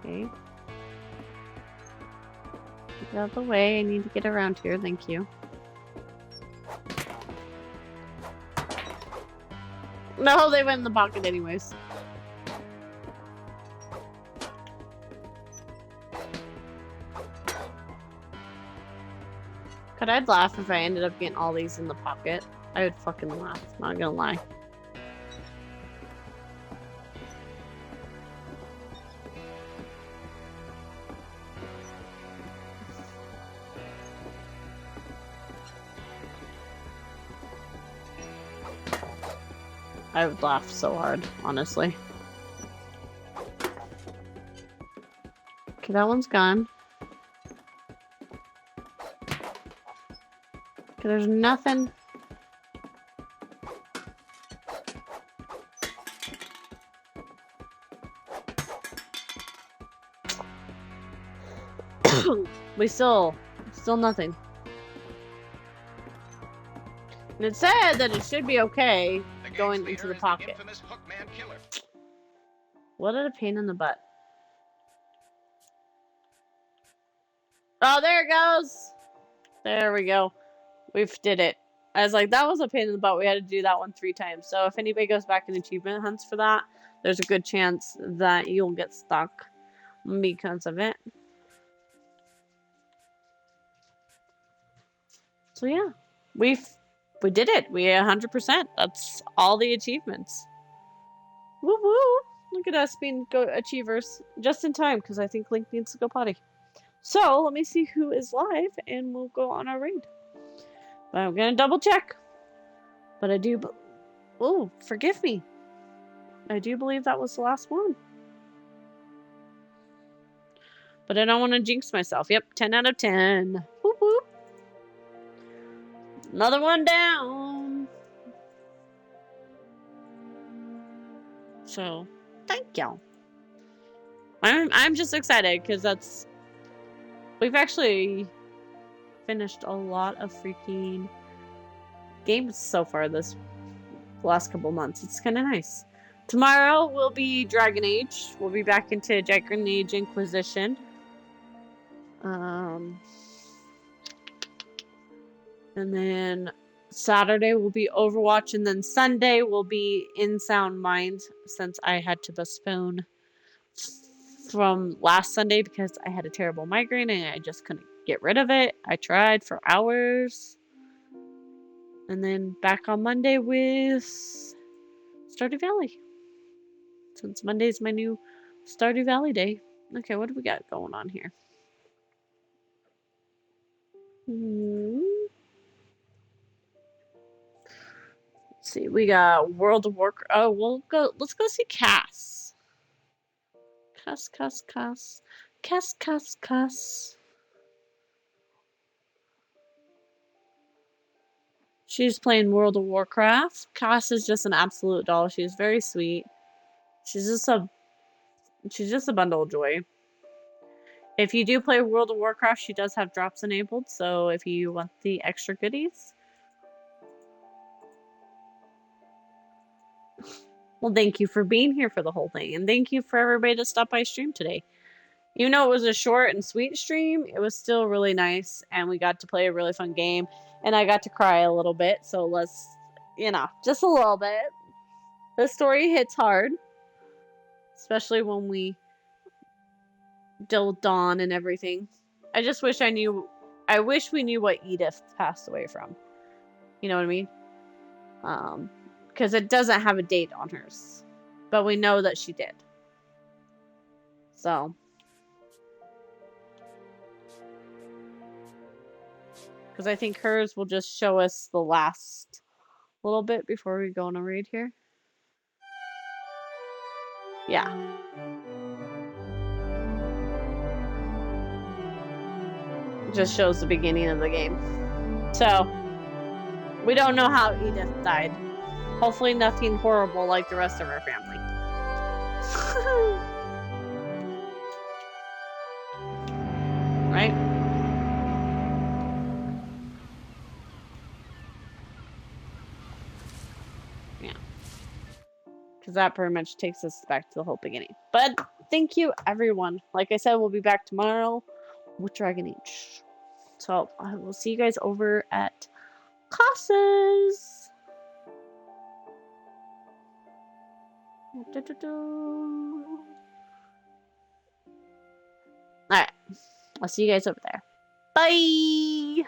Okay. Get out of the way. I need to get around here. Thank you. No, they went in the pocket anyways. Could I'd laugh if I ended up getting all these in the pocket? I would fucking laugh, not gonna lie. I would laugh so hard, honestly. Okay, that one's gone. Okay, there's nothing. We still nothing. And it said that it should be okay going into the pocket. What a pain in the butt. Oh, there it goes. There we go. We've did it. I was like, that was a pain in the butt. We had to do that one 3 times. So if anybody goes back in achievement hunts for that, there's a good chance that you'll get stuck because of it. So yeah, we did it. We 100%. That's all the achievements. Woo woo! Look at us being achievers just in time because I think Link needs to go potty. So let me see who is live, and we'll go on our raid. But I'm gonna double check. But I do. Oh, forgive me. I do believe that was the last one. But I don't want to jinx myself. Yep, 10 out of 10. Whoop whoop. Another one down. So, thank y'all. I'm just excited because we've actually finished a lot of freaking games so far this last couple months. It's kind of nice. Tomorrow will be Dragon Age. We'll be back into Dragon Age Inquisition. And then Saturday will be Overwatch, and then Sunday will be In Sound Mind, since I had to postpone from last Sunday because I had a terrible migraine and I just couldn't get rid of it. I tried for hours. And then back on Monday with Stardew Valley, since Monday's my new Stardew Valley day. Okay, what do we got going on here? Let's see, we got World of Warcraft. Oh, let's go see Cass. Cass. She's playing World of Warcraft. Cass is just an absolute doll. She's very sweet. She's just a bundle of joy. If you do play World of Warcraft, she does have drops enabled, so if you want the extra goodies. Well, thank you for being here for the whole thing, and thank you for everybody to stop by stream today. Even though it was a short and sweet stream, it was still really nice, and we got to play a really fun game, and I got to cry a little bit, so let's, just a little bit. The story hits hard, especially when we deal with Dawn and everything. I just wish I wish we knew what Edith passed away from. You know what I mean? Because it doesn't have a date on hers, but we know that she did. So, because I think hers will just show us the last little bit before we go on a raid here. Yeah. It just shows the beginning of the game. So, we don't know how Edith died. Hopefully nothing horrible like the rest of our family. Right? Yeah. Because that pretty much takes us back to the whole beginning. But thank you, everyone. Like I said, we'll be back tomorrow with Dragon Age. So I will see you guys over at Casas. Alright. I'll see you guys over there. Bye!